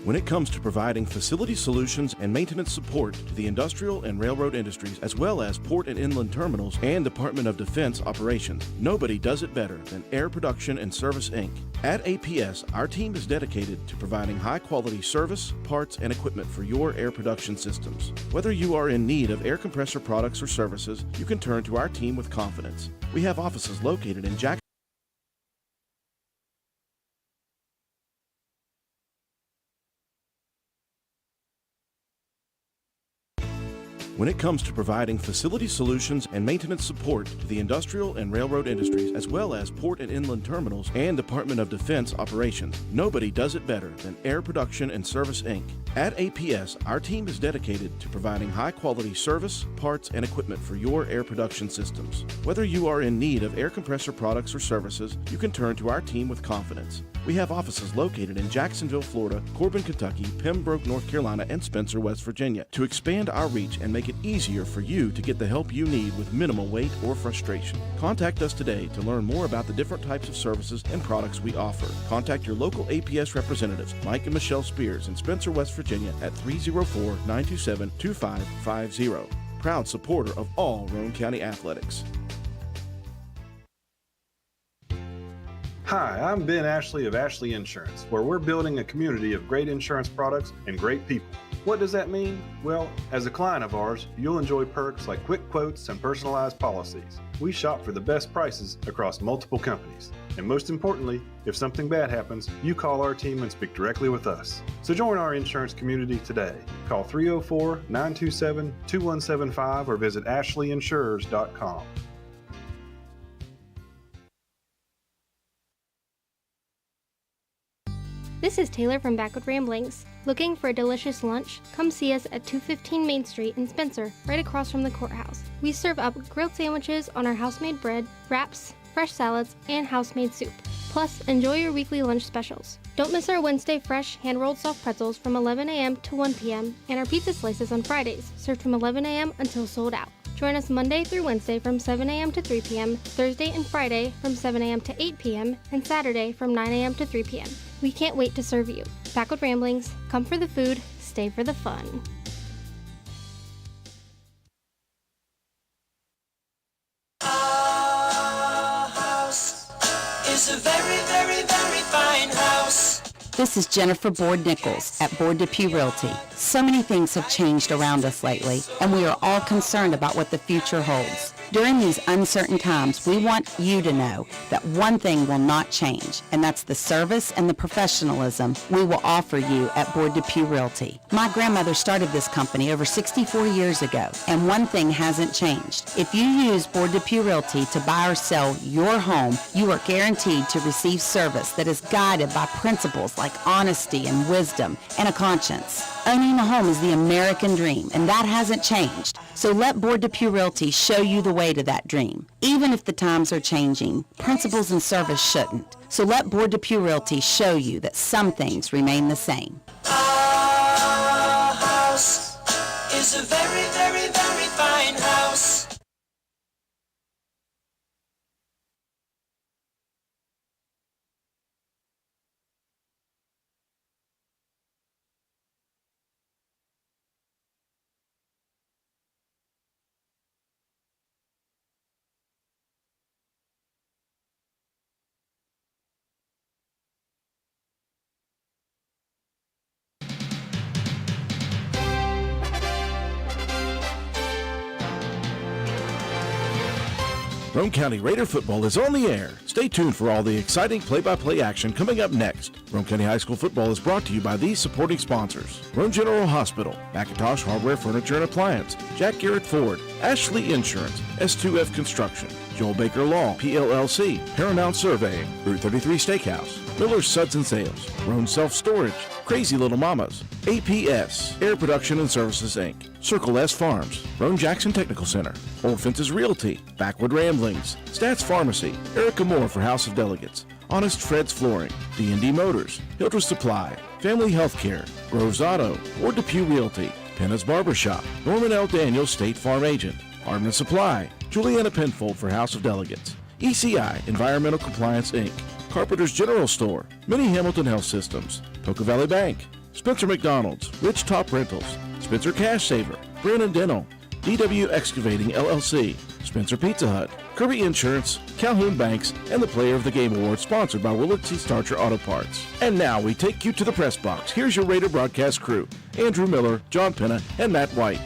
When it comes to providing facility solutions and maintenance support to the industrial and railroad industries, as well as port and inland terminals and Department of Defense operations, nobody does it better than Air Production and Service, Inc. At APS, our team is dedicated to providing high-quality service, parts, and equipment for your air production systems. Whether you are in need of air compressor products or services, you can turn to our team with confidence. We have offices located in Jackson. When it comes to providing facility solutions and maintenance support to the industrial and railroad industries, as well as port and inland terminals and Department of Defense operations, nobody does it better than Air Production and Service, Inc. At APS, our team is dedicated to providing high-quality service, parts, and equipment for your air production systems. Whether you are in need of air compressor products or services, you can turn to our team with confidence. We have offices located in Jacksonville, Florida, Corbin, Kentucky, Pembroke, North Carolina, and Spencer, West Virginia. To expand our reach and make it easier for you to get the help you need with minimal wait or frustration, contact us today to learn more about the different types of services and products we offer. Contact your local APS representatives, Mike and Michelle Spears in Spencer, West Virginia at 304-927-2550. Proud supporter of all Roane County athletics. Hi, I'm Ben Ashley of Ashley Insurance, where we're building a community of great insurance products and great people. What does that mean? Well, as a client of ours, you'll enjoy perks like quick quotes and personalized policies. We shop for the best prices across multiple companies. And most importantly, if something bad happens, you call our team and speak directly with us. So join our insurance community today. Call 304-927-2175 or visit ashleyinsurers.com. This is Taylor from Backwood Ramblings. Looking for a delicious lunch? Come see us at 215 Main Street in Spencer, right across from the courthouse. We serve up grilled sandwiches on our house-made bread, wraps, fresh salads, and house-made soup. Plus, enjoy your weekly lunch specials. Don't miss our Wednesday fresh hand-rolled soft pretzels from 11 a.m. to 1 p.m. and our pizza slices on Fridays, served from 11 a.m. until sold out. Join us Monday through Wednesday from 7 a.m. to 3 p.m., Thursday and Friday from 7 a.m. to 8 p.m., and Saturday from 9 a.m. to 3 p.m. We can't wait to serve you. Backwood Ramblings, come for the food, stay for the fun. Our house is a very, very, very fine house. This is Jennifer Board-Nichols at Board Depew Realty. So many things have changed around us lately, and we are all concerned about what the future holds. During these uncertain times, we want you to know that one thing will not change, and that's the service and the professionalism we will offer you at Board Depew Realty. My grandmother started this company over 64 years ago, and one thing hasn't changed. If you use Board Depew Realty to buy or sell your home, you are guaranteed to receive service that is guided by principles like honesty and wisdom and a conscience. Owning a home is the American dream, and that hasn't changed. So let Board Depew Realty show you the way to that dream. Even if the times are changing, principles and service shouldn't. So let Board Depew Realty show you that some things remain the same. Our house is a very, very, very fine house. Roane County Raider football is on the air. Stay tuned for all the exciting play-by-play action coming up next. Roane County High School football is brought to you by these supporting sponsors: Roane General Hospital, McIntosh Hardware, Furniture and Appliance, Jack Garrett Ford, Ashley Insurance, S2F Construction, Joel Baker Law, PLLC, Paramount Surveying, Route 33 Steakhouse, Miller's Suds and Sales, Roane Self Storage, Crazy Little Mamas, APS, Air Production and Services, Inc., Circle S Farms, Roane Jackson Technical Center, Old Fences Realty, Backwood Ramblings, Stats Pharmacy, Erica Moore for House of Delegates, Honest Fred's Flooring, D&D Motors, Hildreth Supply, Family Healthcare, Groves Auto, Ward Depew Realty, Penna's Barbershop, Norman L. Daniels State Farm Agent, Hardman Supply, Juliana Penfold for House of Delegates, ECI Environmental Compliance, Inc., Carpenter's General Store, Mini Hamilton Health Systems, Poca Valley Bank, Spencer McDonald's, Rich Top Rentals, Spencer Cash Saver, Brandon Dental, DW Excavating LLC, Spencer Pizza Hut, Kirby Insurance, Calhoun Banks, and the Player of the Game Award sponsored by Willard C. Starcher Auto Parts. And now we take you to the press box. Here's your Raider broadcast crew, Andrew Miller, John Penna, and Matt White.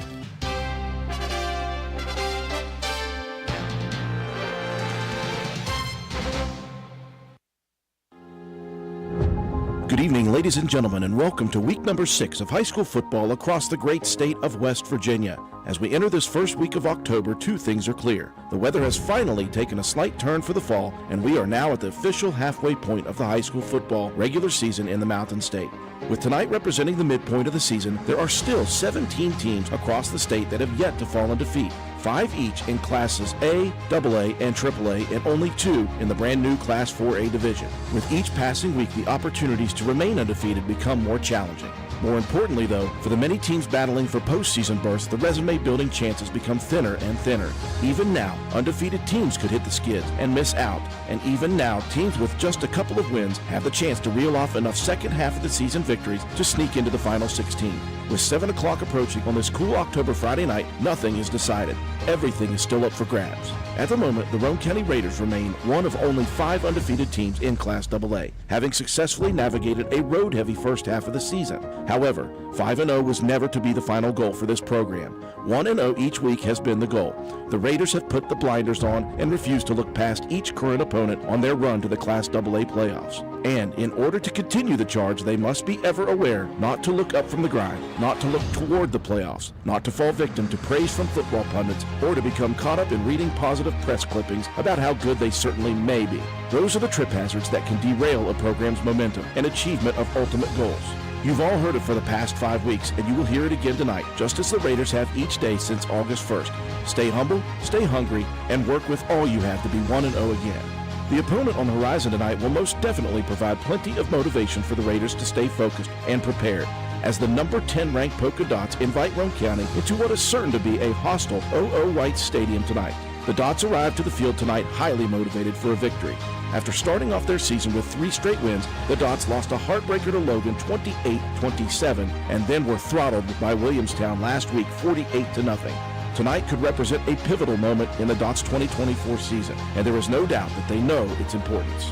Good evening, ladies and gentlemen, and welcome to week number 6 of high school football across the great state of West Virginia. As we enter this first week of October, two things are clear. The weather has finally taken a slight turn for the fall, and we are now at the official halfway point of the high school football regular season in the Mountain State. With tonight representing the midpoint of the season, there are still 17 teams across the state that have yet to fall in defeat. 5 each in classes A, AA, and AAA, and only 2 in the brand new Class 4A division. With each passing week, the opportunities to remain undefeated become more challenging. More importantly, though, for the many teams battling for postseason berths, the resume-building chances become thinner and thinner. Even now, undefeated teams could hit the skids and miss out. And even now, teams with just a couple of wins have the chance to reel off enough second half of the season victories to sneak into the final 16. With 7 o'clock approaching on this cool October Friday night, nothing is decided. Everything is still up for grabs. At the moment, the Roane County Raiders remain one of only 5 undefeated teams in Class AA, having successfully navigated a road-heavy first half of the season. However, 5-0 was never to be the final goal for this program. 1-0 each week has been the goal. The Raiders have put the blinders on and refused to look past each current opponent on their run to the Class AA playoffs. And in order to continue the charge, they must be ever aware not to look up from the grind, not to look toward the playoffs, not to fall victim to praise from football pundits, or to become caught up in reading positive press clippings about how good they certainly may be. Those are the trip hazards that can derail a program's momentum and achievement of ultimate goals. You've all heard it for the past 5 weeks, and you will hear it again tonight, just as the Raiders have each day since August 1st. Stay humble, stay hungry, and work with all you have to be 1-0 again. The opponent on the horizon tonight will most definitely provide plenty of motivation for the Raiders to stay focused and prepared, as the number 10 ranked Poca Dots invite Roane County into what is certain to be a hostile 0-0 White Stadium tonight. The Dots arrive to the field tonight highly motivated for a victory. After starting off their season with 3 straight wins, the Dots lost a heartbreaker to Logan 28-27 and then were throttled by Williamstown last week 48-0. Tonight could represent a pivotal moment in the Dots 2024 season, and there is no doubt that they know its importance.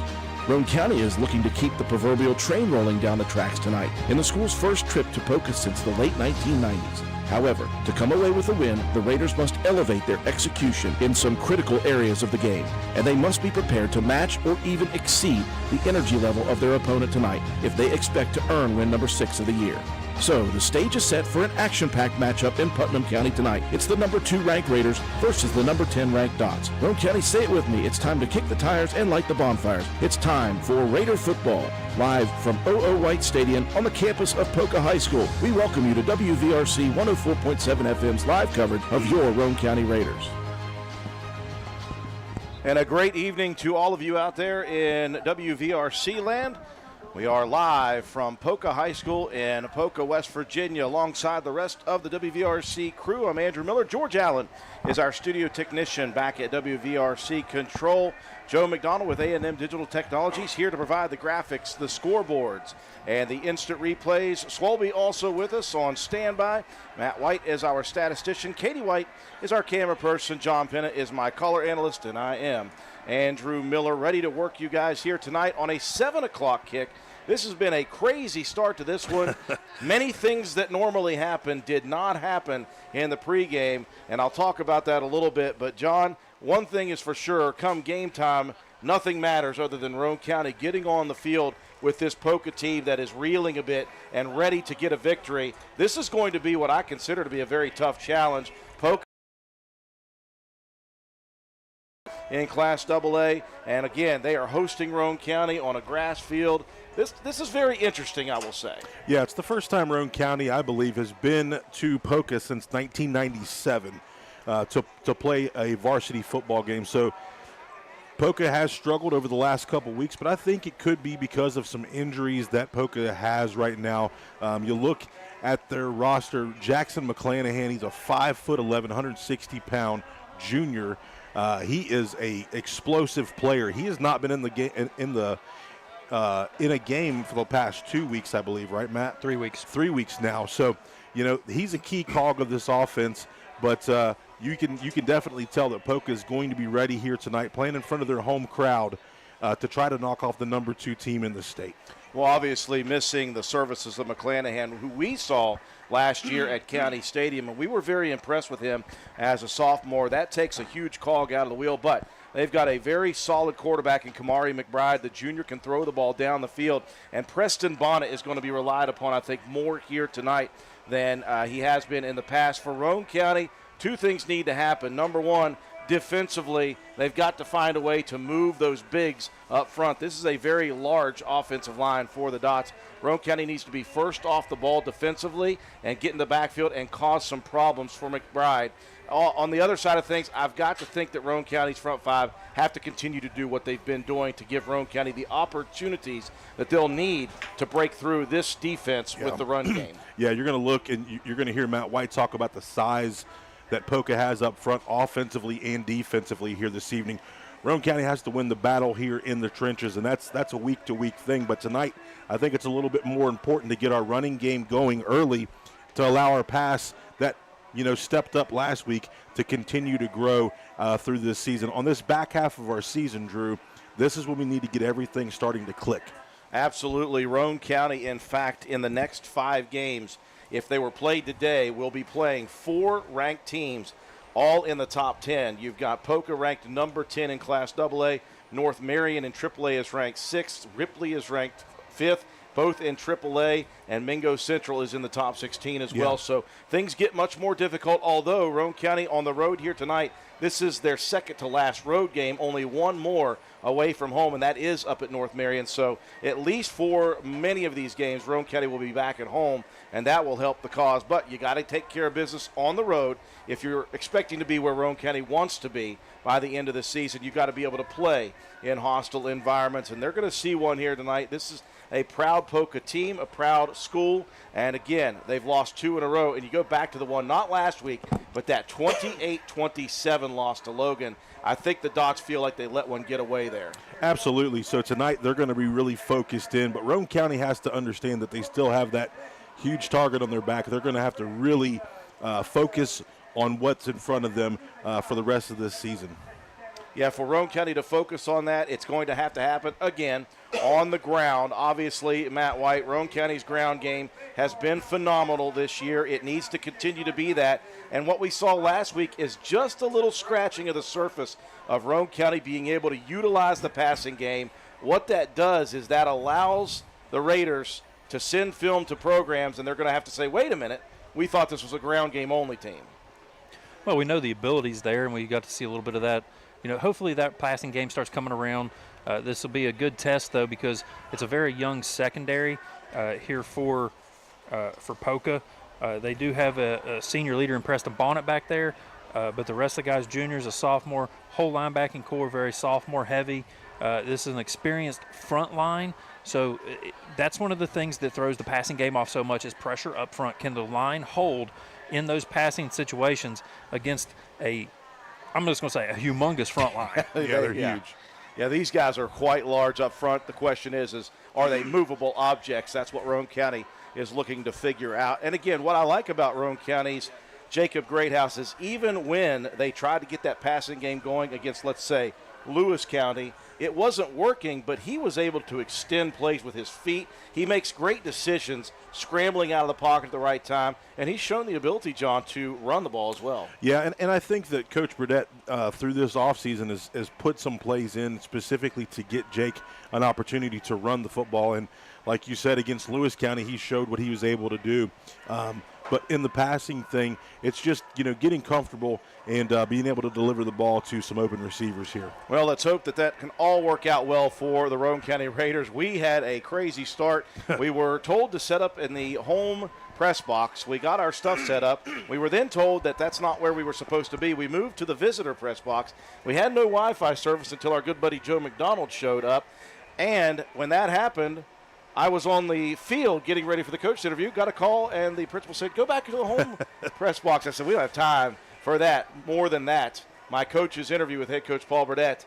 Roane County is looking to keep the proverbial train rolling down the tracks tonight in the school's first trip to Poca since the late 1990s. However, to come away with a win, the Raiders must elevate their execution in some critical areas of the game, and they must be prepared to match or even exceed the energy level of their opponent tonight if they expect to earn win number 6 of the year. So, the stage is set for an action-packed matchup in Putnam County tonight. It's the number 2 ranked Raiders versus the number 10 ranked Dots. Roane County, say it with me. It's time to kick the tires and light the bonfires. It's time for Raider football. Live from 0-0 White Stadium on the campus of Poca High School, we welcome you to WVRC 104.7 FM's live coverage of your Roane County Raiders. And a great evening to all of you out there in WVRC land. We are live from Poca High School in Poca, West Virginia, alongside the rest of the WVRC crew. I'm Andrew Miller. George Allen is our studio technician back at WVRC Control. Joe McDonald with A&M Digital Technologies here to provide the graphics, the scoreboards, and the instant replays. Swolby also with us on standby. Matt White is our statistician. Katie White is our camera person. John Penna is my color analyst, and I am Andrew Miller, ready to work you guys here tonight on a 7 o'clock kick. This has been a crazy start to this one. Many things that normally happen did not happen in the pregame, and I'll talk about that a little bit. But, John, one thing is for sure, come game time, nothing matters other than Roane County getting on the field with this Poca team that is reeling a bit and ready to get a victory. This is going to be what I consider to be a very tough challenge. Poca in Class AA, and again, they are hosting Roane County on a grass field. This is very interesting, I will say. Yeah, it's the first time Roane County, I believe, has been to Poca since 1997 to play a varsity football game. So Poca has struggled over the last couple weeks, but I think it could be because of some injuries that Poca has right now. You look at their roster, Jackson McClanahan, he's a 5'11", 160-pound junior. He is a explosive player. He has not been in the game in a game for the past 2 weeks, I believe, right, Matt? 3 weeks. 3 weeks now. So, he's a key cog of this offense, but you can definitely tell that Poca is going to be ready here tonight, playing in front of their home crowd to try to knock off the number 2 team in the state. Well, obviously missing the services of McClanahan, who we saw last year at County Stadium, and we were very impressed with him as a sophomore. That takes a huge cog out of the wheel, but they've got a very solid quarterback in Kamari McBride. The junior can throw the ball down the field, and Preston Bonnet is going to be relied upon, I think, more here tonight than he has been in the past. For Roane County, 2 things need to happen. Number 1, defensively, they've got to find a way to move those bigs up front. This is a very large offensive line for the Dots. Roane County needs to be first off the ball defensively and get in the backfield and cause some problems for McBride. On the other side of things, I've got to think that Roane County's front 5 have to continue to do what they've been doing to give Roane County the opportunities that they'll need to break through this defense with the run game. Yeah, you're going to look and you're going to hear Matt White talk about the size that Poca has up front offensively and defensively here this evening. Roane County has to win the battle here in the trenches, and that's a week-to-week thing. But tonight, I think it's a little bit more important to get our running game going early to allow our pass that, stepped up last week to continue to grow through this season. On this back half of our season, Drew, this is when we need to get everything starting to click. Absolutely. Roane County, in fact, in the next 5 games, if they were played today, we'll be playing 4 ranked teams, all in the top 10. You've got Poca ranked number 10 in Class AA. North Marion in AAA is ranked 6th. Ripley is ranked 5th, both in AAA. And Mingo Central is in the top 16 as well. So things get much more difficult, although Roane County on the road here tonight, this is their second to last road game, only 1 more away from home, and that is up at North Marion. So at least for many of these games, Roane County will be back at home, and that will help the cause. But you got to take care of business on the road. If you're expecting to be where Roane County wants to be by the end of the season, you've got to be able to play in hostile environments, and they're going to see one here tonight. This is a proud Poca team, a proud school, and again, they've lost 2 in a row. And you go back to the one, not last week, but that 28-27 loss to Logan. I think the Dots feel like they let one get away there. Absolutely. So tonight they're going to be really focused in, but Roane County has to understand that they still have that huge target on their back. They're going to have to really focus on what's in front of them for the rest of this season. Yeah, for Roane County to focus on that, it's going to happen again on the ground. Obviously, Matt White, Roane County's ground game has been phenomenal this year. It needs to continue to be that. And what we saw last week is just a little scratching of the surface of Roane County being able to utilize the passing game. What that does is that allows the Raiders to send film to programs, and they're going to have to say, wait a minute, we thought this was a ground game only team. Well, we know the ability's there, and we got to see a little bit of that. Hopefully that passing game starts coming around. This will be a good test, though, because it's a very young secondary here for Poca. They do have a senior leader in Preston Bonnet back there, but the rest of the guys, juniors, a sophomore, whole linebacking core, very sophomore heavy. This is an experienced front line, so that's one of the things that throws the passing game off so much is pressure up front. Can the line hold in those passing situations against I'm just going to say a humongous front line? Yeah, they're huge. Yeah, these guys are quite large up front. The question is are they movable objects? That's what Roane County is looking to figure out. And again, what I like about Roane County's Jacob Greathouse is even when they tried to get that passing game going against, let's say, Lewis County, it wasn't working, but he was able to extend plays with his feet. He makes great decisions, scrambling out of the pocket at the right time, and he's shown the ability, John, to run the ball as well. Yeah, and I think that Coach Burdett, through this offseason, has put some plays in specifically to get Jake an opportunity to run the football. And like you said, against Lewis County, he showed what he was able to do. But in the passing thing, it's just, getting comfortable and being able to deliver the ball to some open receivers here. Well, let's hope that can all work out well for the Roane County Raiders. We had a crazy start. We were told to set up in the home press box. We got our stuff set up. We were then told that that's not where we were supposed to be. We moved to the visitor press box. We had no Wi-Fi service until our good buddy Joe McDonald showed up. And when that happened, I was on the field getting ready for the coach interview, got a call, and the principal said, go back to the home press box. I said, we don't have time for that. More than that, my coach's interview with head coach Paul Burdett,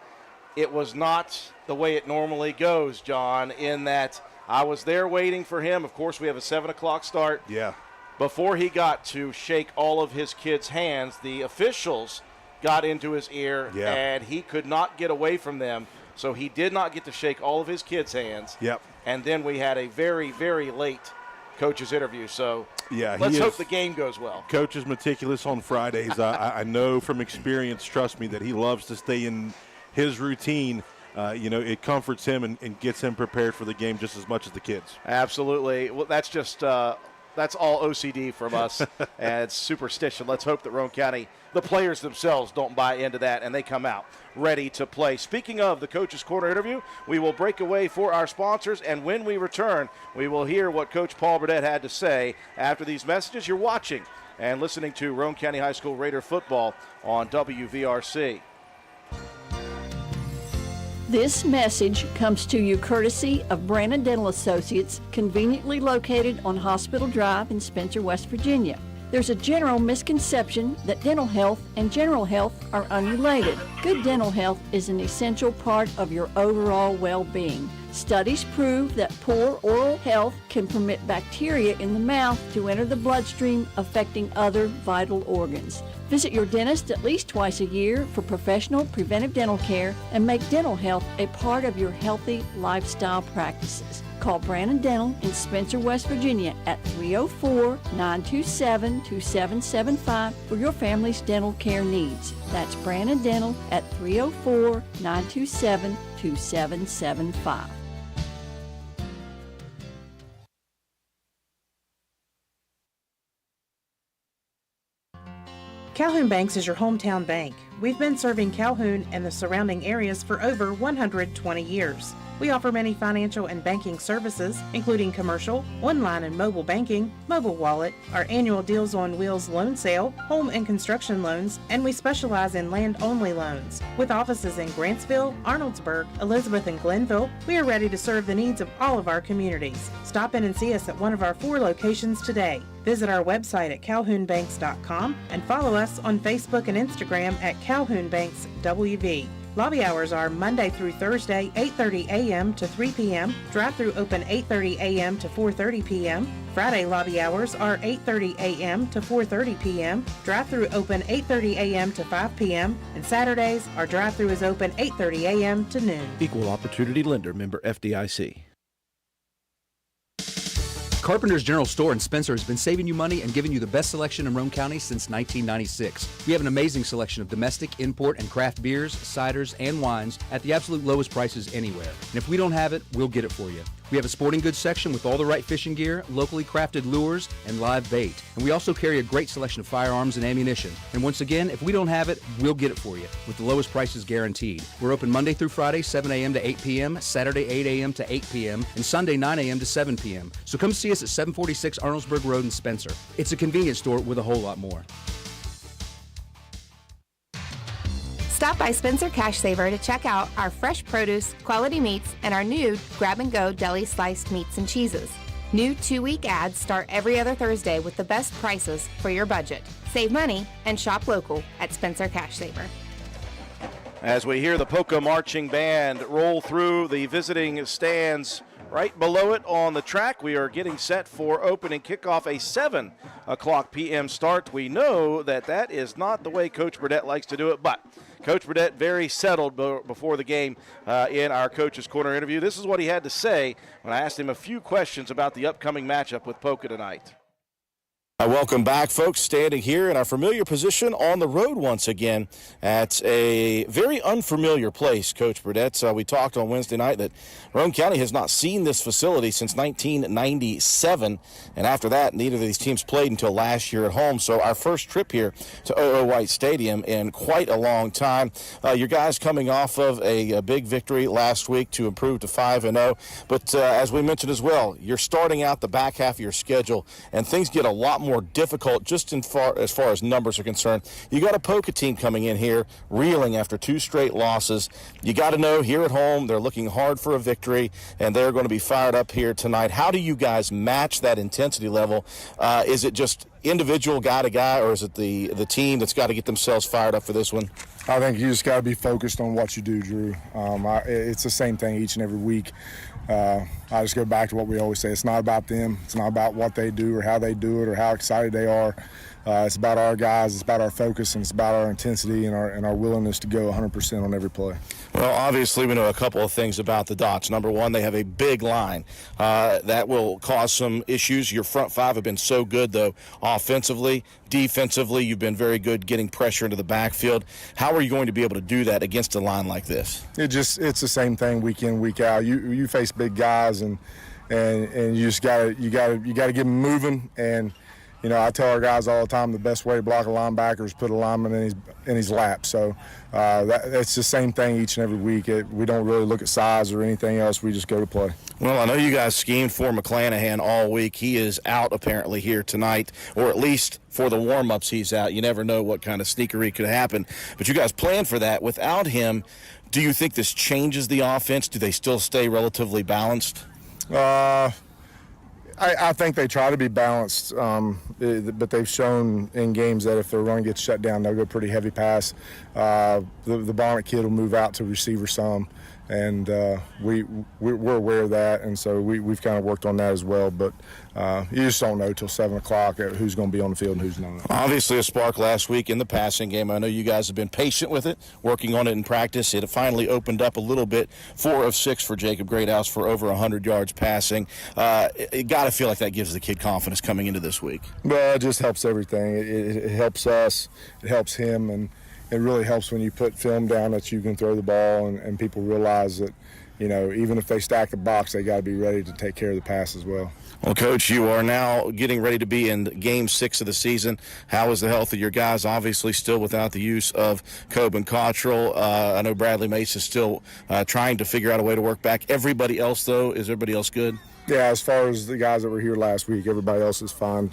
it was not the way it normally goes, John, in that I was there waiting for him. Of course, we have a 7 o'clock start. Yeah. Before he got to shake all of his kids' hands, the officials got into his ear, and he could not get away from them. So he did not get to shake all of his kids' hands. Yep. And then we had a very, very late coach's interview. So let's hope the game goes well. Coach is meticulous on Fridays. I know from experience, trust me, that he loves to stay in his routine. It comforts him and gets him prepared for the game just as much as the kids. Absolutely. Well, that's just that's all OCD from us and superstition. Let's hope that Roane County, the players themselves, don't buy into that and they come out ready to play. Speaking of the Coach's Corner interview, we will break away for our sponsors, and when we return, we will hear what Coach Paul Burdett had to say after these messages. You're watching and listening to Roane County High School Raider football on WVRC. This message comes to you courtesy of Brandon Dental Associates, conveniently located on Hospital Drive in Spencer, West Virginia. There's a general misconception that dental health and general health are unrelated. Good dental health is an essential part of your overall well-being. Studies prove that poor oral health can permit bacteria in the mouth to enter the bloodstream, affecting other vital organs. Visit your dentist at least twice a year for professional preventive dental care and make dental health a part of your healthy lifestyle practices. Call Brandon Dental in Spencer, West Virginia at 304-927-2775 for your family's dental care needs. That's Brandon Dental at 304-927-2775. Calhoun Banks is your hometown bank. We've been serving Calhoun and the surrounding areas for over 120 years. We offer many financial and banking services, including commercial, online and mobile banking, mobile wallet, our annual Deals on Wheels loan sale, home and construction loans, and we specialize in land-only loans. With offices in Grantsville, Arnoldsburg, Elizabeth, and Glenville, we are ready to serve the needs of all of our communities. Stop in and see us at one of our 4 locations today. Visit our website at calhounbanks.com and follow us on Facebook and Instagram at Calhoun Banks WV. Lobby hours are Monday through Thursday, 8:30 a.m. to 3 p.m. Drive-through open 8:30 a.m. to 4:30 p.m. Friday lobby hours are 8:30 a.m. to 4:30 p.m. Drive-through open 8:30 a.m. to 5 p.m. And Saturdays, our drive-through is open 8:30 a.m. to noon. Equal Opportunity Lender, member FDIC. Carpenter's General Store in Spencer has been saving you money and giving you the best selection in Roane County since 1996. We have an amazing selection of domestic, import, and craft beers, ciders, and wines at the absolute lowest prices anywhere. And if we don't have it, we'll get it for you. We have a sporting goods section with all the right fishing gear, locally crafted lures, and live bait. And we also carry a great selection of firearms and ammunition. And once again, if we don't have it, we'll get it for you with the lowest prices guaranteed. We're open Monday through Friday, 7 a.m. to 8 p.m., Saturday, 8 a.m. to 8 p.m., and Sunday, 9 a.m. to 7 p.m. So come see us at 746 Arnoldsburg Road in Spencer. It's a convenience store with a whole lot more. Stop by Spencer Cash Saver to check out our fresh produce, quality meats, and our new grab-and-go deli sliced meats and cheeses. New 2-week ads start every other Thursday with the best prices for your budget. Save money and shop local at Spencer Cash Saver. As we hear the Poca marching band roll through the visiting stands right below it on the track, we are getting set for opening kickoff, a 7 o'clock p.m. start. We know that that is not the way Coach Burdett likes to do it, but Coach Burdett very settled before the game in our Coach's Corner interview. This is what he had to say when I asked him a few questions about the upcoming matchup with Poca tonight. Welcome back, folks. Standing here in our familiar position on the road once again at a very unfamiliar place, Coach Burdett. We talked on Wednesday night that Roane County has not seen this facility since 1997, and after that, neither of these teams played until last year at home. So our first trip here to O.O. White Stadium in quite a long time. Your guys coming off of a big victory last week to improve to 5-0, but as we mentioned as well, you're starting out the back half of your schedule, and things get a lot more difficult just as far as numbers are concerned. You got a Poca team coming in here reeling after 2 straight losses. You got to know here at home they're looking hard for a victory, and they're going to be fired up here tonight. How do you guys match that intensity level? Is it just individual guy to guy, or is it the team that's got to get themselves fired up for this one? I think you just got to be focused on what you do, Drew. It's the same thing each and every week. I just go back to what we always say. It's not about them. It's not about what they do or how they do it or how excited they are. It's about our guys. It's about our focus, and it's about our intensity and our willingness to go 100% on every play. Well, obviously we know a couple of things about the Dots. Number one, they have a big line. That will cause some issues. Your front five have been so good, though, offensively. Defensively, you've been very good getting pressure into the backfield. How are you going to be able to do that against a line like this? It's the same thing week in, week out. You face big guys, and you just gotta get them moving. And you know, I tell our guys all the time the best way to block a linebacker is put a lineman in his lap. So it's the same thing each and every week. We don't really look at size or anything else. We just go to play. Well, I know you guys schemed for McClanahan all week. He is out apparently here tonight, or at least for the warm-ups he's out. You never know what kind of sneakery could happen. But you guys planned for that. Without him, do you think this changes the offense? Do they still stay relatively balanced? I think they try to be balanced, but they've shown in games that if their run gets shut down, they'll go pretty heavy pass. The Bonnet kid will move out to receiver some, and we're aware of that, and so we've kind of worked on that as well. But you just don't know till 7 o'clock who's going to be on the field and who's not. Obviously a spark last week in the passing game. I know you guys have been patient with it, working on it in practice. It finally opened up a little bit. 4 of 6 for Jacob Greathouse for over 100 yards passing. It got to feel like that gives the kid confidence coming into this week. Well, it just helps everything. It helps us. It helps him, and it really helps when you put film down that you can throw the ball, and people realize that, you know, even if they stack the box, they got to be ready to take care of the pass as well. Well, Coach, you are now getting ready to be in Game 6 of the season. How is the health of your guys? Obviously still without the use of Coben Cottrell. I know Bradley Mace is still trying to figure out a way to work back. Everybody else, though, is everybody else good? Yeah, as far as the guys that were here last week, everybody else is fine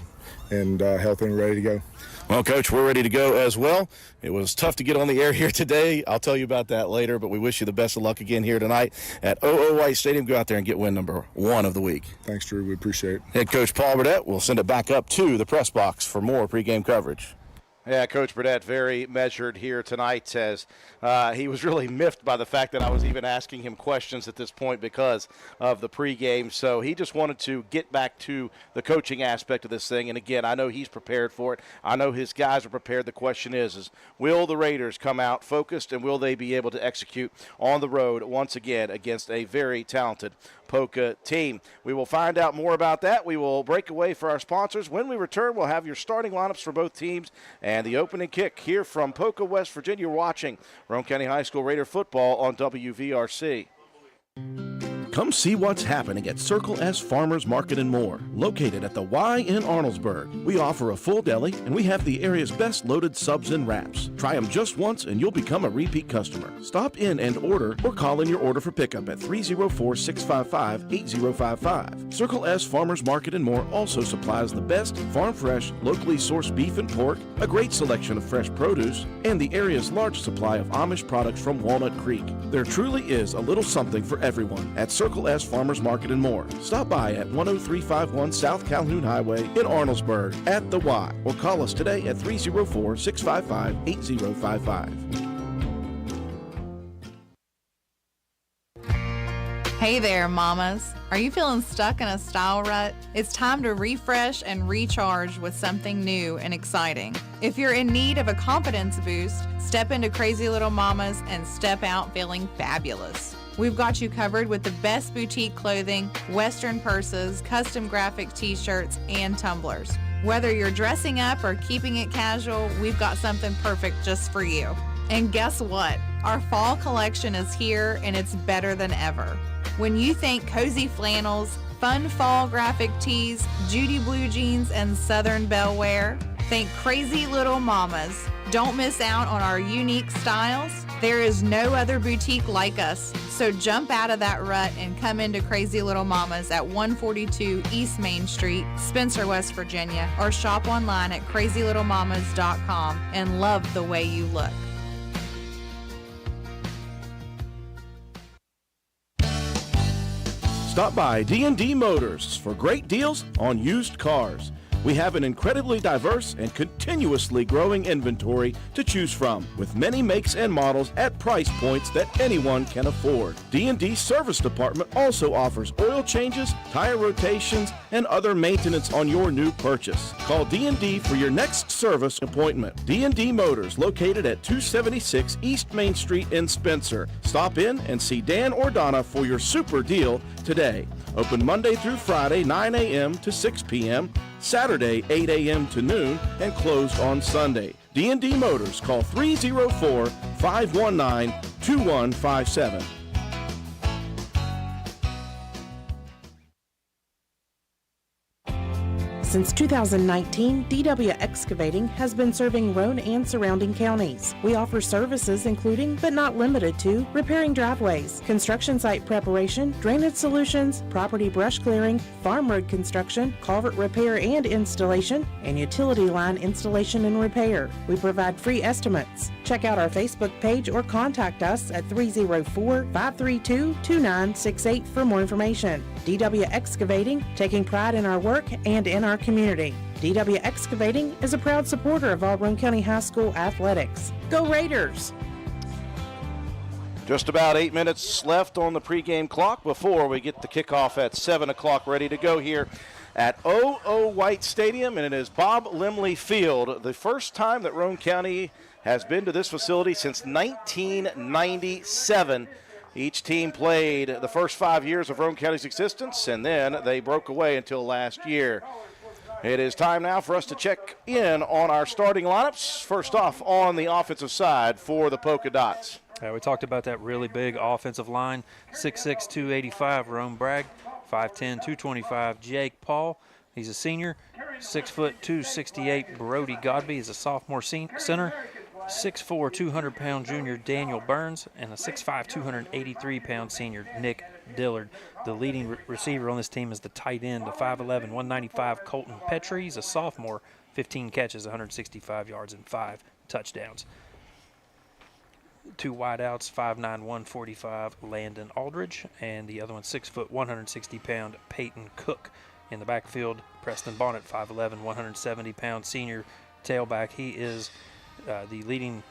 and healthy and ready to go. Well, Coach, we're ready to go as well. It was tough to get on the air here today. I'll tell you about that later, but we wish you the best of luck again here tonight at OO White Stadium. Go out there and get win number 1 of the week. Thanks, Drew. We appreciate it. Head Coach Paul Burdett will send it back up to the press box for more pregame coverage. Yeah, Coach Burdett very measured here tonight, as he was really miffed by the fact that I was even asking him questions at this point because of the pregame. So he just wanted to get back to the coaching aspect of this thing. And, again, I know he's prepared for it. I know his guys are prepared. The question is will the Raiders come out focused, and will they be able to execute on the road once again against a very talented Poca team? We will find out more about that. We will break away for our sponsors. When we return, we'll have your starting lineups for both teams and the opening kick here from Poca, West Virginia. You're watching Roane County High School Raider football on WVRC. Come see what's happening at Circle S Farmers Market and More, located at the Y in Arnoldesburg. We offer a full deli, and we have the area's best loaded subs and wraps. Try them just once, and you'll become a repeat customer. Stop in and order, or call in your order for pickup at 304-655-8055. Circle S Farmers Market and More also supplies the best farm-fresh, locally sourced beef and pork, a great selection of fresh produce, and the area's large supply of Amish products from Walnut Creek. There truly is a little something for everyone at Circle S Farmers Market and More. Stop by at 10351 South Calhoun Highway in Arnoldesburg at the Y, or call us today at 304-655-8055. Hey there, mamas. Are you feeling stuck in a style rut? It's time to refresh and recharge with something new and exciting. If you're in need of a confidence boost, step into Crazy Little Mamas and step out feeling fabulous. We've got you covered with the best boutique clothing, Western purses, custom graphic t-shirts, and tumblers. Whether you're dressing up or keeping it casual, we've got something perfect just for you. And guess what? Our fall collection is here, and it's better than ever. When you think cozy flannels, fun fall graphic tees, Judy blue jeans, and Southern Belle wear, think Crazy Little Mamas. Don't miss out on our unique styles. There is no other boutique like us, so jump out of that rut and come into Crazy Little Mamas at 142 East Main Street, Spencer, West Virginia, or shop online at crazylittlemamas.com and love the way you look. Stop by D&D Motors for great deals on used cars. We have an incredibly diverse and continuously growing inventory to choose from, with many makes and models at price points that anyone can afford. D&D Service Department also offers oil changes, tire rotations, and other maintenance on your new purchase. Call D&D for your next service appointment. D&D Motors, located at 276 East Main Street in Spencer. Stop in and see Dan or Donna for your super deal today. Open Monday through Friday, 9 a.m. to 6 p.m., Saturday, 8 a.m. to noon, and closed on Sunday. D&D Motors, call 304-519-2157. Since 2019, DW Excavating has been serving Roane and surrounding counties. We offer services including, but not limited to, repairing driveways, construction site preparation, drainage solutions, property brush clearing, farm road construction, culvert repair and installation, and utility line installation and repair. We provide free estimates. Check out our Facebook page or contact us at 304-532-2968 for more information. DW Excavating, taking pride in our work and in our community. DW Excavating is a proud supporter of all Roane County High School athletics. Go Raiders! Just about 8 minutes left on the pregame clock before we get the kickoff at 7 o'clock ready to go here at O.O. White Stadium, and it is Bob Limley Field. The first time that Roane County has been to this facility since 1997. Each team played the first 5 years of Roane County's existence, and then they broke away until last year. It is time now for us to check in on our starting lineups. First off, on the offensive side for the Polka Dots. We talked about that really big offensive line. 6'6", 285, Roane Bragg. 5'10", 225, Jake Paul. He's a senior. 6 foot 268, Brody Godby is a sophomore center. 6'4", 200-pound junior Daniel Burns, and a 6'5", 283-pound senior Nick Dillard. The leading receiver on this team is the tight end, the 5'11", 195 Colton Petrie. He's a sophomore, 15 catches, 165 yards, and 5 touchdowns. 2 wideouts, 5'9", 145 Landon Aldridge, and the other one 6 foot, 160-pound Peyton Cook. In the backfield, Preston Bonnet, 5'11", 170-pound senior tailback. He is the leading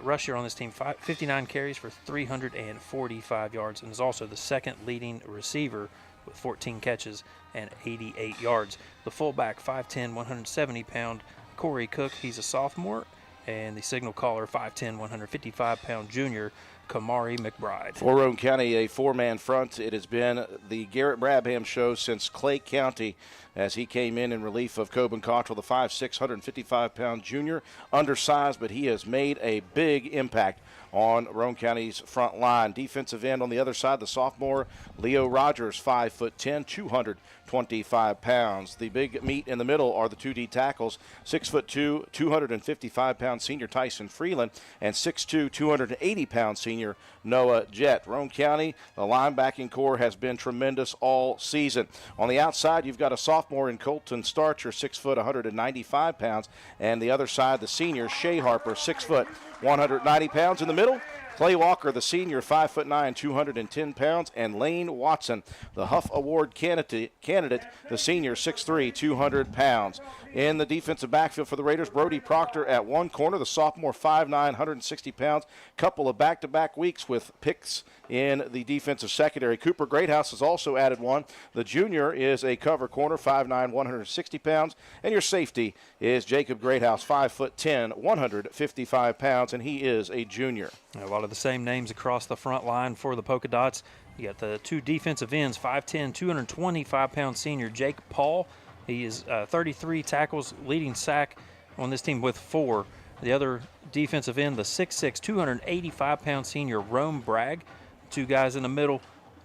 rusher on this team, 59 carries for 345 yards, and is also the second leading receiver with 14 catches and 88 yards. The fullback, 5'10", 170-pound Corey Cook. He's a sophomore. And the signal caller, 5'10", 155-pound junior Kamari McBride. For Roane County, a four-man front. It has been the Garrett Brabham show since Clay County as he came in relief of Coben Cottrell, the 5'6", 155-pound junior. Undersized, but he has made a big impact on Roane County's front line. Defensive end on the other side, the sophomore Leo Rogers, 5'10", 225 pounds. The big meat in the middle are the 2D tackles, 6'2", 255-pound senior Tyson Freeland, and 6'2", 280-pound senior Noah Jett. Roane County, the linebacking core has been tremendous all season. On the outside, you've got a sophomore in Colton Starcher, 6 foot, 195 pounds, and the other side, the senior Shea Harper, 6 foot, 190 pounds. In the middle, Clay Walker, the senior, 5'9", 210 pounds, and Lane Watson, the Huff Award candidate, the senior, 6'3", 200 pounds. In the defensive backfield for the Raiders, Brody Proctor at one corner, the sophomore, 5'9", 160 pounds. Couple of back-to-back weeks with picks in the defensive secondary. Cooper Greathouse has also added one. The junior is a cover corner, 5'9", 160 pounds. And your safety is Jacob Greathouse, 5'10", 155 pounds, and he is a junior. A lot of the same names across the front line for the Polka Dots. You got the two defensive ends, 5'10", 225-pound senior Jake Paul. He is 33 tackles, leading sack on this team with 4. The other defensive end, the 6'6", 285-pound senior Roane Bragg. Two guys in the middle,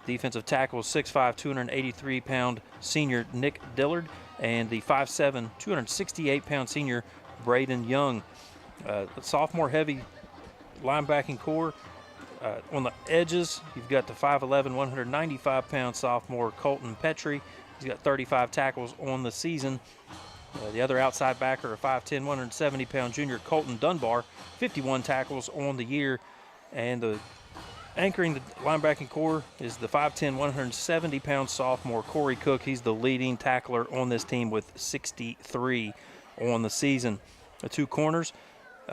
defensive tackles, 6'5", 283-pound senior Nick Dillard, and the 5'7", 268-pound senior Braden Young. Sophomore heavy linebacking core. On the edges, you've got the 5'11", 195-pound sophomore Colton Petrie. He's got 35 tackles on the season. The other outside backer, a 5'10", 170-pound junior Colton Dunbar, 51 tackles on the year. And the Anchoring the linebacking core is the 5'10", 170-pound sophomore Corey Cook. He's the leading tackler on this team with 63 on the season. The two corners,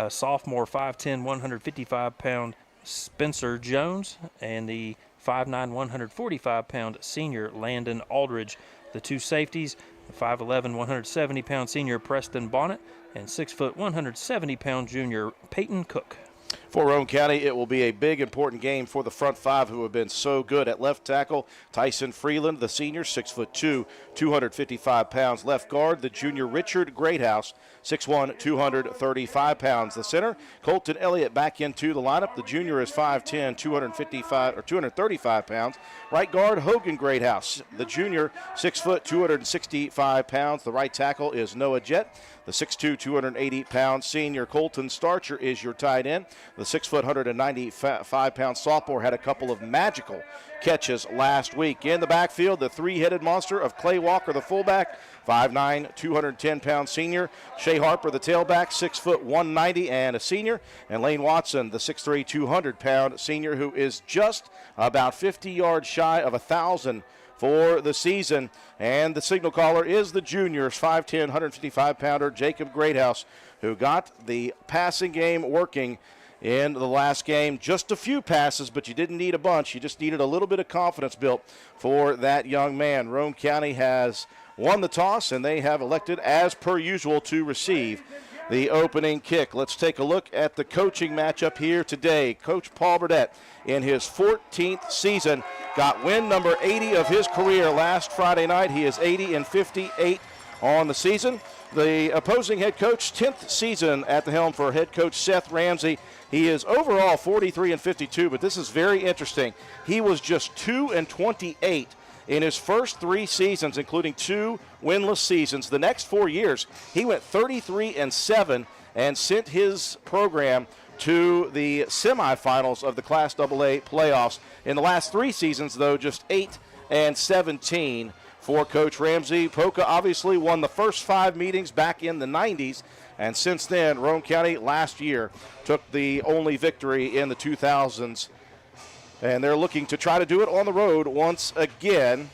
sophomore 5'10", 155-pound Spencer Jones and the 5'9", 145-pound senior Landon Aldridge. The two safeties, the 5'11", 170-pound senior Preston Bonnet and 6', 170-pound junior Peyton Cook. For Roane County, it will be a big, important game for the front five who have been so good at left tackle. Tyson Freeland, the senior, 6'2", 255 pounds. Left guard, the junior Richard Greathouse, 6'1", 235 pounds. The center, Colton Elliott, back into the lineup. The junior is 5'10", 235 pounds. Right guard, Hogan Greathouse, the junior, 6 foot, 265 pounds. The right tackle is Noah Jett. The 6'2", 280-pound senior Colton Starcher is your tight end. The 6 foot, 195-pound sophomore had a couple of magical catches last week. In the backfield, the three-headed monster of Clay Walker, the fullback, 5'9", 210-pound senior. Shea Harper, the tailback, 6 foot, 190 and a senior. And Lane Watson, the 6'3", 200-pound senior, who is just about 50 yards shy of 1,000 for the season. And the signal caller is the juniors, 5'10", 155-pounder Jacob Greathouse, who got the passing game working in the last game. Just a few passes, but you didn't need a bunch. You just needed a little bit of confidence built for that young man. Roane County has won the toss, and they have elected, as per usual, to receive the opening kick. Let's take a look at the coaching matchup here today. Coach Paul Burdett, in his 14th season, got win number 80 of his career last Friday night. He is 80-58 on the season. The opposing head coach, 10th season at the helm for head coach Seth Ramsey. He is overall 43-52, but this is very interesting. He was just 2-28 in his first 3 seasons, including 2 winless seasons. The next 4 years, he went 33-7 and sent his program to the semifinals of the Class AA playoffs. In the last 3 seasons, though, just 8-17 for Coach Ramsey. Poca obviously won the first 5 meetings back in the 90s, and since then, Roane County last year took the only victory in the 2000s. And they're looking to try to do it on the road once again.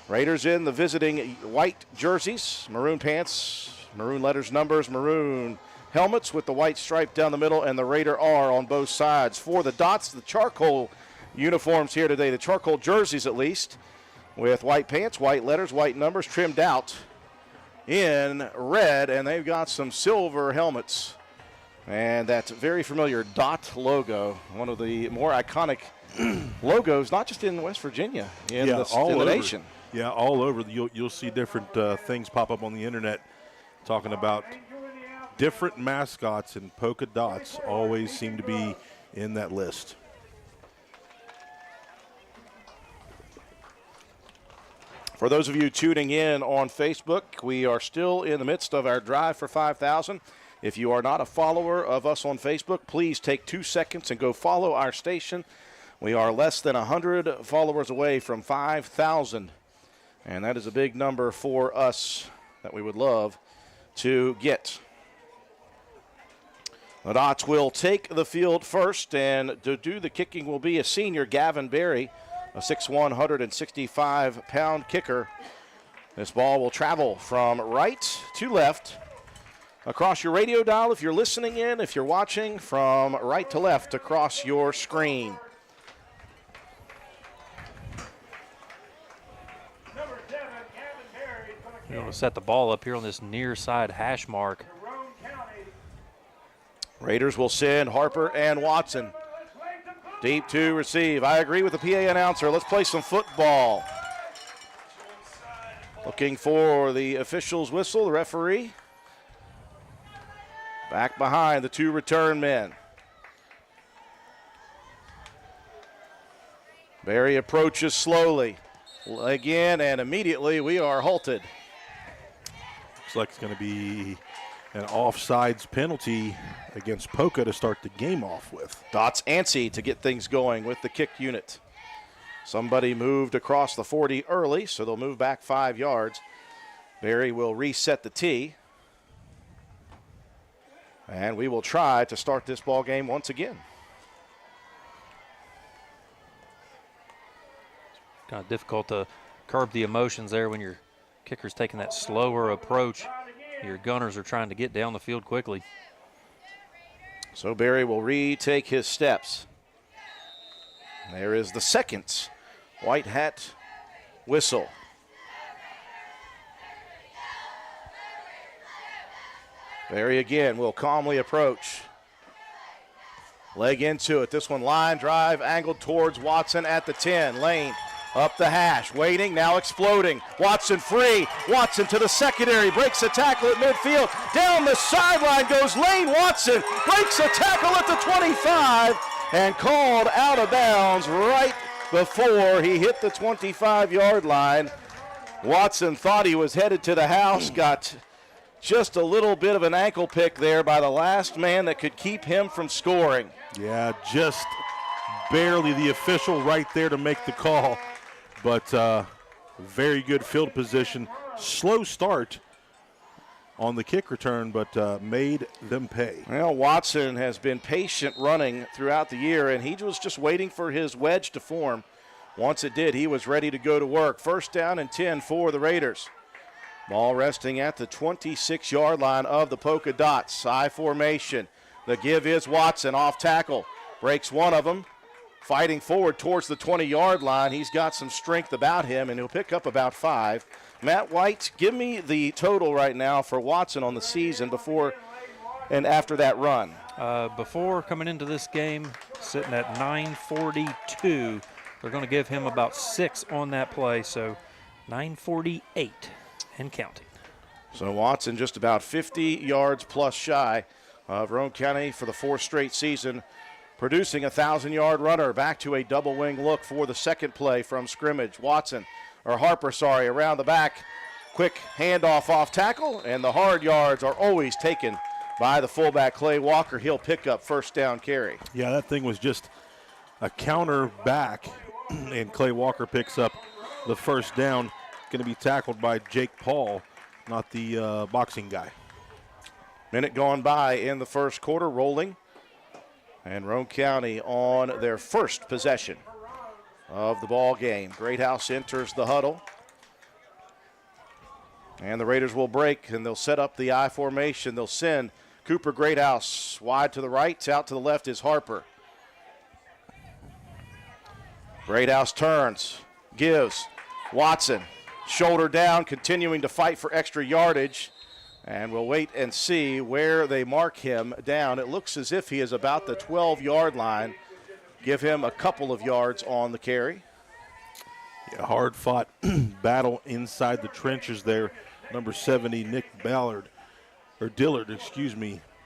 Raiders in the visiting white jerseys, maroon pants, maroon letters, numbers, maroon helmets with the white stripe down the middle and the Raider R on both sides. For the Dots, the charcoal uniforms here today, the charcoal jerseys at least, with white pants, white letters, white numbers trimmed out in red, and they've got some silver helmets. And that's very familiar Dot logo, one of the more iconic logos, not just in West Virginia, in the nation. Yeah, all over. You'll see different things pop up on the internet talking about different mascots, and polka dots always seem to be in that list. For those of you tuning in on Facebook, we are still in the midst of our drive for 5,000. If you are not a follower of us on Facebook, please take 2 seconds and go follow our station. We are less than 100 followers away from 5,000, and that is a big number for us that we would love to get. The Dots will take the field first, and to do the kicking will be a senior, Gavin Berry, a 6'1", 165-pound kicker. This ball will travel from right to left across your radio dial if you're listening in, if you're watching, from right to left across your screen. We're going to set the ball up here on this near side hash mark. Raiders will send Harper and Watson deep to receive. I agree with the PA announcer. Let's play some football. Looking for the official's whistle, the referee. Back behind the 2 return men. Berry approaches slowly. Again, and immediately we are halted. Looks like it's going to be an offsides penalty against Poca to start the game off with. Dots antsy to get things going with the kick unit. Somebody moved across the 40 early, so they'll move back 5 yards. Berry will reset the tee. And we will try to start this ball game once again. kind of difficult to curb the emotions there when your kicker's taking that slower approach. Your gunners are trying to get down the field quickly. So Barry will retake his steps. There is the second white hat whistle. Barry again will calmly approach. Leg into it. This one line drive angled towards Watson at the 10. Lane up the hash, waiting, now exploding. Watson free. Watson to the secondary, breaks a tackle at midfield. Down the sideline goes Lane Watson, breaks a tackle at the 25 and called out of bounds right before he hit the 25-yard line. Watson thought he was headed to the house, got just a little bit of an ankle pick there by the last man that could keep him from scoring. Yeah, just barely the official right there to make the call. But very good field position. Slow start on the kick return, but made them pay. Well, Watson has been patient running throughout the year, and he was just waiting for his wedge to form. Once it did, he was ready to go to work. First down and 10 for the Raiders. Ball resting at the 26-yard line of the Polka Dots. I formation. The give is Watson off tackle. Breaks one of them. Fighting forward towards the 20-yard line. He's got some strength about him, and he'll pick up about 5. Matt White, give me the total right now for Watson on the season before and after that run. Before coming into this game, sitting at 942. They're going to give him about 6 on that play, so 948 and counting. So Watson just about 50 yards plus shy of Roane County for the 4th straight season, producing a 1,000-yard runner. Back to a double wing look for the second play from scrimmage. Harper, around the back. Quick handoff off tackle, and the hard yards are always taken by the fullback Clay Walker. He'll pick up first down carry. Yeah, that thing was just a counter back, and Clay Walker picks up the first down. Going to be tackled by Jake Paul, not the boxing guy. Minute gone by in the first quarter, rolling. And Roane County on their first possession of the ball game. Greathouse enters the huddle. And the Raiders will break, and they'll set up the I formation. They'll send Cooper Greathouse wide to the right. Out to the left is Harper. Greathouse turns, gives. Watson, shoulder down, continuing to fight for extra yardage. And we'll wait and see where they mark him down. It looks as if he is about the 12-yard line. Give him a couple of yards on the carry. Yeah, hard-fought battle inside the trenches there. Number 70, Nick Dillard,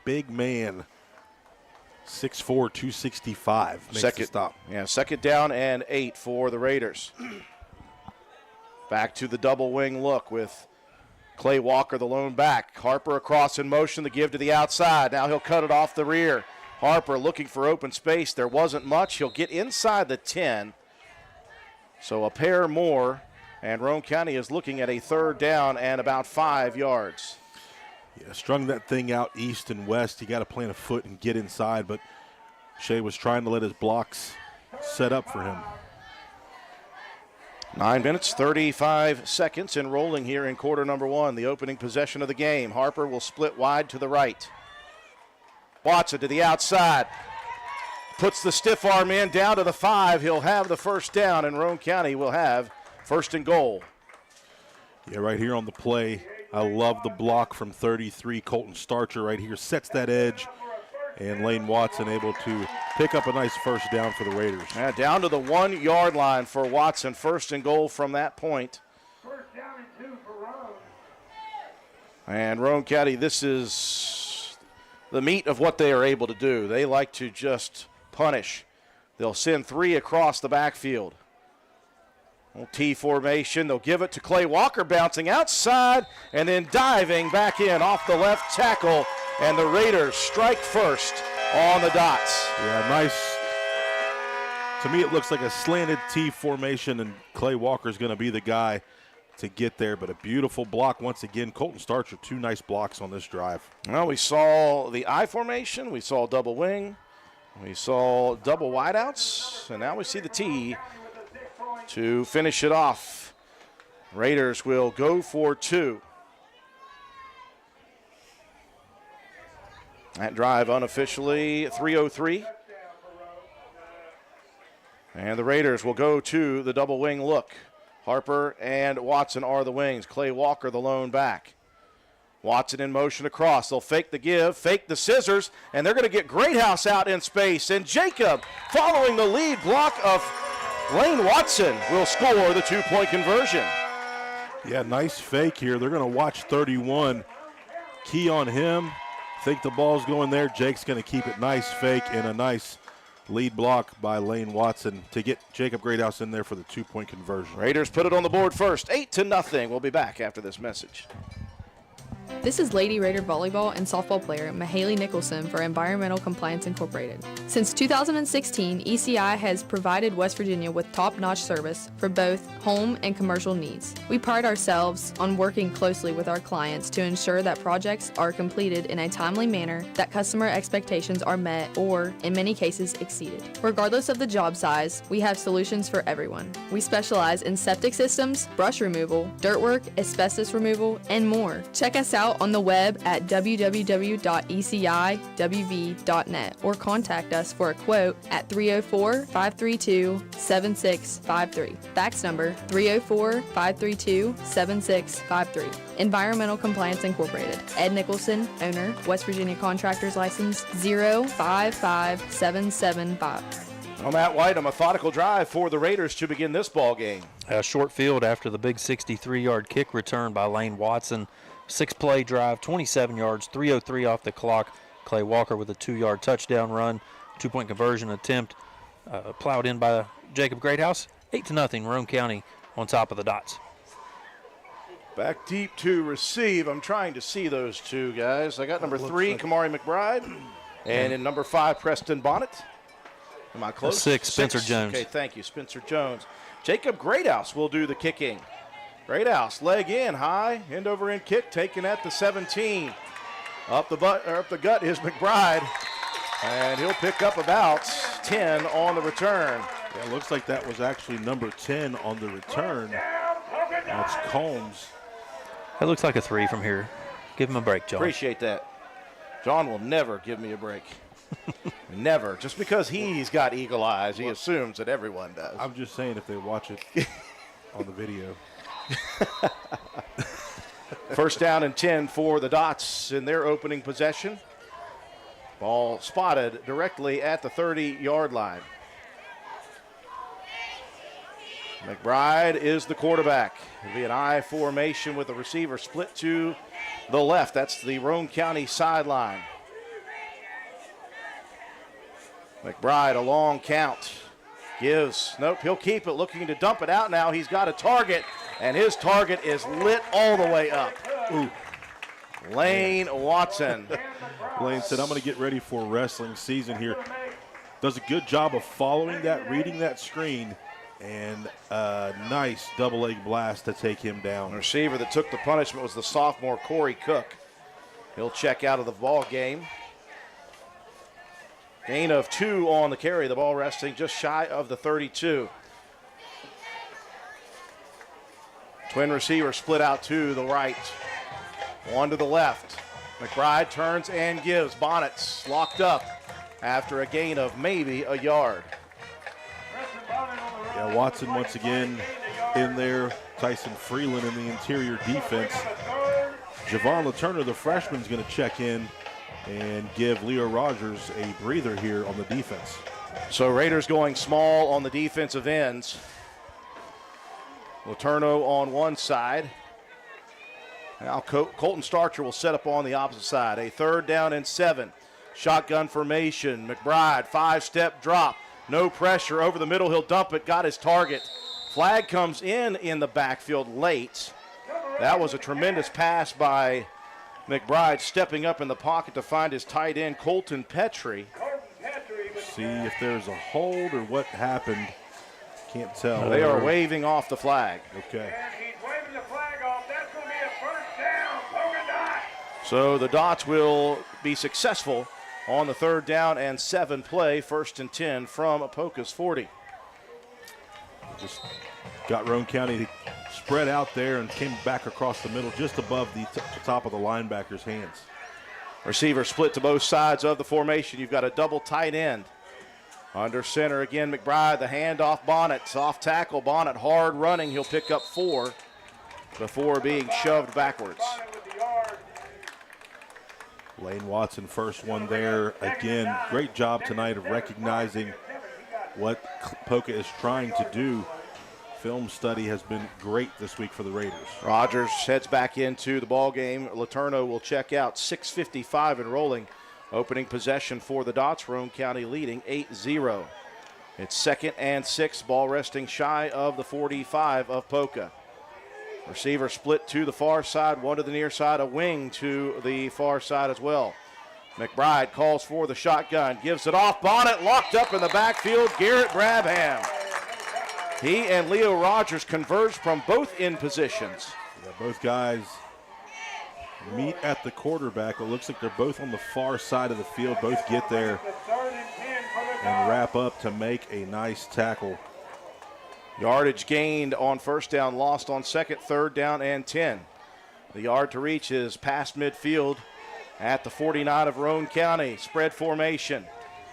big man, 6'4", 265. Makes the stop. Yeah, second down and 8 for the Raiders. Back to the double wing look with Clay Walker, the lone back. Harper across in motion, the give to the outside. Now he'll cut it off the rear. Harper looking for open space. There wasn't much. He'll get inside the 10. So a pair more, and Roane County is looking at a third down and about 5 yards. Yeah, strung that thing out east and west. He got to plant a foot and get inside, but Shea was trying to let his blocks set up for him. 9 minutes, 35 seconds, and rolling here in quarter number 1, the opening possession of the game. Harper will split wide to the right. Watson to the outside. Puts the stiff arm in down to the 5. He'll have the first down, and Roane County will have first and goal. Yeah, right here on the play, I love the block from 33. Colton Starcher right here sets that edge, and Lane Watson able to pick up a nice first down for the Raiders. Yeah, down to the 1-yard line for Watson. First and goal from that point. And Roane County, this is the meat of what they are able to do. They like to just punish. They'll send 3 across the backfield. T formation. They'll give it to Clay Walker, bouncing outside and then diving back in off the left tackle. And the Raiders strike first on the dots. Yeah, nice. To me, it looks like a slanted T formation, and Clay Walker's going to be the guy to get there. But a beautiful block once again. Colton Starcher, 2 nice blocks on this drive. Well, we saw the I formation. We saw double wing. We saw double wideouts. And now we see the T. to finish it off. Raiders will go for 2. That drive unofficially 3:03. And the Raiders will go to the double wing look. Harper and Watson are the wings. Clay Walker the lone back. Watson in motion across. They'll fake the give, fake the scissors, and they're going to get Greathouse out in space. And Jacob, following the lead block of Lane Watson, will score the 2-point conversion. Yeah, nice fake here. They're going to watch 31. Key on him. Think the ball's going there. Jake's going to keep it nice fake and a nice lead block by Lane Watson to get Jacob Greathouse in there for the 2-point conversion. Raiders put it on the board first, 8-0. We'll be back after this message. This is Lady Raider volleyball and softball player Mahaley Nicholson for Environmental Compliance Incorporated. Since 2016, ECI has provided West Virginia with top-notch service for both home and commercial needs. We pride ourselves on working closely with our clients to ensure that projects are completed in a timely manner, that customer expectations are met or, in many cases, exceeded. Regardless of the job size, we have solutions for everyone. We specialize in septic systems, brush removal, dirt work, asbestos removal, and more. Check us out on the web at www.eciwv.net or contact us for a quote at 304-532-7653. Fax number 304-532-7653. Environmental Compliance Incorporated. Ed Nicholson, owner, West Virginia Contractors License 055775. Matt White, a methodical drive for the Raiders to begin this ball game. A short field after the big 63-yard kick return by Lane Watson. 6-play drive, 27 yards, 3:03 off the clock. Clay Walker with a 2-yard touchdown run, 2-point conversion attempt, plowed in by Jacob Greathouse. 8-0, Roane County on top of the Dots. Back deep to receive. I'm trying to see those two guys. I got number 3, Kamari McBride, and in number 5, Preston Bonnet. Am I close? 6, Spencer Jones. Okay, thank you, Spencer Jones. Jacob Greathouse will do the kicking. Greathouse, leg in, high, end over end kick, taken at the 17. Up the gut is McBride, and he'll pick up about 10 on the return. Yeah, it looks like that was actually number 10 on the return. That's Combs. That looks like a 3 from here. Give him a break, John. Appreciate that. John will never give me a break. Never. Just because he's got eagle eyes, he assumes that everyone does. I'm just saying if they watch it on the video. First down and 10 for the Dots in their opening possession. Ball spotted directly at the 30-yard line. McBride is the quarterback. It'll be an I formation with the receiver split to the left. That's the Roane County sideline. McBride, a long count. Gives, nope, he'll keep it, looking to dump it out now. He's got a target, and his target is lit all the way up. Ooh. Lane Watson. Lane said, I'm going to get ready for wrestling season here. Does a good job of following that, reading that screen, and a nice double leg blast to take him down. The receiver that took the punishment was the sophomore Corey Cook. He'll check out of the ball game. Gain of 2 on the carry. The ball resting just shy of the 32. Twin receiver split out to the right. One to the left. McBride turns and gives. Bonnet's locked up after a gain of maybe a yard. Yeah, Watson once again in there. Tyson Freeland in the interior defense. Javon LaTurner, the freshman, is going to check in and give Leo Rogers a breather here on the defense. So Raiders going small on the defensive ends. Letourneau on one side. Now Colton Starcher will set up on the opposite side. A 3rd down and 7. Shotgun formation. McBride, 5-step drop. No pressure over the middle. He'll dump it. Got his target. Flag comes in the backfield late. That was a tremendous pass by McBride, stepping up in the pocket to find his tight end, Colton Petrie. See if there's a hold or what happened. Can't tell. They are waving off the flag. Okay. So the Dots will be successful on the 3rd down and 7 play. 1st and 10 from Poca's 40. Just got Roane County to spread out there and came back across the middle just above the top of the linebacker's hands. Receiver split to both sides of the formation. You've got a double tight end. Under center again, McBride, the handoff, Bonnet. Off tackle, Bonnet hard running. He'll pick up 4 before being shoved backwards. Lane Watson, first one there. Again, great job tonight of recognizing what Poca is trying to do. Film study has been great this week for the Raiders. Rogers heads back into the ball game. Laterno will check out. 6:55 and rolling. Opening possession for the Dots. Roane County leading 8-0. It's 2nd and 6. Ball resting shy of the 45 of Poca. Receiver split to the far side, one to the near side, a wing to the far side as well. McBride calls for the shotgun, gives it off. Bonnet locked up in the backfield. Garrett Brabham. He and Leo Rogers converged from both in positions. Yeah, both guys meet at the quarterback. It looks like they're both on the far side of the field. Both get there and wrap up to make a nice tackle. Yardage gained on first down, lost on second, 3rd down, and 10. The yard to reach is past midfield at the 49 of Roane County. Spread formation.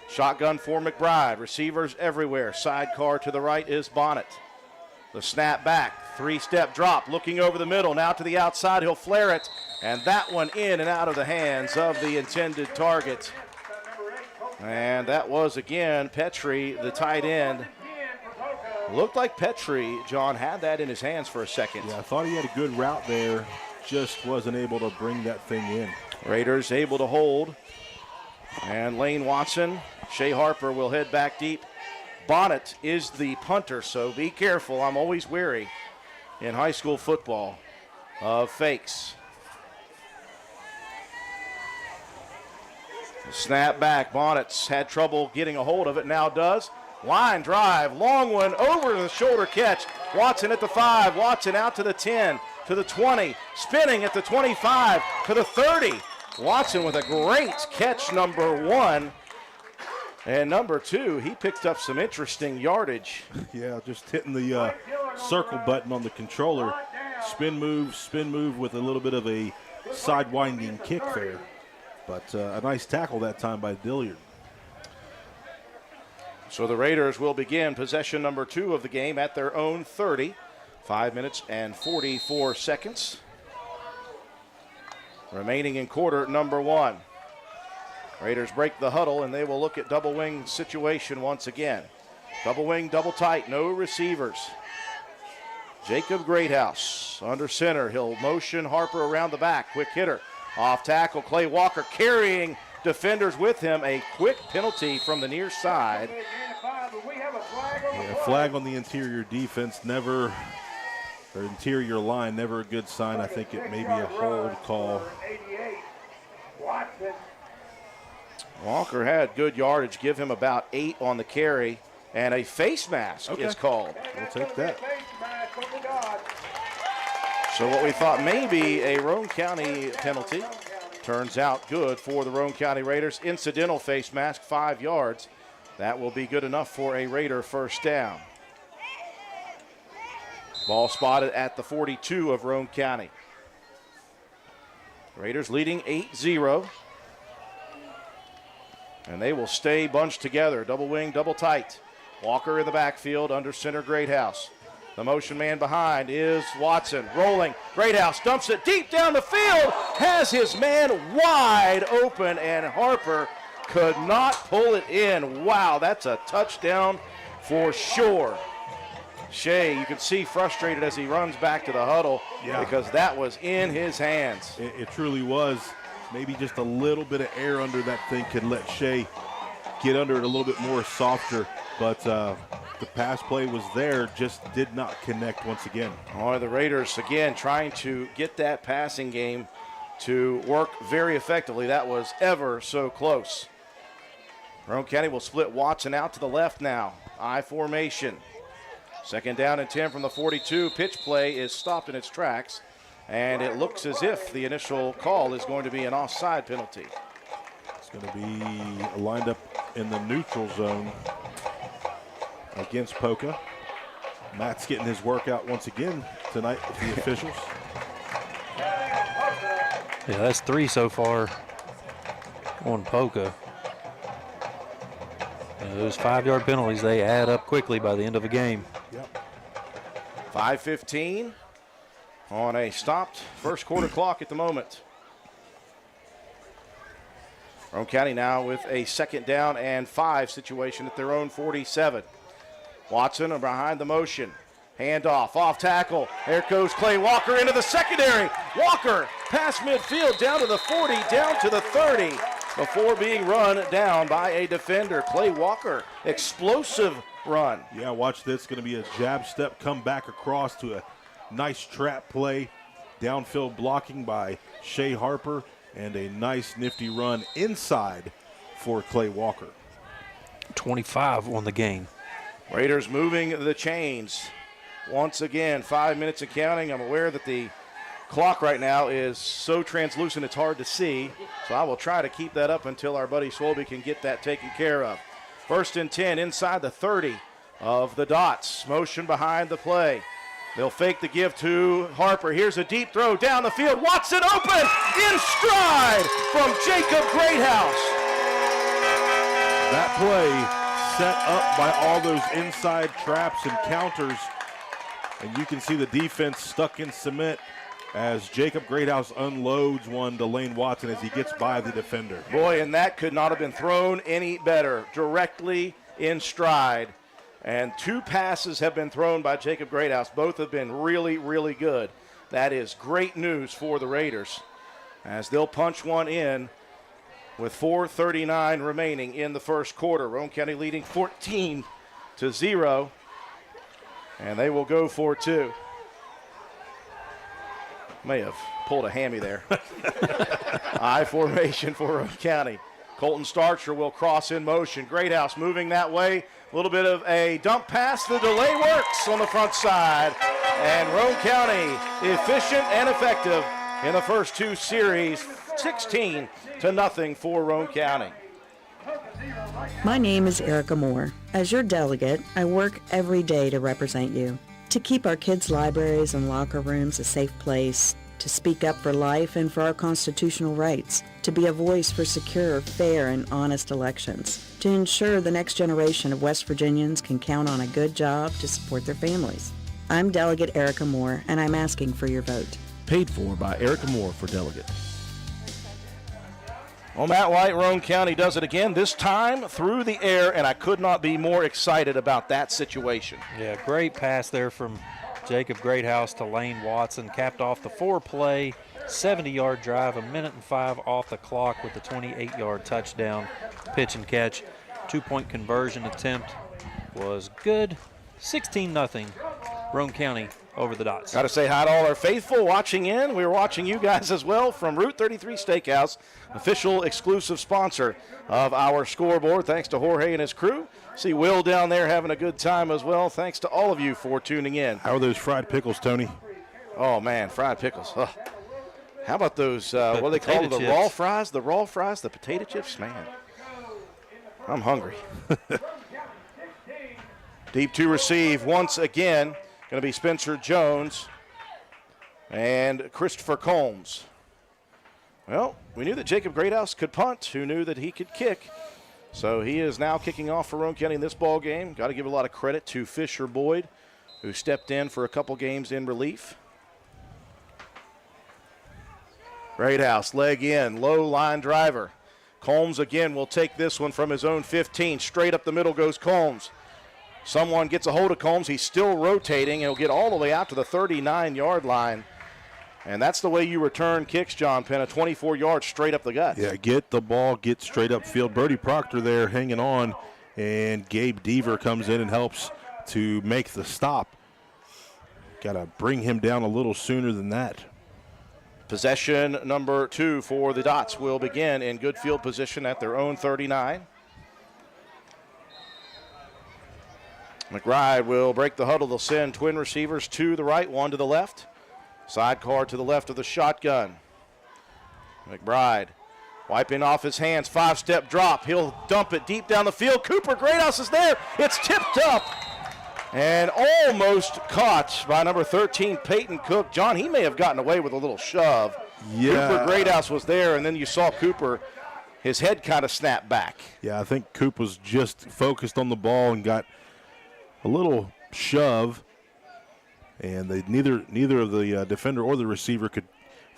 Shotgun for McBride. Receivers everywhere. Sidecar to the right is Bonnet. The snap back. 3-step drop. Looking over the middle. Now to the outside. He'll flare it. And that one in and out of the hands of the intended target. And that was, again, Petrie, the tight end. Looked like Petrie, John, had that in his hands for a second. Yeah, I thought he had a good route there. Just wasn't able to bring that thing in. Raiders able to hold. And Lane Watson, Shea Harper will head back deep. Bonnet is the punter, so be careful. I'm always wary in high school football of fakes. Snap back. Bonnet's had trouble getting a hold of it, now does. Line drive, long one, over the shoulder catch. Watson at the 5, Watson out to the 10, to the 20, spinning at the 25, to the 30. Watson with a great catch, number 1. And number 2, he picked up some interesting yardage. Yeah, just hitting the circle button on the controller. Spin move with a little bit of a side-winding kick there. But a nice tackle that time by Dilliard. So the Raiders will begin possession number 2 of the game at their own 30. 5 minutes and 44 seconds. Remaining in quarter number 1. Raiders break the huddle and they will look at double wing situation once again. Double wing, double tight, no receivers. Jacob Greathouse under center. He'll motion Harper around the back. Quick hitter. Off tackle, Clay Walker carrying defenders with him. A quick penalty from the near side. Yeah, flag on the interior defense, never, or interior line, never a good sign. I think it may be a hold call. Walker had good yardage, give him about 8 on the carry, and a face mask is called. We'll take that. So what we thought may be a Roane County penalty turns out good for the Roane County Raiders. Incidental face mask, 5 yards. That will be good enough for a Raider first down. Ball spotted at the 42 of Roane County. Raiders leading 8-0. And they will stay bunched together. Double wing, double tight. Walker in the backfield, under center Greathouse. The motion man behind is Watson, rolling. Greathouse dumps it deep down the field, has his man wide open, and Harper could not pull it in. Wow, that's a touchdown for sure. Shea, you can see frustrated as he runs back to the huddle because that was in his hands. It truly was. Maybe just a little bit of air under that thing can let Shea get under it a little bit more softer. But the pass play was there, just did not connect once again. Oh, the Raiders, again, trying to get that passing game to work very effectively. That was ever so close. Roane County will split Watson out to the left now. I formation. 2nd down and 10 from the 42. Pitch play is stopped in its tracks. And it looks as if the initial call is going to be an offside penalty. It's going to be lined up in the neutral zone against Poca. Matt's getting his workout once again tonight with the officials. Yeah, that's 3 so far on Poca. Those 5-yard penalties, they add up quickly by the end of a game. Yep. 5:15 on a stopped first quarter clock at the moment. Roane County now with a 2nd down and 5 situation at their own 47. Watson behind the motion. Handoff, off tackle. There goes Clay Walker into the secondary. Walker past midfield, down to the 40, down to the 30, before being run down by a defender. Clay Walker, explosive run. Yeah, watch this. It's going to be a jab step, come back across to a nice trap play. Downfield blocking by Shea Harper, and a nice nifty run inside for Clay Walker. 25 on the game. Raiders moving the chains. Once again, 5 minutes and counting. I'm aware that the clock right now is so translucent it's hard to see, so I will try to keep that up until our buddy Swolby can get that taken care of. 1st and 10 inside the 30 of the Dots. Motion behind the play. They'll fake the give to Harper. Here's a deep throw down the field. Watson open in stride from Jacob Greathouse. That play set up by all those inside traps and counters. And you can see the defense stuck in cement as Jacob Greathouse unloads one to Lane Watson as he gets by the defender. Boy, and that could not have been thrown any better. Directly in stride. And 2 passes have been thrown by Jacob Greathouse. Both have been really, really good. That is great news for the Raiders as they'll punch one in with 4:39 remaining in the first quarter. Roane County leading 14-0. And they will go for 2. May have pulled a hammy there. I formation for Roane County. Colton Starcher will cross in motion. Greathouse moving that way. A little bit of a dump pass. The delay works on the front side. And Roane County efficient and effective in the first 2 series. 16-0 for Roane County. My name is Erica Moore. As your delegate, I work every day to represent you, to keep our kids' libraries and locker rooms a safe place, to speak up for life and for our constitutional rights, to be a voice for secure, fair, and honest elections, to ensure the next generation of West Virginians can count on a good job to support their families. I'm Delegate Erica Moore, and I'm asking for your vote. Paid for by Erica Moore for delegate. Well, Matt White, Roane County does it again, this time through the air, and I could not be more excited about that situation. Yeah, great pass there from Jacob Greathouse to Lane Watson. Capped off the 4-play, 70-yard drive, 1:05 off the clock with the 28-yard touchdown pitch and catch. 2-point conversion attempt was good. 16-0, Roane County over the Dots. Got to say hi to all our faithful watching in. We were watching you guys as well from Route 33 Steakhouse, official exclusive sponsor of our scoreboard. Thanks to Jorge and his crew. See Will down there having a good time as well. Thanks to all of you for tuning in. How are those fried pickles, Tony? Oh, man, fried pickles. Ugh. How about those, what do they call them, the raw fries? The raw fries, the potato chips? Man, I'm hungry. Deep to receive once again. Going to be Spencer Jones and Christopher Combs. Well, we knew that Jacob Greathouse could punt. Who knew that he could kick? So he is now kicking off for Roane County in this ball game. Got to give a lot of credit to Fisher Boyd, who stepped in for a couple games in relief. Greathouse, leg in, low line driver. Combs again will take this one from his own 15. Straight up the middle goes Combs. Someone gets a hold of Combs. He's still rotating. He'll get all the way out to the 39-yard line. And that's the way you return kicks, John Penn, a 24 yards straight up the gut. Yeah, get the ball, get straight up field. Brody Proctor there hanging on, and Gabe Deaver comes in and helps to make the stop. Got to bring him down a little sooner than that. Possession number 2 for the Dots will begin in good field position at their own 39. McBride will break the huddle. They'll send twin receivers to the right, one to the left. Sidecar to the left of the shotgun. McBride wiping off his hands, 5-step drop. He'll dump it deep down the field. Cooper Greathouse is there. It's tipped up And almost caught by number 13, Peyton Cook. John, he may have gotten away with a little shove. Yeah. Cooper Greathouse was there, and then you saw Cooper, his head kind of snap back. Yeah, I think Coop was just focused on the ball and got a little shove, and neither of the defender or the receiver could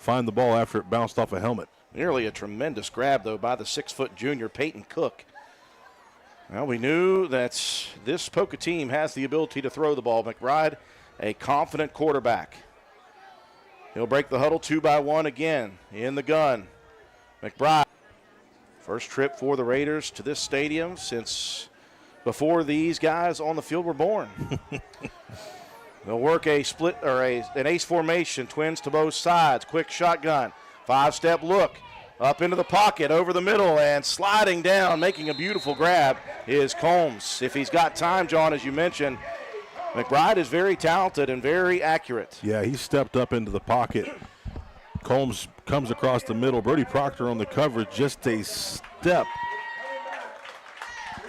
find the ball after it bounced off a helmet. Nearly a tremendous grab, though, by the 6-foot junior, Peyton Cook. Well, we knew that this Poca team has the ability to throw the ball. McBride, a confident quarterback. He'll break the huddle 2-by-1 again in the gun. McBride, first trip for the Raiders to this stadium since before these guys on the field were born. They'll work a split or an ace formation, twins to both sides, quick shotgun, 5-step look. Up into the pocket, over the middle, and sliding down, making a beautiful grab is Combs. If he's got time, John, as you mentioned, McBride is very talented and very accurate. Yeah, he stepped up into the pocket. Combs comes across the middle. Brody Proctor on the coverage, just a step.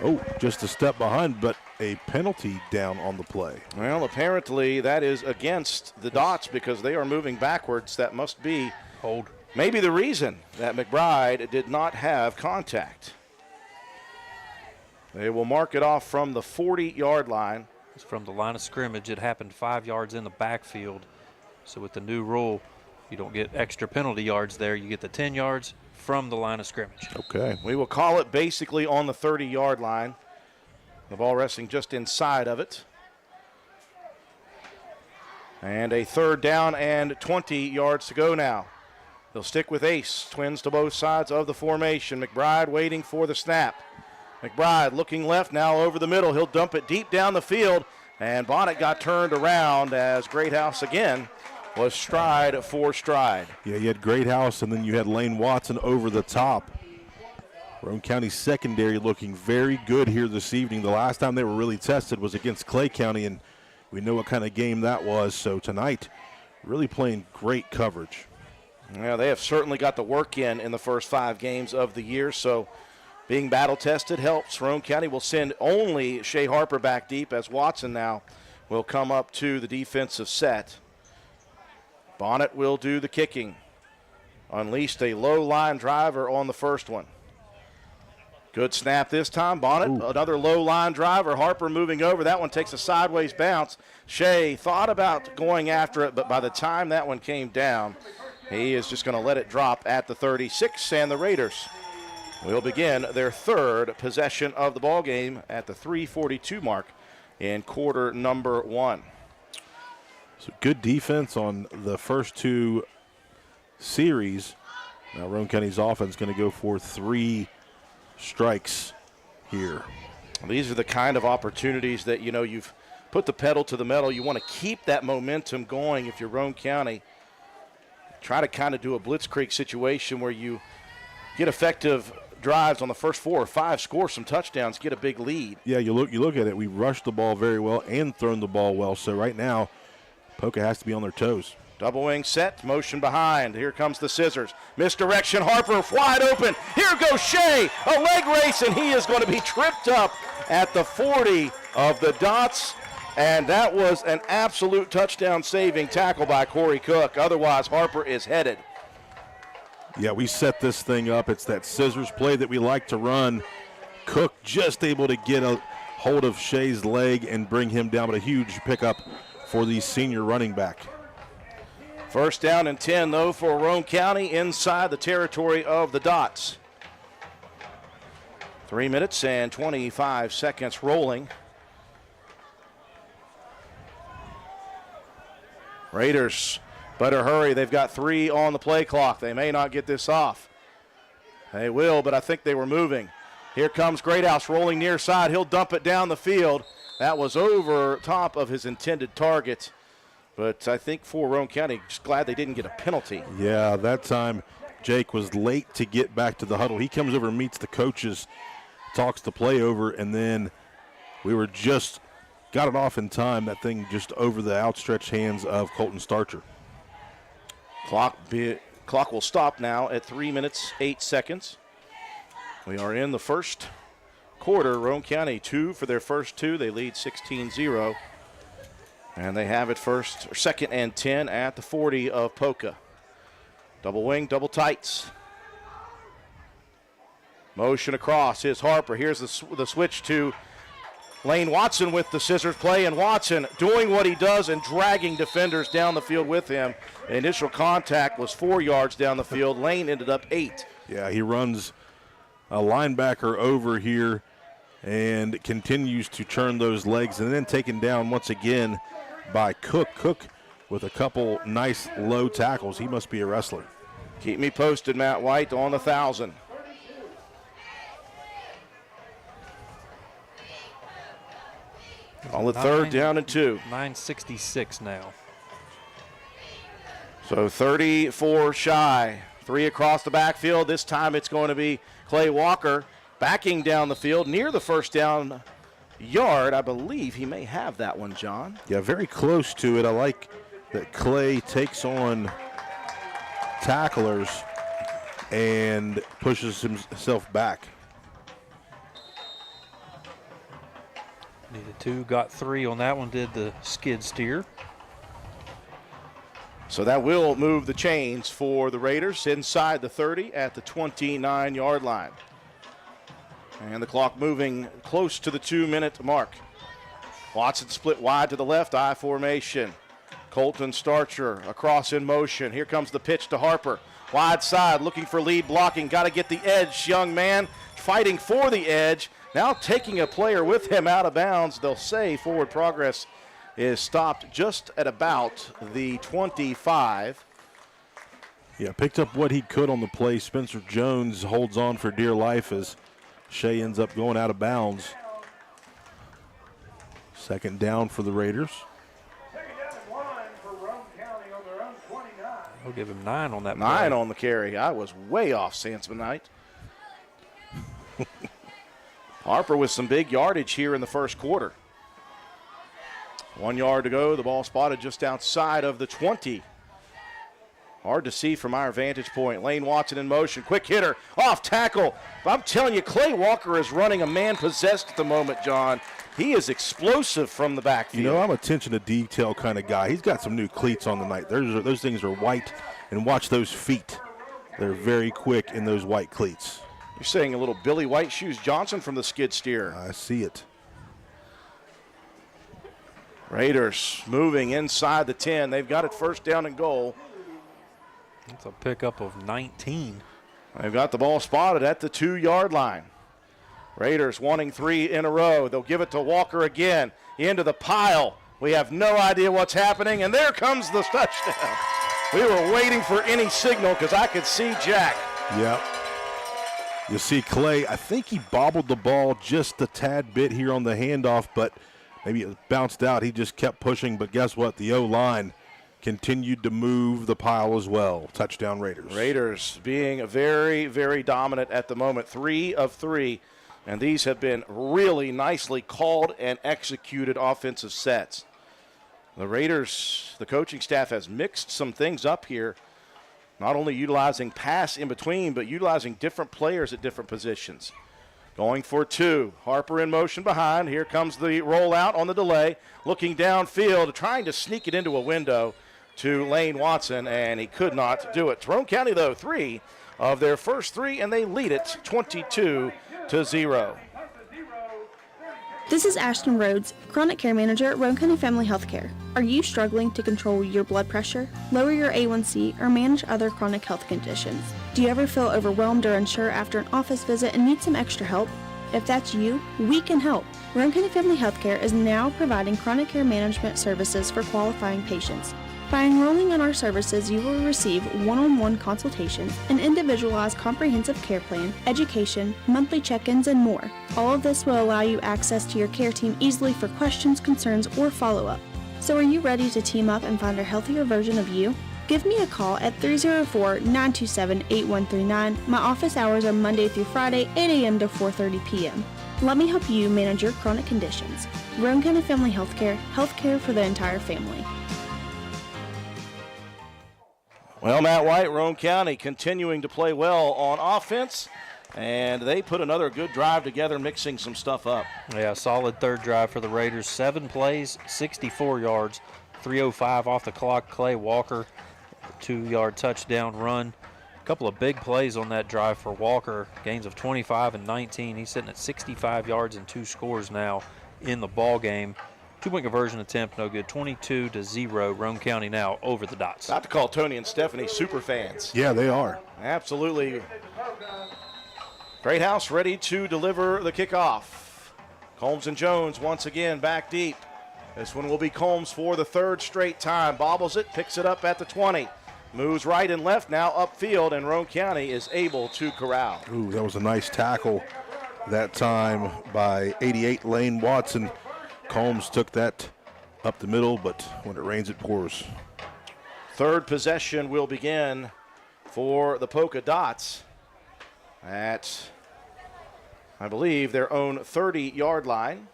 Oh, just a step behind, but a penalty down on the play. Well, apparently that is against the Dots because they are moving backwards. That must be hold. Maybe the reason that McBride did not have contact. They will mark it off from the 40-yard line. It's from the line of scrimmage. It happened 5 yards in the backfield. So with the new rule, you don't get extra penalty yards there. You get the 10 yards from the line of scrimmage. Okay. We will call it basically on the 30-yard line. The ball resting just inside of it. And a 3rd down and 20 yards to go now. They'll stick with ace. Twins to both sides of the formation. McBride waiting for the snap. McBride looking left, now over the middle. He'll dump it deep down the field. And Bonnet got turned around as Greathouse again was stride for stride. Yeah, you had Greathouse, and then you had Lane Watson over the top. Roane County secondary looking very good here this evening. The last time they were really tested was against Clay County, and we know what kind of game that was. So tonight, really playing great coverage. Yeah, they have certainly got the work in the first 5 games of the year, so being battle-tested helps. Roane County will send only Shea Harper back deep as Watson now will come up to the defensive set. Bonnet will do the kicking. Unleashed a low line driver on the first one. Good snap this time. Bonnet, another low line driver. Harper moving over. That one takes a sideways bounce. Shea thought about going after it, but by the time that one came down, he is just going to let it drop at the 36, and the Raiders will begin their 3rd possession of the ball game at the 3:42 mark in quarter number 1. So good defense on the first 2 series. Now Roane County's offense is going to go for 3 strikes here. These are the kind of opportunities that, you know, you've put the pedal to the metal. You want to keep that momentum going if you're Roane County. Try to kind of do a blitzkrieg situation where you get effective drives on the first 4 or 5, score some touchdowns, get a big lead. Yeah, you look at it. We rushed the ball very well and thrown the ball well. So right now, Poca has to be on their toes. Double wing set, motion behind. Here comes the scissors. Misdirection, Harper wide open. Here goes Shea, a leg race, and he is going to be tripped up at the 40 of the Dots. And that was an absolute touchdown-saving tackle by Corey Cook. Otherwise, Harper is headed. Yeah, we set this thing up. It's that scissors play that we like to run. Cook just able to get a hold of Shea's leg and bring him down, but a huge pickup for the senior running back. 1st down and 10, though, for Roane County inside the territory of the Dots. 3 minutes and 25 seconds rolling. Raiders better hurry. They've got 3 on the play clock. They may not get this off. They will, but I think they were moving. Here comes Greathouse rolling near side. He'll dump it down the field. That was over top of his intended target. But I think for Roane County, just glad they didn't get a penalty. Yeah, that time Jake was late to get back to the huddle. He comes over and meets the coaches, talks the play over, and then we were just got it off in time. That thing just over the outstretched hands of Colton Starcher. Clock will stop now at 3 minutes, 8 seconds. We are in the first quarter. Roane County 2 for their first 2. They lead 16-0 And they have it second and 10 at the 40 of Poca. Double wing, double tights. Motion across. Here's Harper. Here's the switch to Lane Watson with the scissors play, and Watson doing what he does and dragging defenders down the field with him. Initial contact was 4 yards down the field. Lane ended up 8. Yeah, he runs a linebacker over here and continues to turn those legs, and then taken down once again by Cook. Cook with a couple nice low tackles. He must be a wrestler. Keep me posted, Matt White, on the 1,000. On the third down and 2. 9:66 now. So 34 shy. 3 across the backfield. This time it's going to be Clay Walker backing down the field near the first down yard. I believe he may have that one, John. Yeah, very close to it. I like that Clay takes on tacklers and pushes himself back. Needed 2, got 3 on that one, did the skid steer. So that will move the chains for the Raiders inside the 30 at the 29-yard line. And the clock moving close to the 2-minute mark. Watson split wide to the left, I formation. Colton Starcher across in motion. Here comes the pitch to Harper. Wide side, looking for lead blocking. Got to get the edge, young man. Fighting for the edge. Now taking a player with him out of bounds. They'll say forward progress is stopped just at about the 25. Yeah, picked up what he could on the play. Spencer Jones holds on for dear life as Shea ends up going out of bounds. Second down for the Raiders. I'll give him 9 on that 9 play. on the carry. I was way off Sansmanite. Harper with some big yardage here in the first quarter. 1 yard to go. The ball spotted just outside of the 20. Hard to see from our vantage point. Lane Watson in motion. Quick hitter. Off tackle. I'm telling you, Clay Walker is running a man possessed at the moment, John. He is explosive from the backfield. You know, I'm attention to detail kind of guy. He's got some new cleats on the night. Those things are white, and watch those feet. They're very quick in those white cleats. You're saying a little Billy White Shoes Johnson from the skid steer. I see it. Raiders moving inside the 10. They've got it first down and goal. That's a pickup of 19. They've got the ball spotted at the 2-yard line. Raiders wanting 3 in a row. They'll give it to Walker again. Into the pile. We have no idea what's happening, and there comes the touchdown. We were waiting for any signal because I could see Jack. Yep. You see Clay, I think he bobbled the ball just a tad bit here on the handoff, but maybe it bounced out. He just kept pushing, but guess what? The O-line continued to move the pile as well. Touchdown Raiders. Raiders being very, very dominant at the moment. 3 of 3, and these have been really nicely called and executed offensive sets. The Raiders, the coaching staff has mixed some things up here, not only utilizing pass in between, but utilizing different players at different positions. Going for 2. Harper in motion behind. Here comes the rollout on the delay. Looking downfield, trying to sneak it into a window to Lane Watson, and he could not do it. Roane County, though, 3 of their first 3, and they lead it 22-0. This is Ashton Rhodes, Chronic Care Manager at Roane County Family Healthcare. Are you struggling to control your blood pressure, lower your A1C, or manage other chronic health conditions? Do you ever feel overwhelmed or unsure after an office visit and need some extra help? If that's you, we can help. Roane County Family Healthcare is now providing chronic care management services for qualifying patients. By enrolling in our services, you will receive one-on-one consultations, an individualized comprehensive care plan, education, monthly check-ins, and more. All of this will allow you access to your care team easily for questions, concerns, or follow-up. So are you ready to team up and find a healthier version of you? Give me a call at 304-927-8139. My office hours are Monday through Friday, 8 a.m. to 4:30 p.m. Let me help you manage your chronic conditions. Roane County Family Healthcare, healthcare for the entire family. Well, Matt White, Roane County continuing to play well on offense. And they put another good drive together, mixing some stuff up. Yeah, solid third drive for the Raiders. 7 plays, 64 yards, 3:05 off the clock. Clay Walker, 2-yard touchdown run. A couple of big plays on that drive for Walker. Gains of 25 and 19. He's sitting at 65 yards and 2 scores now in the ball game. 2-point conversion attempt, no good. 22-0. Roane County now over the Dots. About to call Tony and Stephanie super fans. Yeah, they are. Absolutely. Great House ready to deliver the kickoff. Combs and Jones once again back deep. This one will be Combs for the 3rd straight time. Bobbles it, picks it up at the 20. Moves right and left now upfield, and Roane County is able to corral. Ooh, that was a nice tackle that time by 88 Lane Watson. Combs took that up the middle, but when it rains, it pours. 3rd possession will begin for the Poca Dots at, I believe, their own 30-yard line.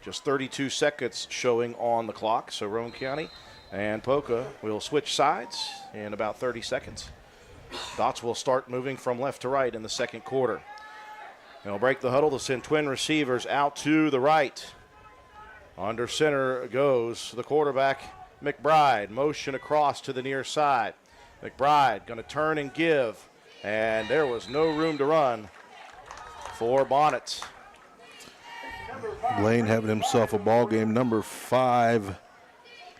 Just 32 seconds showing on the clock. So Roane County and Poca will switch sides in about 30 seconds. Dots will start moving from left to right in the 2nd quarter. They'll break the huddle to send twin receivers out to the right. Under center goes the quarterback, McBride. Motion across to the near side. McBride going to turn and give. And there was no room to run for Bonnet. Blaine having himself a ball game, number 5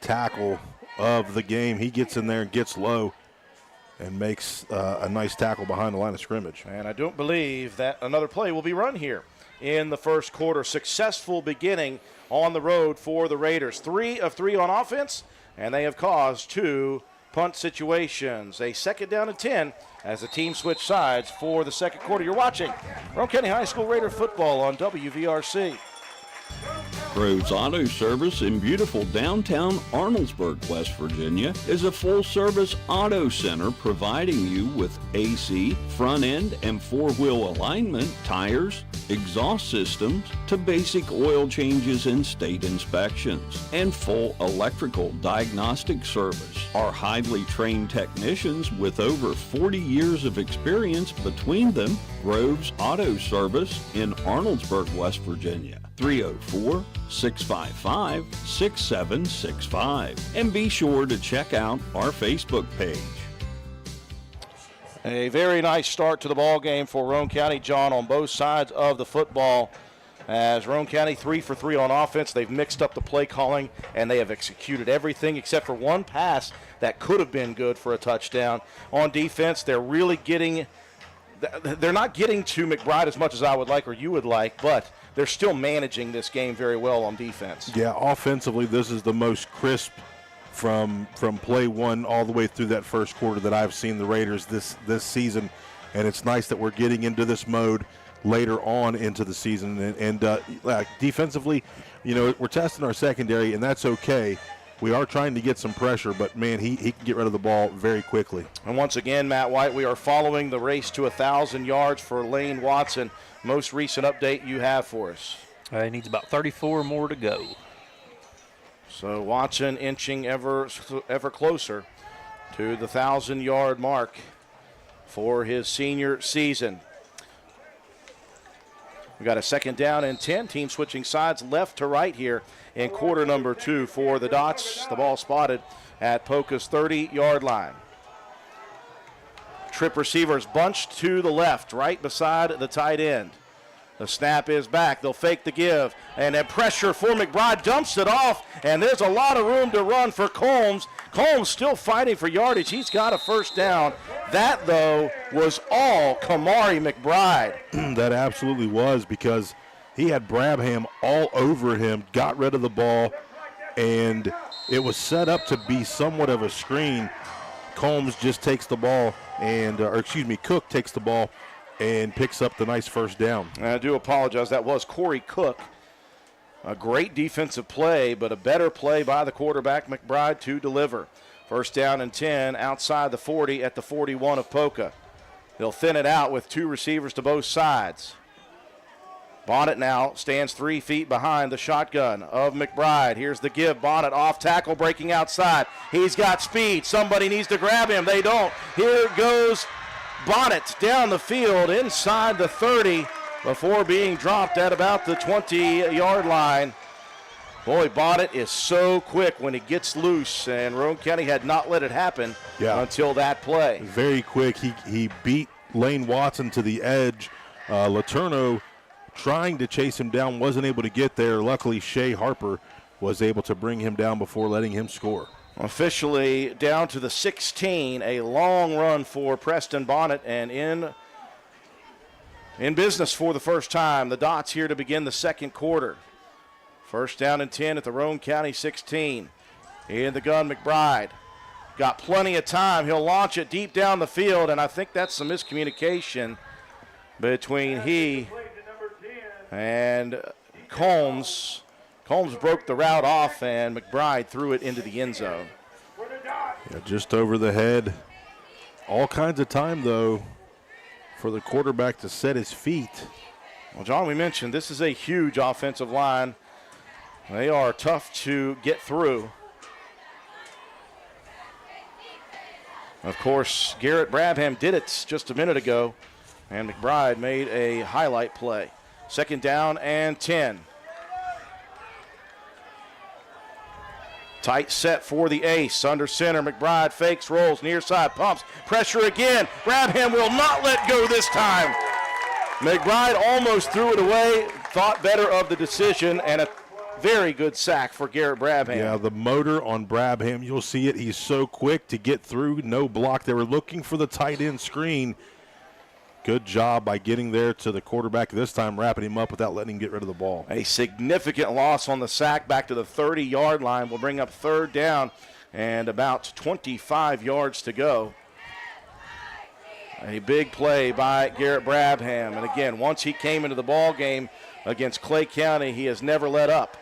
tackle of the game. He gets in there and gets low and makes a nice tackle behind the line of scrimmage. And I don't believe that another play will be run here in the 1st quarter. Successful beginning on the road for the Raiders. 3 of 3 on offense, and they have caused 2 punt situations. A 2nd down and 10 as the team switch sides for the 2nd quarter. You're watching Roane County High School Raider football on WVRC. Rhodes Auto Service in beautiful downtown Arnoldesburg, West Virginia, is a full-service auto center providing you with AC, front-end, and 4-wheel alignment, tires, exhaust systems, to basic oil changes and state inspections, and full electrical diagnostic service. Our highly trained technicians with over 40 years of experience between them, Groves Auto Service in Arnoldesburg, West Virginia. 304-655-6765. And be sure to check out our Facebook page. A very nice start to the ball game for Roane County, John, on both sides of the football. As Roane County 3 for 3 on offense, they've mixed up the play calling, and they have executed everything except for one pass that could have been good for a touchdown. On defense, they're not getting to McBride as much as I would like or you would like, but they're still managing this game very well on defense. Yeah, offensively, this is the most crisp from play one all the way through that 1st quarter that I've seen the Raiders this season, and it's nice that we're getting into this mode later on into the season. And defensively, we're testing our secondary, and that's okay. We are trying to get some pressure, but, man, he can get rid of the ball very quickly. And once again, Matt White, we are following the race to 1,000 yards for Lane Watson. Most recent update you have for us? He needs about 34 more to go. So Watson inching ever closer to the 1,000-yard mark for his senior season. We got a 2nd down and 10. Team switching sides left to right here in quarter number 2 for the Dots. The ball spotted at Poca's 30-yard line. Trip receivers bunched to the left, right beside the tight end. The snap is back. They'll fake the give. And then pressure for McBride. Dumps it off. And there's a lot of room to run for Combs. Combs still fighting for yardage. He's got a 1st down. That, though, was all Kamari McBride. That absolutely was, because he had Brabham all over him, got rid of the ball, and it was set up to be somewhat of a screen. Combs just takes the ball, Cook takes the ball and picks up the nice 1st down. I do apologize. That was Corey Cook. A great defensive play, but a better play by the quarterback, McBride, to deliver. 1st down and 10 outside the 40 at the 41 of Poca. They'll thin it out with 2 receivers to both sides. Bonnet now stands 3 feet behind the shotgun of McBride. Here's the give. Bonnet off tackle, breaking outside. He's got speed. Somebody needs to grab him. They don't. Here goes Bonnet down the field inside the 30 before being dropped at about the 20-yard line. Boy, Bonnet is so quick when he gets loose, and Roane County had not let it happen until that play. Very quick. He beat Lane Watson to the edge. Letourneau trying to chase him down, wasn't able to get there. Luckily, Shea Harper was able to bring him down before letting him score. Officially down to the 16, a long run for Preston Bonnet, and in business for the first time. The Dots here to begin the second quarter. First down and 10 at the Roane County 16. In the gun, McBride. Got plenty of time. He'll launch it deep down the field, and I think that's some miscommunication between he and Combs. Combs broke the route off, and McBride threw it into the end zone. Yeah, just over the head. All kinds of time, though, for the quarterback to set his feet. Well, John, we mentioned this is a huge offensive line. They are tough to get through. Of course, Garrett Brabham did it just a minute ago, and McBride made a highlight play. Second down and 10. Tight set for the ace. Under center, McBride fakes, rolls, near side, pumps, pressure again. Brabham will not let go this time. McBride almost threw it away, thought better of the decision, and a very good sack for Garrett Brabham. Yeah, the motor on Brabham, you'll see it. He's so quick to get through, no block. They were looking for the tight end screen. Good job by getting there to the quarterback this time, wrapping him up without letting him get rid of the ball. A significant loss on the sack back to the 30-yard line will bring up third down and about 25 yards to go. A big play by Garrett Brabham. And again, once he came into the ball game against Clay County, he has never let up.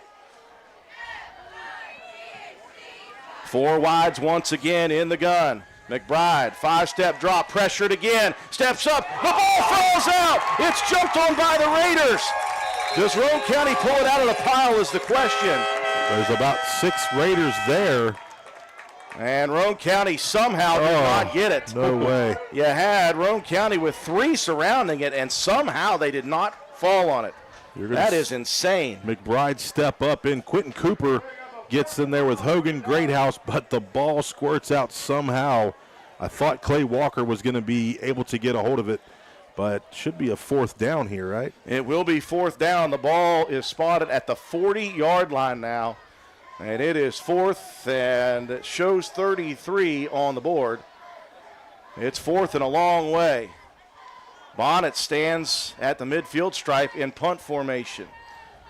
Four wides once again in the gun. McBride, five-step drop, pressured again, steps up, the ball falls out. It's jumped on by the Raiders. Does Roane County pull it out of the pile is the question. There's about 6 Raiders there. And Roane County somehow did not get it. No way. You had Roane County with 3 surrounding it, and somehow they did not fall on it. That is insane. McBride step up in. Quentin Cooper gets in there with Hogan Greathouse, but the ball squirts out somehow. I thought Clay Walker was going to be able to get a hold of it, but should be a fourth down here, right? It will be fourth down. The ball is spotted at the 40-yard line now, and it is fourth, and it shows 33 on the board. It's fourth and a long way. Bonnet stands at the midfield stripe in punt formation.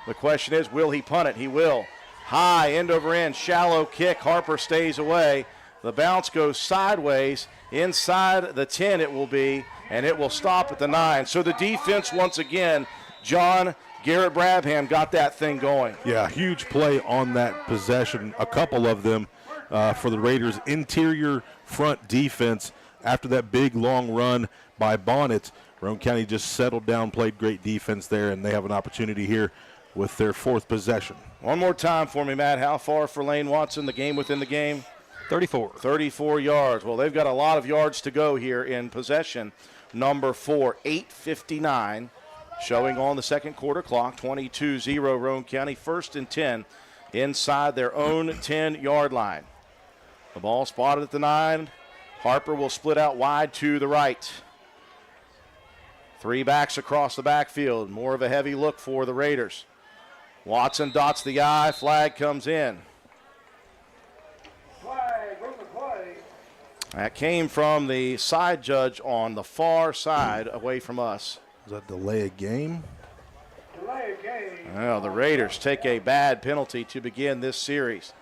The question is, will he punt it? He will. High, end over end, shallow kick. Harper stays away. The bounce goes sideways. Inside the 10 it will be, and it will stop at the 9. So the defense once again, John, Garrett Brabham got that thing going. Yeah, huge play on that possession. A couple of them for the Raiders. Interior front defense after that big long run by Bonnet. Roane County just settled down, played great defense there, and they have an opportunity here with their fourth possession. One more time for me, Matt. How far for Lane Watson, the game within the game? 34. 34 yards. Well, they've got a lot of yards to go here in possession. Number 4, 8:59, showing on the second quarter clock. 22-0 Roane County, first and 10 inside their own 10-yard line. The ball spotted at the 9. Harper will split out wide to the right. 3 backs across the backfield. More of a heavy look for the Raiders. Watson dots the I. Flag comes in. That came from the side judge on the far side away from us. Is that delay a game? Delay a game. Well, the Raiders take a bad penalty to begin this series.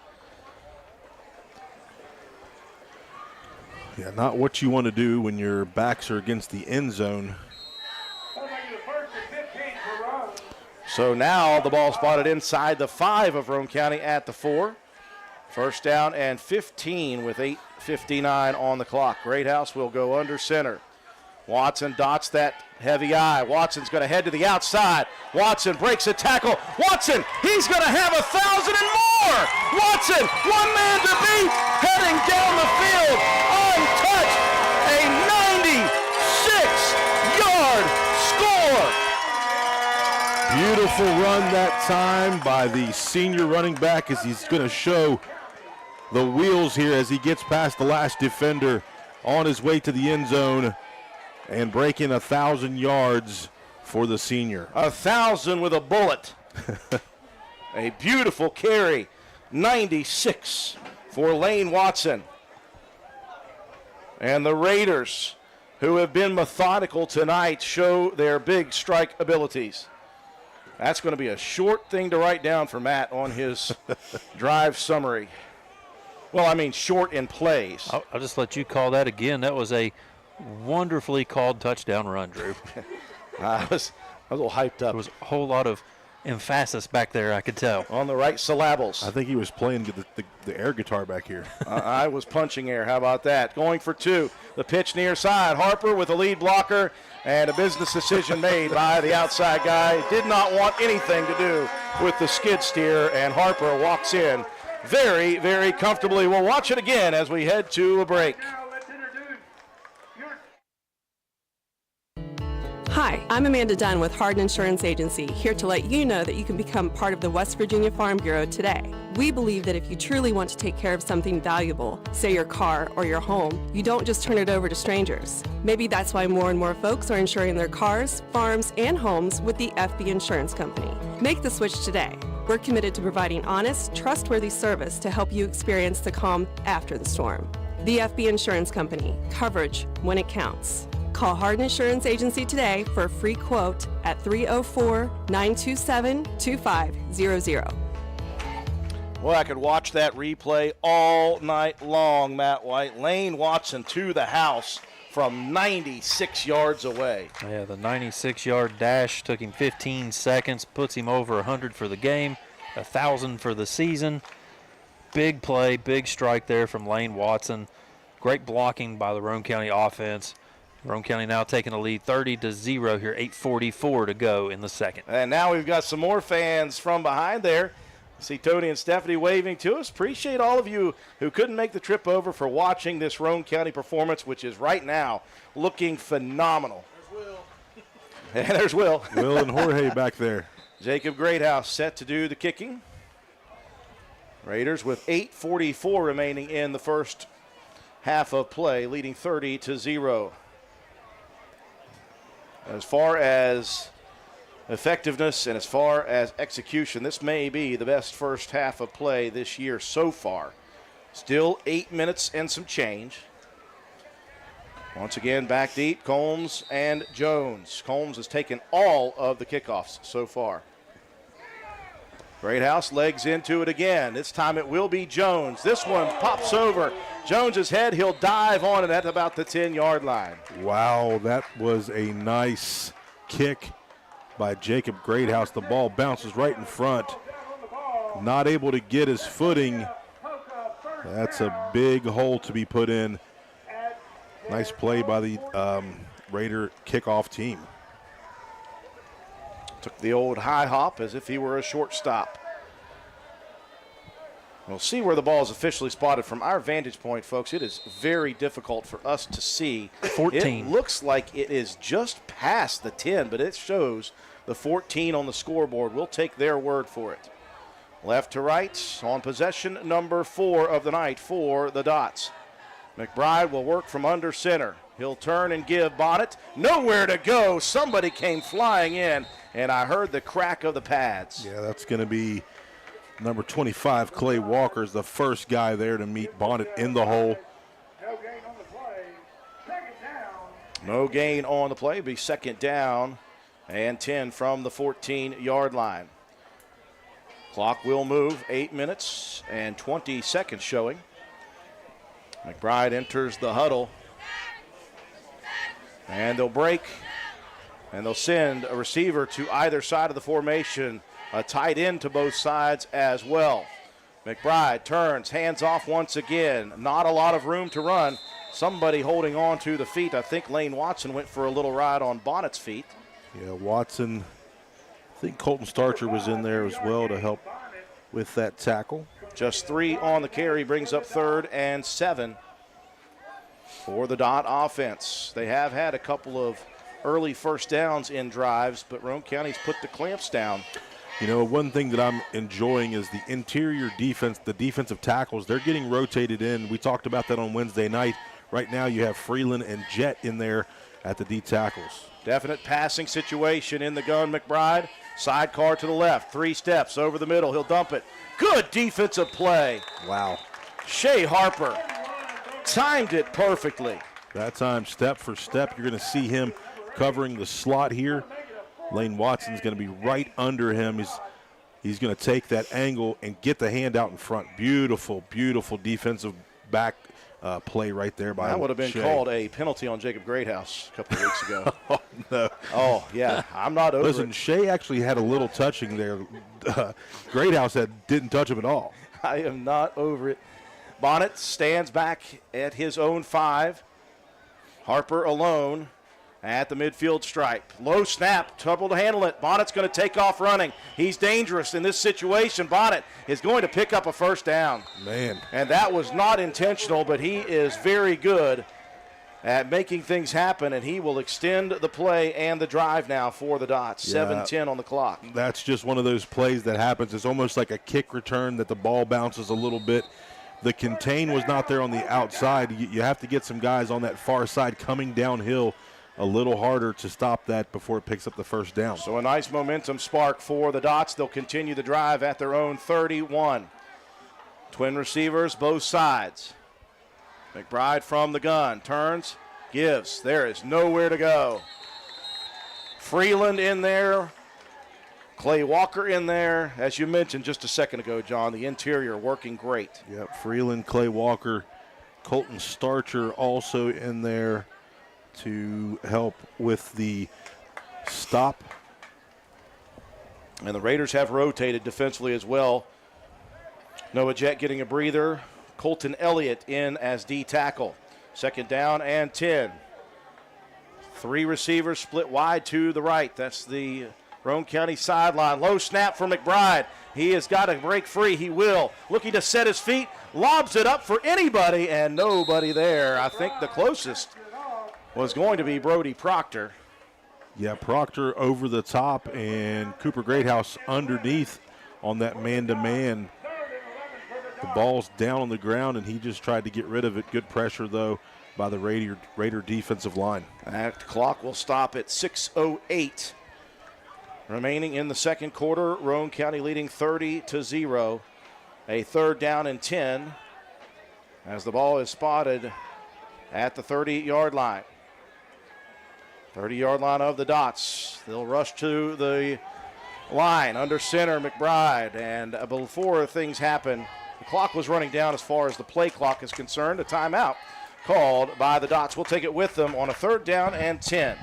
Yeah, not what you want to do when your backs are against the end zone. So now the ball spotted inside the 5 of Roane County at the 4. First down and 15 with 8:59 on the clock. Greathouse will go under center. Watson dots that heavy I. Watson's going to head to the outside. Watson breaks a tackle. Watson, he's going to have 1,000 and more. Watson, one man to beat, heading down the field, untouched. A beautiful run that time by the senior running back as he's going to show the wheels here as he gets past the last defender on his way to the end zone and breaking 1,000 yards for the senior. 1,000 with a bullet. A beautiful carry. 96 for Lane Watson. And the Raiders, who have been methodical tonight, show their big strike abilities. That's going to be a short thing to write down for Matt on his drive summary. Well, I mean short in plays. I'll just let you call that again. That was a wonderfully called touchdown run, Drew. I was a little hyped up. There was a whole lot of emphasis back there, I could tell. On the right syllables. I think he was playing the air guitar back here. I was punching air. How about that? Going for 2. The pitch near side. Harper with the lead blocker, and a business decision made by the outside guy. Did not want anything to do with the skid steer, and Harper walks in very, very comfortably. We'll watch it again as we head to a break. Hi, I'm Amanda Dunn with Hardin Insurance Agency, here to let you know that you can become part of the West Virginia Farm Bureau today. We believe that if you truly want to take care of something valuable, say your car or your home, you don't just turn it over to strangers. Maybe that's why more and more folks are insuring their cars, farms, and homes with the FB Insurance Company. Make the switch today. We're committed to providing honest, trustworthy service to help you experience the calm after the storm. The FB Insurance Company. Coverage when it counts. Call Hardin Insurance Agency today for a free quote at 304-927-2500. Well, I could watch that replay all night long, Matt White. Lane Watson to the house from 96 yards away. Yeah, the 96-yard dash took him 15 seconds, puts him over 100 for the game, 1,000 for the season. Big play, big strike there from Lane Watson. Great blocking by the Roane County offense. Roane County now taking the lead 30-0 here, 8:44 to go in the second. And now we've got some more fans from behind there. See Tony and Stephanie waving to us. Appreciate all of you who couldn't make the trip over for watching this Roane County performance, which is right now looking phenomenal. There's Will. And there's Will. Will and Jorge back there. Jacob Greathouse set to do the kicking. Raiders with 8:44 remaining in the first half of play, leading 30-0. As far as effectiveness and as far as execution, this may be the best first half of play this year so far. Still 8 minutes and some change. Once again, back deep, Combs and Jones. Combs has taken all of the kickoffs so far. Greathouse legs into it again. This time it will be Jones. This one pops over Jones's head. He'll dive on it at about the 10-yard line. Wow, that was a nice kick by Jacob Greathouse. The ball bounces right in front. Not able to get his footing. That's a big hole to be put in. Nice play by the Raider kickoff team. Took the old high hop as if he were a shortstop. We'll see where the ball is officially spotted. From our vantage point, folks, it is very difficult for us to see. 14. It looks like it is just past the 10, but it shows the 14 on the scoreboard. We'll take their word for it. Left to right on possession number 4 of the night for the Dots. McBride will work from under center. He'll turn and give Bonnet. Nowhere to go. Somebody came flying in, and I heard the crack of the pads. Yeah, that's going to be number 25, Clay Walker, is the first guy there to meet Bonnet in the hole. No gain on the play. Be second down and 10 from the 14-yard line. Clock will move. 8 minutes and 20 seconds showing. McBride enters the huddle. And they'll break, and they'll send a receiver to either side of the formation, a tight end to both sides as well. McBride turns, hands off once again. Not a lot of room to run. Somebody holding on to the feet. I think Lane Watson went for a little ride on Bonnet's feet. Yeah, Watson, I think Colton Starcher was in there as well to help with that tackle. Just 3 on the carry brings up 3rd and 7 for the Dot offense. They have had a couple of early first downs in drives, but Roane County's put the clamps down. You know, one thing that I'm enjoying is the interior defense, the defensive tackles. They're getting rotated in. We talked about that on Wednesday night. Right now you have Freeland and Jett in there at the D tackles. Definite passing situation in the gun. McBride, sidecar to the left, 3 steps over the middle. He'll dump it. Good defensive play. Wow. Shea Harper timed it perfectly. That time, step for step, you're going to see him covering the slot here. Lane Watson's going to be right under him. He's going to take that angle and get the hand out in front. Beautiful, beautiful defensive back play right there by That would have been Shea. called a penalty on Jacob Greathouse a couple of weeks ago. Oh, no. Oh, yeah. I'm not over Listen, it. Shea actually had a little touching there. Greathouse didn't touch him at all. I am not over it. Bonnet stands back at his own 5. Harper alone at the midfield stripe. Low snap, trouble to handle it. Bonnet's going to take off running. He's dangerous in this situation. Bonnet is going to pick up a first down. Man. And that was not intentional, but he is very good at making things happen, and he will extend the play and the drive now for the Dots. Yeah. 7:10 on the clock. That's just one of those plays that happens. It's almost like a kick return that the ball bounces a little bit. The contain was not there on the outside. You have to get some guys on that far side coming downhill a little harder to stop that before it picks up the first down. So a nice momentum spark for the Dots. They'll continue the drive at their own 31. Twin receivers, both sides. McBride from the gun, turns, gives. There is nowhere to go. Freeland in there. Clay Walker in there. As you mentioned just a second ago, John, the interior working great. Yep, Freeland, Clay Walker, Colton Starcher also in there to help with the stop. And the Raiders have rotated defensively as well. Noah Jett getting a breather. Colton Elliott in as D tackle. 2nd down and 10. 3 receivers split wide to the right. That's the Roane County sideline. Low snap for McBride. He has got to break free. He will. Looking to set his feet. Lobs it up for anybody, and nobody there. I think the closest was going to be Brody Proctor. Yeah, Proctor over the top and Cooper Greathouse underneath on that man-to-man. The ball's down on the ground, and he just tried to get rid of it. Good pressure, though, by the Raider defensive line. That clock will stop at 6:08. Remaining in the second quarter, Roane County leading 30-0. A 3rd down and 10 as the ball is spotted at the 30-yard line. 30-yard line of the Dots. They'll rush to the line under center, McBride. And before things happen, the clock was running down as far as the play clock is concerned. A timeout called by the Dots. We'll take it with them on a 3rd down and 10.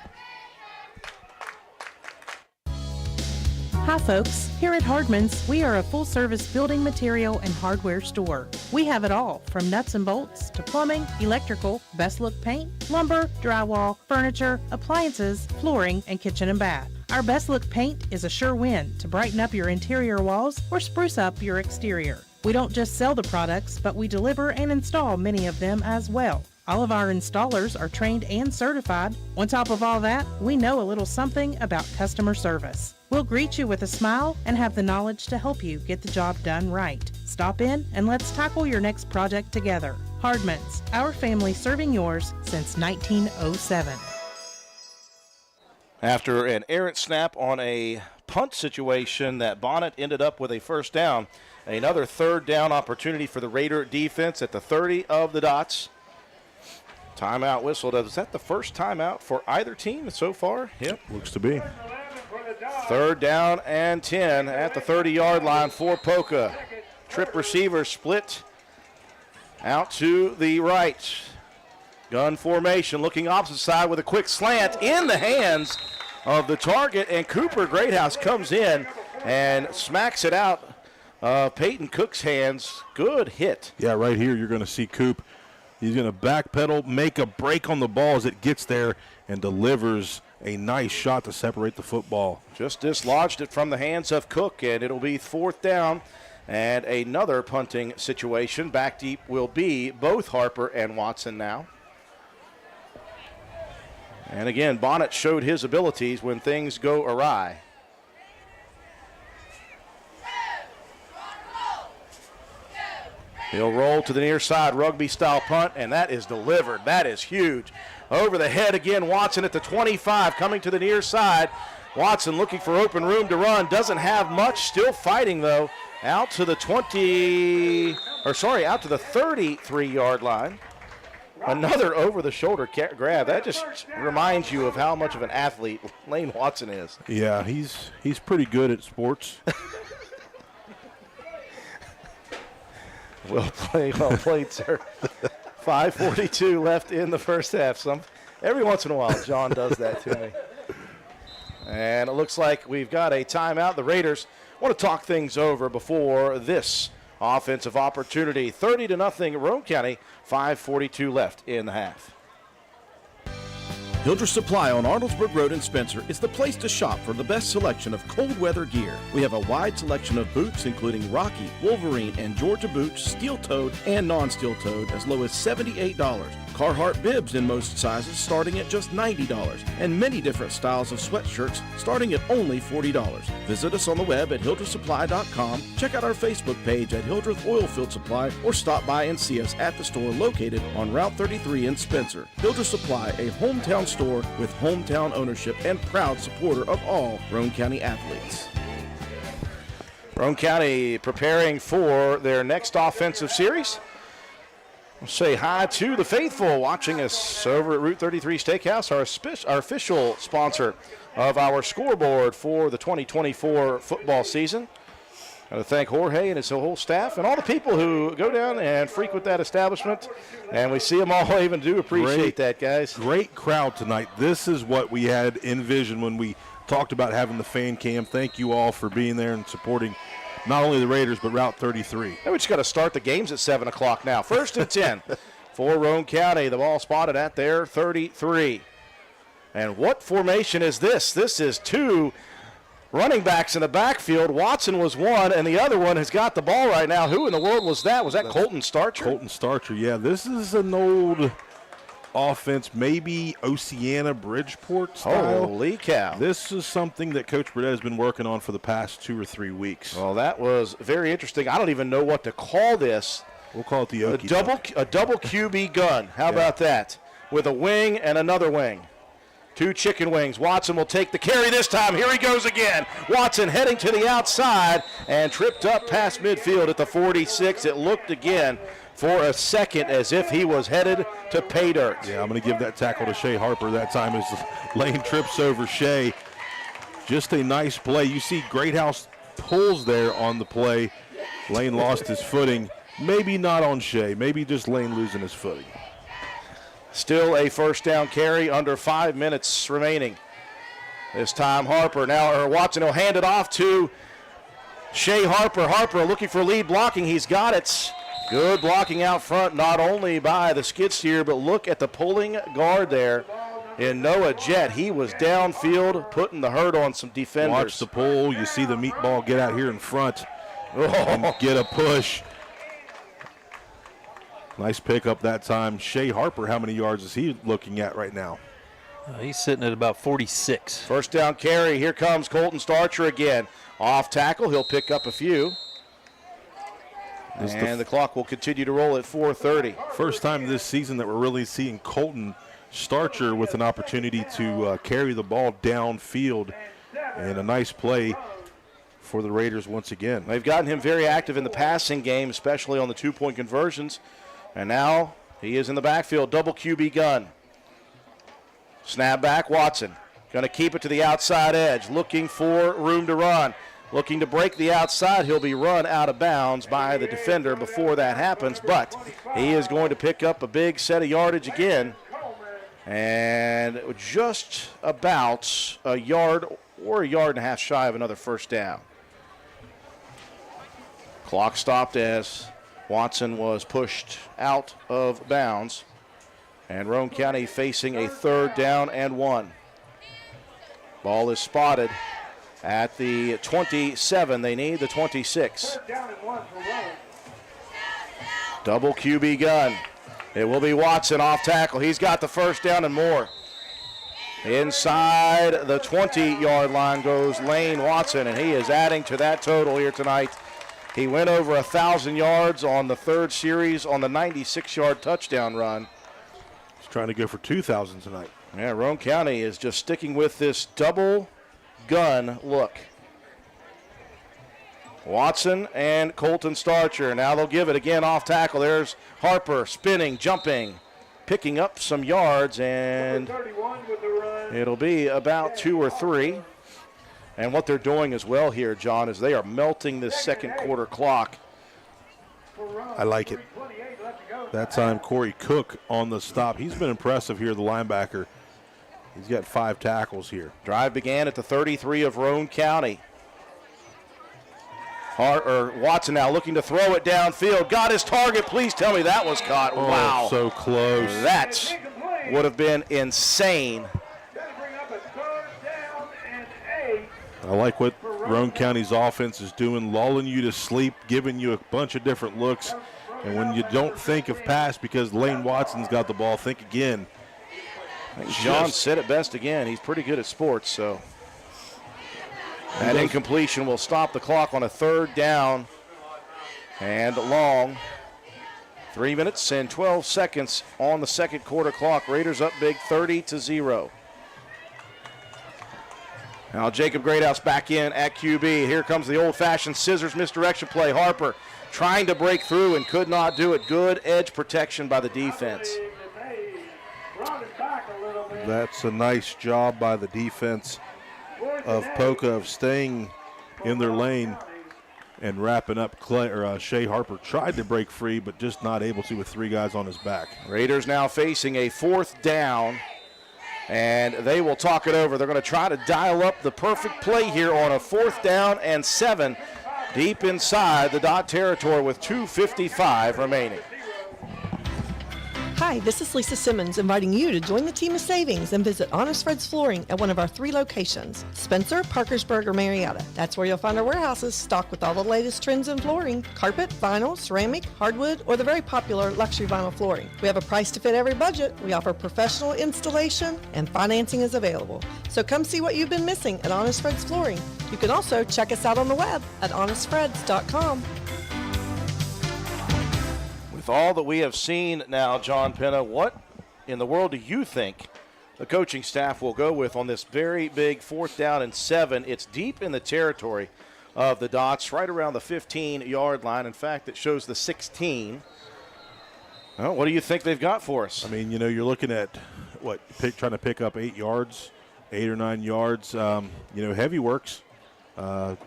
Hi folks, here at Hardman's, we are a full-service building material and hardware store. We have it all, from nuts and bolts to plumbing, electrical, best look paint, lumber, drywall, furniture, appliances, flooring, and kitchen and bath. Our best look paint is a sure win to brighten up your interior walls or spruce up your exterior. We don't just sell the products, but we deliver and install many of them as well. All of our installers are trained and certified. On top of all that, we know a little something about customer service. We'll greet you with a smile and have the knowledge to help you get the job done right. Stop in and let's tackle your next project together. Hardman's, our family serving yours since 1907. After an errant snap on a punt situation, that Bonnet ended up with a first down. Another 3rd down opportunity for the Raider defense at the 30 of the Dots. Timeout whistled. Is that the first timeout for either team so far? Yep. Looks to be. 3rd down and 10 at the 30-yard line for Poca. Trip receiver split out to the right. Gun formation looking opposite side with a quick slant in the hands of the target, and Cooper Greathouse comes in and smacks it out of Peyton Cook's hands. Good hit. Yeah, right here you're going to see Coop. He's going to backpedal, make a break on the ball as it gets there, and delivers a nice shot to separate the football. Just dislodged it from the hands of Cook, and it'll be 4th down and another punting situation. Back deep will be both Harper and Watson now. And again, Bonnet showed his abilities when things go awry. He'll roll to the near side, rugby-style punt, and that is delivered. That is huge. Over the head again, Watson at the 25, coming to the near side. Watson looking for open room to run. Doesn't have much. Still fighting, though. Out to the 33-yard line. Another over-the-shoulder grab. That just reminds you of how much of an athlete Lane Watson is. Yeah, he's pretty good at sports. Well played, sir. 5:42 left in the first half. Every once in a while, John does that to me. And it looks like we've got a timeout. The Raiders want to talk things over before this offensive opportunity. 30-0, Roane County, 5:42 left in the half. Hildreth Supply on Arnoldesburg Road in Spencer is the place to shop for the best selection of cold weather gear. We have a wide selection of boots including Rocky, Wolverine, and Georgia boots, steel-toed and non-steel-toed, as low as $78. Carhartt bibs in most sizes starting at just $90, and many different styles of sweatshirts starting at only $40. Visit us on the web at hildrethsupply.com, check out our Facebook page at Hildreth Oilfield Supply, or stop by and see us at the store located on Route 33 in Spencer. Hildreth Supply, a hometown store with hometown ownership and proud supporter of all Roane County athletes. Roane County preparing for their next offensive series. We'll say hi to the faithful watching us over at Route 33 Steakhouse, our official sponsor of our scoreboard for the 2024 football season. I want to thank Jorge and his whole staff and all the people who go down and frequent that establishment. And we see them all even do appreciate that, guys. Great crowd tonight. This is what we had envisioned when we talked about having the fan cam. Thank you all for being there and supporting not only the Raiders, but Route 33. And we just got to start the games at 7 o'clock now. 1st and 10 for Roane County. The ball spotted at their 33. And what formation is this? This is two running backs in the backfield. Watson was one, and the other one has got the ball right now. Who in the world was that? Was that Colton Starcher? Colton Starcher, yeah. This is an old offense, maybe Oceana Bridgeport style. Holy cow. This is something that Coach Burdett has been working on for the past 2 or 3 weeks. Well, that was very interesting. I don't even know what to call this. We'll call it the Okie a double QB gun. How about that? With a wing and another wing. 2 chicken wings. Watson will take the carry this time. Here he goes again. Watson heading to the outside and tripped up past midfield at the 46. It looked again for a second as if he was headed to pay dirt. Yeah, I'm going to give that tackle to Shea Harper that time as Lane trips over Shea. Just a nice play. You see Greathouse pulls there on the play. Lane lost his footing. Maybe not on Shea. Maybe just Lane losing his footing. Still a first down carry, under 5 minutes remaining. This time Watson will hand it off to Shea Harper. Harper looking for lead blocking. He's got it. Good blocking out front, not only by the skid steer, but look at the pulling guard there in Noah Jett. He was downfield putting the hurt on some defenders. Watch the pull. You see the meatball get out here in front and get a push. Nice pickup that time. Shea Harper, how many yards is he looking at right now? He's sitting at about 46. First down carry. Here comes Colton Starcher again. Off tackle. He'll pick up a few. And the clock will continue to roll at 4:30. First time this season that we're really seeing Colton Starcher with an opportunity to carry the ball downfield. And a nice play for the Raiders once again. They've gotten him very active in the passing game, especially on the 2-point conversions. And now he is in the backfield, double QB gun. Snap back, Watson. Going to keep it to the outside edge, looking for room to run. Looking to break the outside. He'll be run out of bounds by the defender before that happens, but he is going to pick up a big set of yardage again. And just about a yard or a yard and a half shy of another first down. Clock stopped as Watson was pushed out of bounds. And Roane County facing a 3rd down and 1. Ball is spotted at the 27. They need the 26. Double QB gun. It will be Watson off tackle. He's got the first down and more. Inside the 20-yard line goes Lane Watson, and he is adding to that total here tonight. He went over 1,000 yards on the third series on the 96-yard touchdown run. He's trying to go for 2,000 tonight. Yeah, Roane County is just sticking with this double gun look. Watson and Colton Starcher. Now they'll give it again off tackle. There's Harper spinning, jumping, picking up some yards, and it'll be about 2 or 3. And what they're doing as well here, John, is they are melting this second quarter clock. I like it. That time, Corey Cook on the stop. He's been impressive here, the linebacker. He's got 5 tackles here. Drive began at the 33 of Roane County. Watson now looking to throw it downfield. Got his target. Please tell me that was caught. Oh, wow. So close. That would have been insane. I like what Roane County's offense is doing, lulling you to sleep, giving you a bunch of different looks. And when you don't think of pass because Lane Watson's got the ball, think again. John said it best again. He's pretty good at sports, so. That incompletion will stop the clock on a 3rd down and long. 3 minutes and 12 seconds on the second quarter clock. Raiders up big 30-0. Now Jacob Greathouse back in at QB. Here comes the old-fashioned scissors misdirection play. Harper trying to break through and could not do it. Good edge protection by the defense. That's a nice job by the defense of Poca of staying in their lane and wrapping up Shea Harper. Tried to break free, but just not able to with 3 guys on his back. Raiders now facing a 4th down, and they will talk it over. They're going to try to dial up the perfect play here on a 4th down and 7 deep inside the dot territory with 2:55 remaining. Hi, this is Lisa Simmons inviting you to join the team of savings and visit Honest Fred's Flooring at one of our 3 locations, Spencer, Parkersburg, or Marietta. That's where you'll find our warehouses stocked with all the latest trends in flooring, carpet, vinyl, ceramic, hardwood, or the very popular luxury vinyl flooring. We have a price to fit every budget. We offer professional installation and financing is available. So come see what you've been missing at Honest Fred's Flooring. You can also check us out on the web at honestfreds.com. With all that we have seen now, John Penna, what in the world do you think the coaching staff will go with on this very big 4th down and 7? It's deep in the territory of the Dots, right around the 15-yard line. In fact, it shows the 16. Well, what do you think they've got for us? I mean, you're looking at, trying to pick up 8 yards, 8 or 9 yards. Heavy works.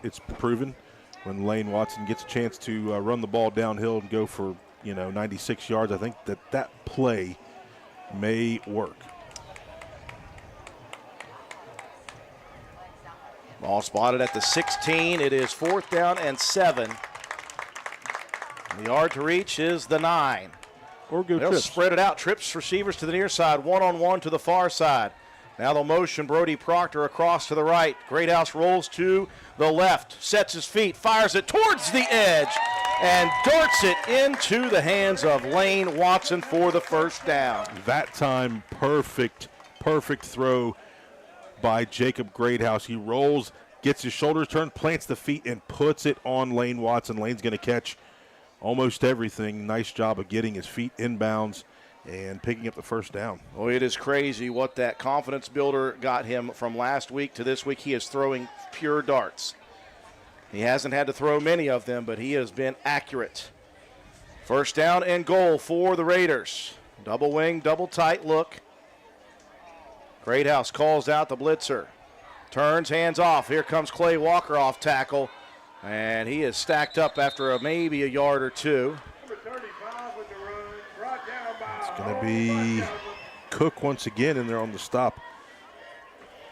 It's proven when Lane Watson gets a chance to run the ball downhill and go for 96 yards. I think that play may work. Ball spotted at the 16. It is 4th down and 7. The yard to reach is the 9. Or go They'll trips. spread it out. Trips receivers to the near side, one-on-one to the far side. Now they'll motion Brody Proctor across to the right. Greathouse rolls to the left, sets his feet, fires it towards the edge, and darts it into the hands of Lane Watson for the 1st down. That time, perfect throw by Jacob Greathouse. He rolls, gets his shoulders turned, plants the feet, and puts it on Lane Watson. Lane's going to catch almost everything. Nice job of getting his feet inbounds and picking up the 1st down. Oh, it is crazy what that confidence builder got him from last week to this week. He is throwing pure darts. He hasn't had to throw many of them, but he has been accurate. 1st down and goal for the Raiders. Double wing, double tight look. Greathouse calls out the blitzer. Turns, hands off. Here comes Clay Walker off tackle. And he is stacked up after maybe a yard or 2. It's going to be Cook once again in there on the stop.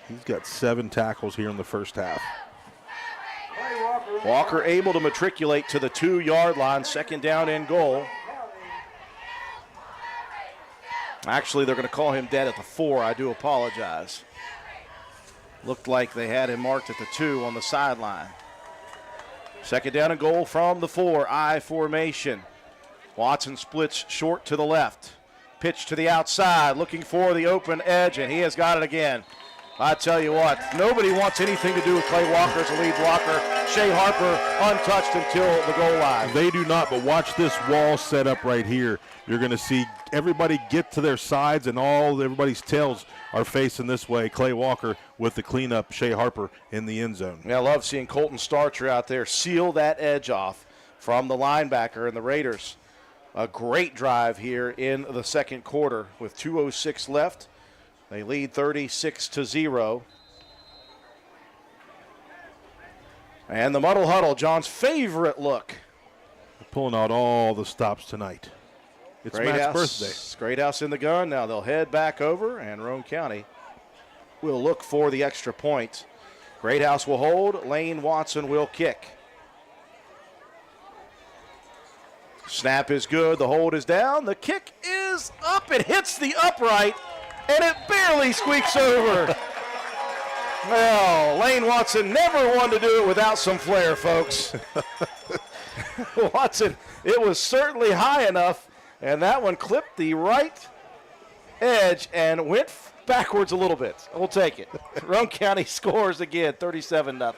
He's got 7 tackles here in the 1st half. Walker able to matriculate to the 2-yard line. 2nd down and goal. Actually, they're going to call him dead at the 4. I do apologize. Looked like they had him marked at the 2 on the sideline. 2nd down and goal from the 4. I formation. Watson splits short to the left. Pitch to the outside, looking for the open edge, and he has got it again. I tell you what, nobody wants anything to do with Clay Walker as a lead blocker. Shea Harper untouched until the goal line. They do not, but watch this wall set up right here. You're going to see everybody get to their sides, and everybody's tails are facing this way. Clay Walker with the cleanup, Shea Harper in the end zone. Yeah, I love seeing Colton Starcher out there seal that edge off from the linebacker, and the Raiders. A great drive here in the second quarter with 2:06 left. They lead 36-0. And the muddle huddle, John's favorite look. They're pulling out all the stops tonight. It's Matt's birthday. Greathouse in the gun. Now they'll head back over, and Roane County will look for the extra point. Greathouse will hold. Lane Watson will kick. Snap is good. The hold is down. The kick is up. It hits the upright, and it barely squeaks over. Well, Lane Watson never wanted to do it without some flair, folks. Watson, it was certainly high enough, and that one clipped the right edge and went backwards a little bit. We'll take it. Roane County scores again, 37-0.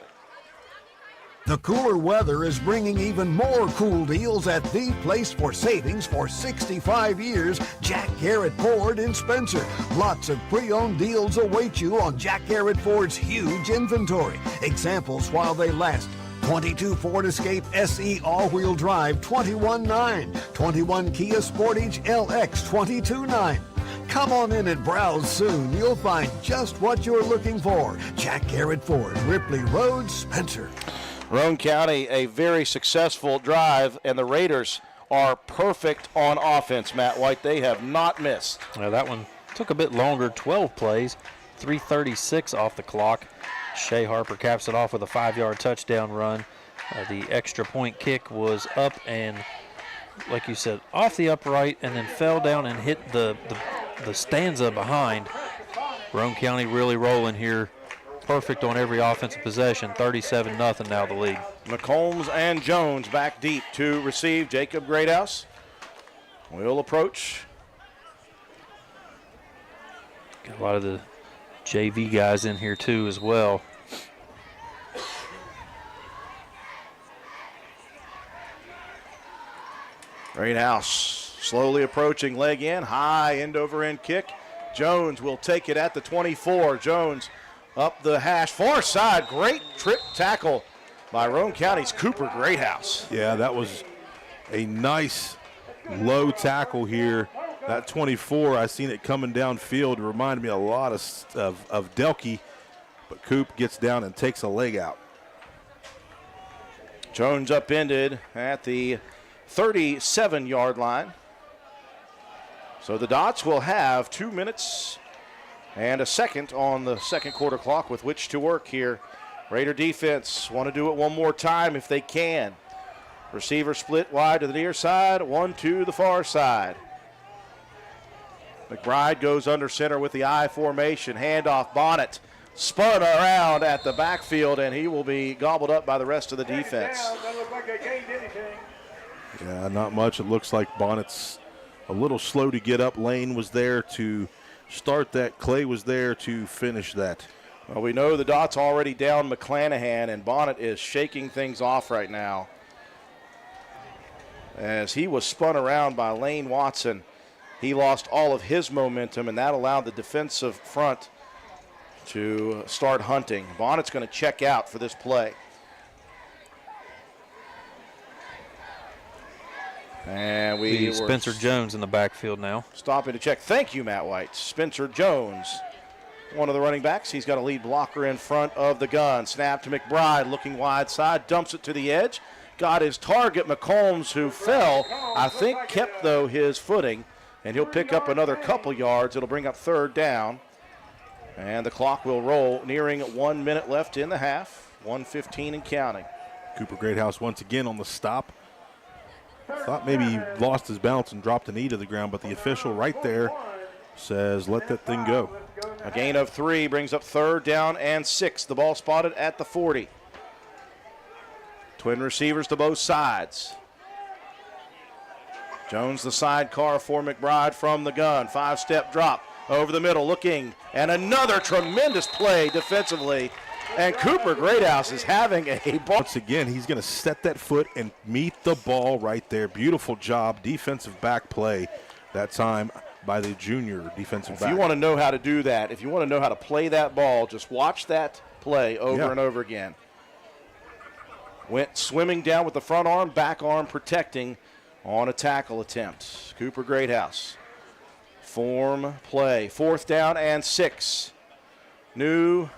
The cooler weather is bringing even more cool deals at the place for savings for 65 years, Jack Garrett Ford in Spencer. Lots of pre-owned deals await you on Jack Garrett Ford's huge inventory. Examples while they last. 22 Ford Escape SE all-wheel drive, $21,900. 21 Kia Sportage LX, $22,900. Come on in and browse soon. You'll find just what you're looking for. Jack Garrett Ford, Ripley Road, Spencer. Roane County, a very successful drive, and the Raiders are perfect on offense, Matt White. They have not missed. Now that one took a bit longer, 12 plays, 3:36 off the clock. Shea Harper caps it off with a 5-yard touchdown run. The extra point kick was up and, like you said, off the upright and then fell down and hit the stanza behind. Roane County really rolling here. Perfect on every offensive possession, 37-0 now the lead. McCombs and Jones back deep to receive. Jacob Greathouse will approach. Got a lot of the JV guys in here too as well. Greathouse slowly approaching, leg in, high end over end kick. Jones will take it at the 24. Jones up the hash, far side, great trip tackle by Roane County's Cooper Greathouse. Yeah, that was a nice low tackle here. That 24, I seen it coming downfield. It reminded me a lot of Delkey, but Coop gets down and takes a leg out. Jones upended at the 37-yard line. So the Dots will have 2 minutes and a second on the second quarter clock with which to work here. Raider defense want to do it one more time if they can. Receiver split wide to the near side, one to the far side. McBride goes under center with the I formation. Handoff, Bonnet spun around at the backfield, and he will be gobbled up by the rest of the defense. Yeah, not much. It looks like Bonnet's a little slow to get up. Lane was there to start that. Clay was there to finish that. Well, we know the Dots already down McClanahan, and Bonnet is shaking things off right now as he was spun around by Lane Watson. He lost all of his momentum, and that allowed the defensive front to start hunting. Bonnet's going to check out for this play. And we Spencer Jones in the backfield now. Stopping to check. Thank you, Matt White. Spencer Jones, one of the running backs. He's got a lead blocker in front of the gun. Snap to McBride, looking wide side, dumps it to the edge. Got his target, McCombs, who fell. I think kept, though, his footing, and he'll pick up another couple yards. It'll bring up third down, and the clock will roll, nearing 1 minute left in the half, 1:15 and counting. Cooper Greathouse once again on the stop. Thought maybe he lost his balance and dropped a knee to the ground, but the official right there says let that thing go. A gain of 3 brings up third down and 6. The ball spotted at the 40. Twin receivers to both sides. Jones the sidecar for McBride from the gun. 5-step drop over the middle, looking, and another tremendous play defensively. And Cooper Greathouse is having a ball. Once again, he's going to set that foot and meet the ball right there. Beautiful job, defensive back play that time by the junior defensive back. If you want to know how to do that, if you want to know how to play that ball, just watch that play over and over again. Went swimming down with the front arm, back arm protecting on a tackle attempt. Cooper Greathouse. Form play. 4th down and 6. I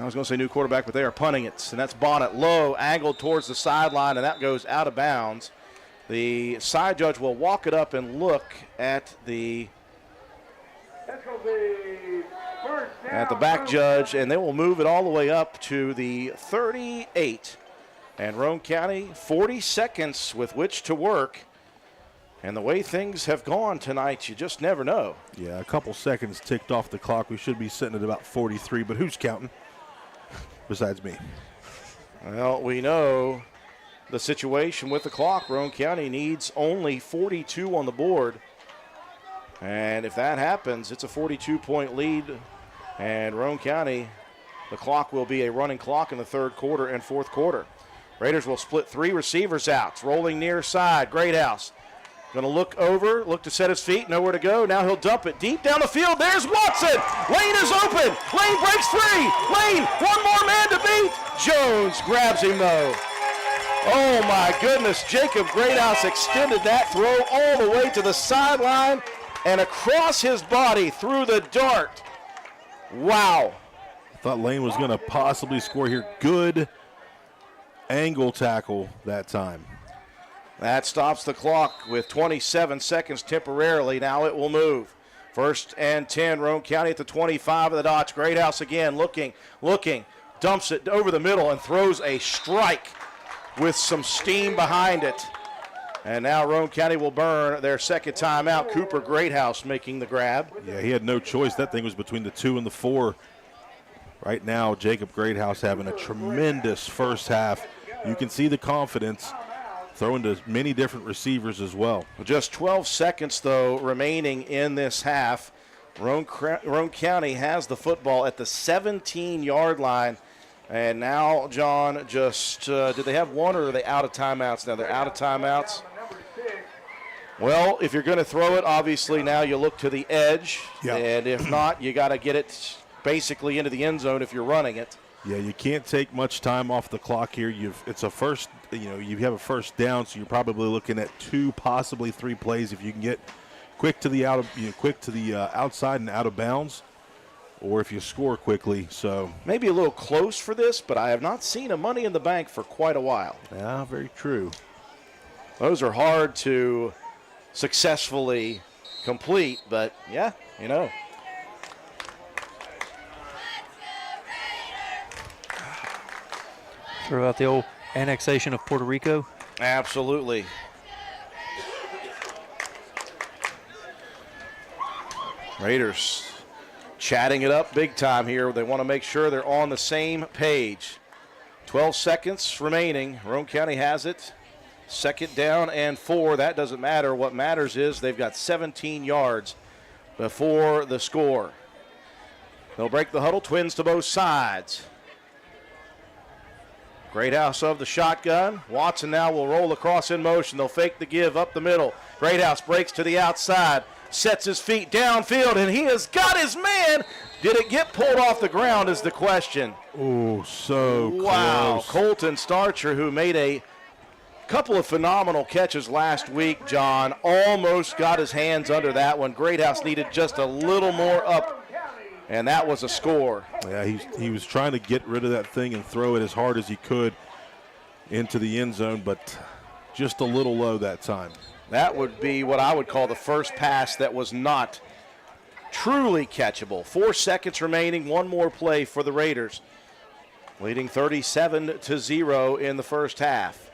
was going to say new quarterback, but they are punting it. And that's Bonnet low, angled towards the sideline, and that goes out of bounds. The side judge will walk it up and look at the back judge, and they will move it all the way up to the 38. And Roane County, 40 seconds with which to work. And the way things have gone tonight, you just never know. Yeah, a couple seconds ticked off the clock. We should be sitting at about 43, but who's counting besides me? Well, we know the situation with the clock. Roane County needs only 42 on the board. And if that happens, it's a 42-point lead. And Roane County, the clock will be a running clock in the 3rd quarter and 4th quarter. Raiders will split 3 receivers out. It's rolling near side. Greathouse going to look over, look to set his feet, nowhere to go. Now he'll dump it deep down the field. There's Watson. Lane is open. Lane breaks free. Lane, one more man to beat. Jones grabs him, though. Oh, my goodness. Jacob Greathouse extended that throw all the way to the sideline and across his body through the dart. Wow. I thought Lane was going to possibly score here. Good angle tackle that time. That stops the clock with 27 seconds temporarily. Now it will move. 1st and 10, Roane County at the 25 of the Dots. Greathouse again, looking, dumps it over the middle and throws a strike with some steam behind it. And now Roane County will burn their 2nd timeout. Cooper Greathouse making the grab. Yeah, he had no choice. That thing was between the 2 and the 4. Right now, Jacob Greathouse having a tremendous first half. You can see the confidence. Throwing to many different receivers as well. Just 12 seconds, though, remaining in this half. Roane County has the football at the 17-yard line. And now, John, just did they have one or are they out of timeouts now? They're out of timeouts. Well, if you're going to throw it, obviously now you look to the edge. Yep. And if not, you got to get it basically into the end zone if you're running it. Yeah, you can't take much time off the clock here. It's a first, you have a first down, so you're probably looking at 2, possibly 3 plays if you can get quick to the outside and out of bounds, or if you score quickly. So maybe a little close for this, but I have not seen a Money in the Bank for quite a while. Yeah, very true. Those are hard to successfully complete, but yeah, Throw out the old annexation of Puerto Rico. Absolutely. Raiders chatting it up big time here. They want to make sure they're on the same page. 12 seconds remaining. Roane County has it. 2nd down and 4. That doesn't matter. What matters is they've got 17 yards before the score. They'll break the huddle. Twins to both sides. Greathouse of the shotgun. Watson now will roll across in motion. They'll fake the give up the middle. Greathouse breaks to the outside, sets his feet downfield, and he has got his man. Did it get pulled off the ground is the question. Oh, so wow. close. Colton Starcher, who made a couple of phenomenal catches last week, John, almost got his hands under that one. Greathouse needed just a little more up. And that was a score. Yeah, he was trying to get rid of that thing and throw it as hard as he could into the end zone, but just a little low that time. That would be what I would call the first pass that was not truly catchable. 4 seconds remaining, one more play for the Raiders, leading 37-0 in the first half.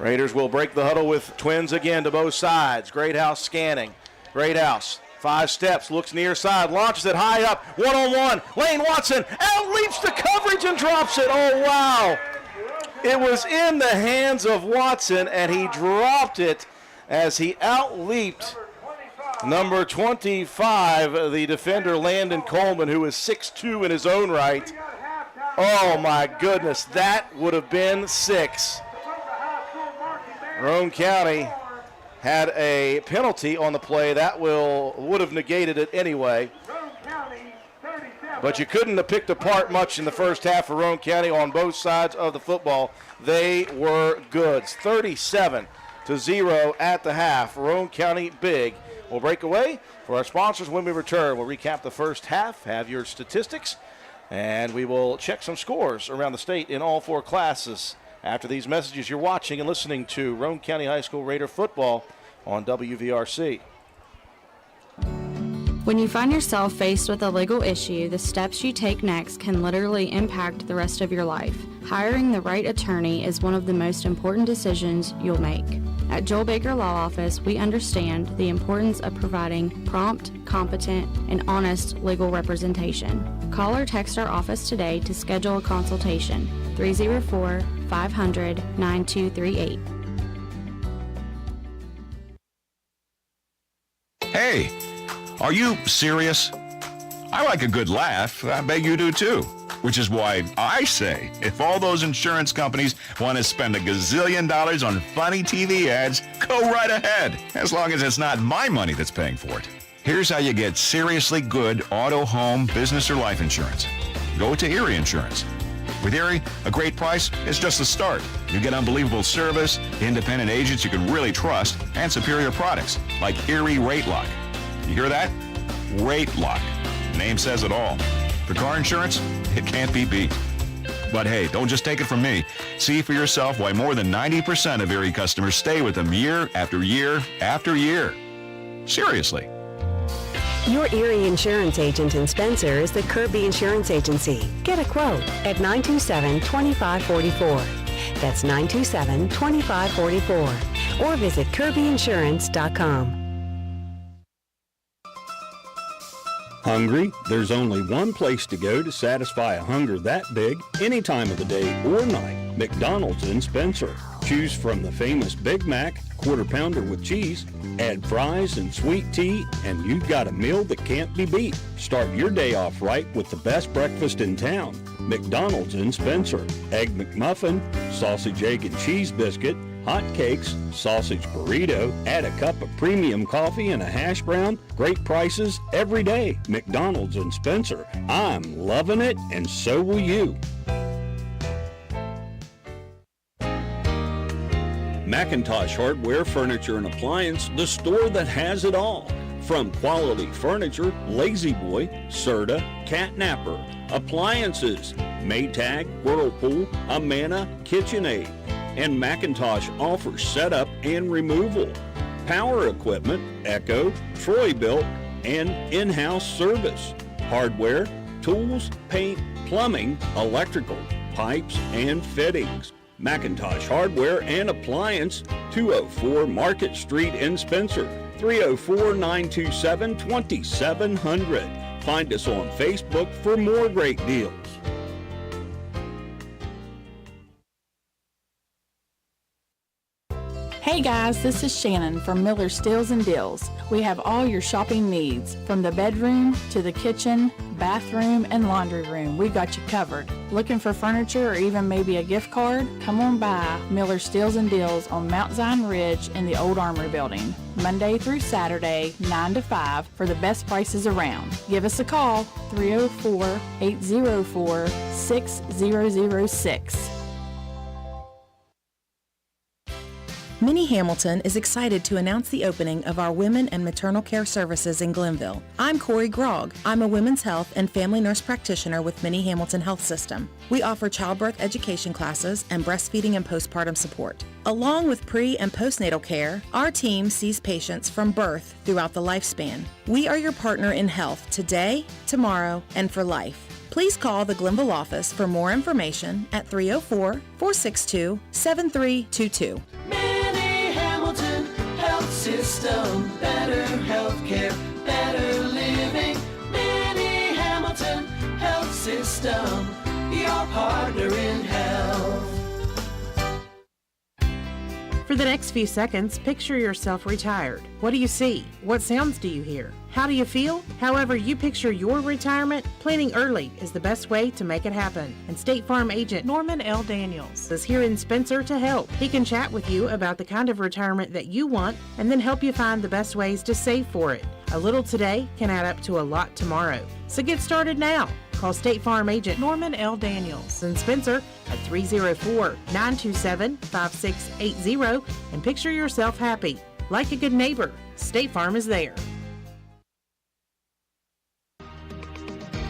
Raiders will break the huddle with Twins again to both sides. Greathouse scanning. Greathouse 5 steps, looks near side, launches it high up, one-on-one. Lane Watson out-leaps the coverage and drops it. Oh, wow. It was in the hands of Watson, and he dropped it as he out-leaped number 25, the defender Landon Coleman, who is 6'2" in his own right. Oh, my goodness, that would have been 6. Roane County had a penalty on the play. That would have negated it anyway. But you couldn't have picked apart much in the first half for Roane County on both sides of the football. They were goods. 37-0 at the half. Roane County big. We'll break away for our sponsors. When we return, we'll recap the first half, have your statistics, and we will check some scores around the state in all 4 classes. After these messages, you're watching and listening to Roane County High School Raider football on WVRC. When you find yourself faced with a legal issue, the steps you take next can literally impact the rest of your life. Hiring the right attorney is one of the most important decisions you'll make. At Joel Baker Law Office, we understand the importance of providing prompt, competent, and honest legal representation. Call or text our office today to schedule a consultation. 304-500-9238. Hey, are you serious? I like a good laugh. I bet you do too. Which is why I say, if all those insurance companies want to spend $1 gazillion on funny TV ads, go right ahead, as long as it's not my money that's paying for it. Here's how you get seriously good auto, home, business, or life insurance. Go to Erie Insurance. With Erie, a great price is just the start. You get unbelievable service, independent agents you can really trust, and superior products like Erie Rate Lock. You hear that? Rate Lock. The name says it all. For car insurance, it can't be beat. But hey, don't just take it from me. See for yourself why more than 90% of Erie customers stay with them year after year after year. Seriously. Your Erie insurance agent in Spencer is the Kirby Insurance Agency. Get a quote at 927-2544. That's 927-2544. Or visit kirbyinsurance.com. Hungry? There's only one place to go to satisfy a hunger that big, any time of the day or night. McDonald's in Spencer. Choose from the famous Big Mac, Quarter Pounder with cheese, add fries and sweet tea, and you've got a meal that can't be beat. Start your day off right with the best breakfast in town. McDonald's in Spencer. Egg McMuffin, sausage, egg, and cheese biscuit, hot cakes, sausage burrito, add a cup of premium coffee and a hash brown. Great prices every day. McDonald's in Spencer. I'm loving it, and so will you. McIntosh Hardware, Furniture, and Appliance, the store that has it all. From quality furniture, Lazy Boy, Serta, Catnapper, appliances, Maytag, Whirlpool, Amana, KitchenAid. And McIntosh offers setup and removal, power equipment, Echo, Troy-Built, and in-house service, hardware, tools, paint, plumbing, electrical, pipes, and fittings. McIntosh Hardware and Appliance, 204 Market Street in Spencer, 304-927-2700. Find us on Facebook for more great deals. Hey guys, this is Shannon from Miller Steels and Deals. We have all your shopping needs, from the bedroom to the kitchen, bathroom, and laundry room. We got you covered. Looking for furniture or even maybe a gift card? Come on by Miller Steels and Deals on Mount Zion Ridge in the Old Armory Building, Monday through Saturday, 9 to 5 for the best prices around. Give us a call, 304-804-6006. Minnie Hamilton is excited to announce the opening of our Women and Maternal Care Services in Glenville. I'm Corey Grogg. I'm a women's health and family nurse practitioner with Minnie Hamilton Health System. We offer childbirth education classes and breastfeeding and postpartum support. Along with pre- and postnatal care, our team sees patients from birth throughout the lifespan. We are your partner in health today, tomorrow, and for life. Please call the Glenville office for more information at 304-462-7322. Minnie Hamilton Health System, better healthcare, better System, your partner in health. For the next few seconds, picture yourself retired. What do you see? What sounds do you hear? How do you feel? However you picture your retirement, planning early is the best way to make it happen. And State Farm agent Norman L. Daniels is here in Spencer to help. He can chat with you about the kind of retirement that you want and then help you find the best ways to save for it. A little today can add up to a lot tomorrow. So get started now. Call State Farm agent Norman L. Daniels in Spencer at 304-927-5680 and picture yourself happy. Like a good neighbor, State Farm is there.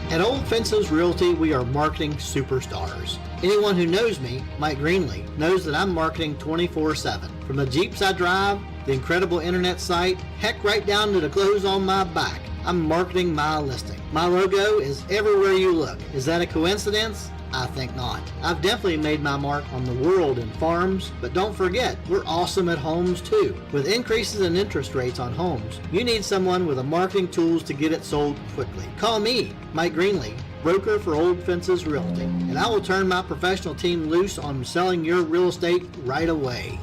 At Old Fences Realty, we are marketing superstars. Anyone who knows me, Mike Greenlee, knows that I'm marketing 24/7. From the Jeeps I drive, the incredible internet site, heck, right down to the clothes on my back, I'm marketing my listing. My logo is everywhere you look. Is that a coincidence? I think not. I've definitely made my mark on the world in farms, but don't forget, we're awesome at homes too. With increases in interest rates on homes, you need someone with the marketing tools to get it sold quickly. Call me, Mike Greenlee, broker for Old Fences Realty, and I will turn my professional team loose on selling your real estate right away.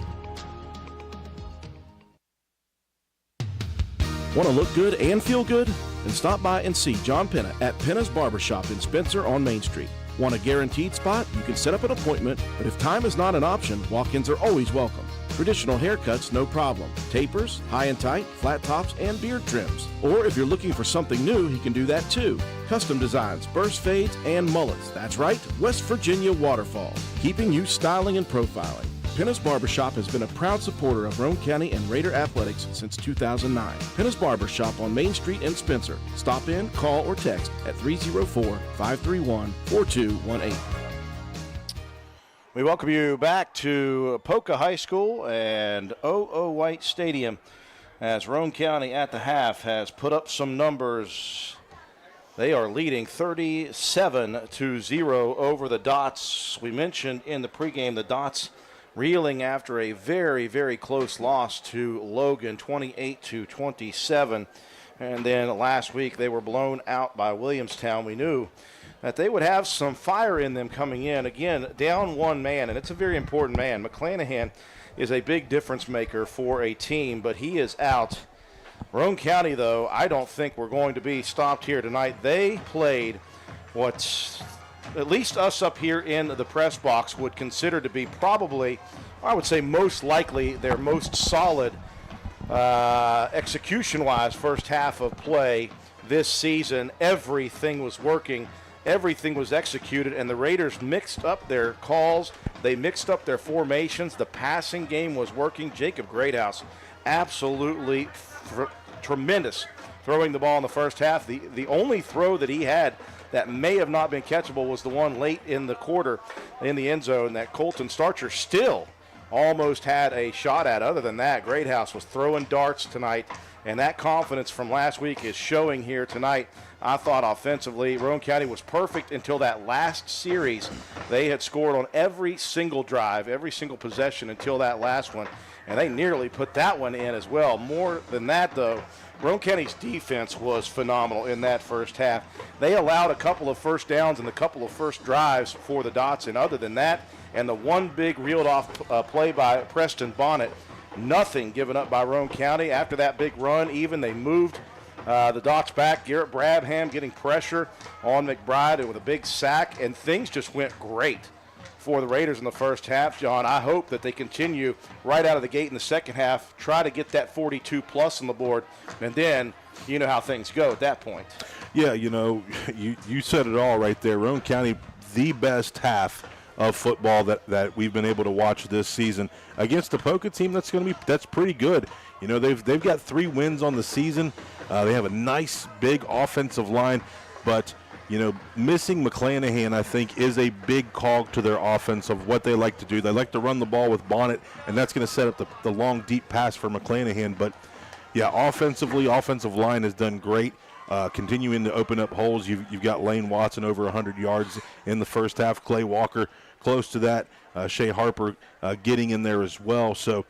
Want to look good and feel good? Then stop by and see John Penna at Penna's Barbershop in Spencer on Main Street. Want a guaranteed spot? You can set up an appointment, but if time is not an option, walk-ins are always welcome. Traditional haircuts, no problem. Tapers, high and tight, flat tops, and beard trims. Or if you're looking for something new, he can do that too. Custom designs, burst fades, and mullets. That's right, West Virginia waterfalls, keeping you styling and profiling. Penna's Barbershop has been a proud supporter of Roane County and Raider athletics since 2009. Penna's Barbershop on Main Street in Spencer. Stop in, call, or text at 304-531-4218. We welcome you back to Poca High School and O.O. White Stadium as Roane County at the half has put up some numbers. They are leading 37-0 over the Dots. We mentioned in the pregame the Dots reeling after a very, very close loss to Logan, 28-27. And then last week they were blown out by Williamstown. We knew that they would have some fire in them coming in. Again, down one man, and it's a very important man. McClanahan is a big difference maker for a team, but he is out. Roane County, though, I don't think we're going to be stopped here tonight. They played what's at least us up here in the press box would consider to be probably, I would say most likely, their most solid execution-wise first half of play this season. Everything was working. Everything was executed, and the Raiders mixed up their calls. They mixed up their formations. The passing game was working. Jacob Greathouse, absolutely tremendous throwing the ball in the first half. The only throw that he had that may have not been catchable was the one late in the quarter in the end zone that Colton Starcher still almost had a shot at. Other than that, Greathouse was throwing darts tonight, and that confidence from last week is showing here tonight. I thought offensively, Roane County was perfect until that last series. They had scored on every single drive, every single possession until that last one, and they nearly put that one in as well. More than that, though, Roane County's defense was phenomenal in that first half. They allowed a couple of first downs and a couple of first drives for the Dots, and other than that, and the one big reeled-off play by Preston Bonnet, nothing given up by Roane County. After that big run, even they moved the Dots back. Garrett Brabham getting pressure on McBride with a big sack, and things just went great for the Raiders in the first half. John, I hope that they continue right out of the gate in the second half, try to get that 42-plus on the board, and then you know how things go at that point. Yeah, you know, you said it all right there. Roane County, the best half of football that we've been able to watch this season against the Poca team. That's pretty good. You know, they've got 3 wins on the season. They have a nice big offensive line, but you know, missing McClanahan, I think, is a big cog to their offense of what they like to do. They like to run the ball with Bonnet, and that's going to set up the long, deep pass for McClanahan. But, yeah, offensively, offensive line has done great, continuing to open up holes. You've got Lane Watson over 100 yards in the first half. Clay Walker close to that. Shea Harper getting in there as well. So,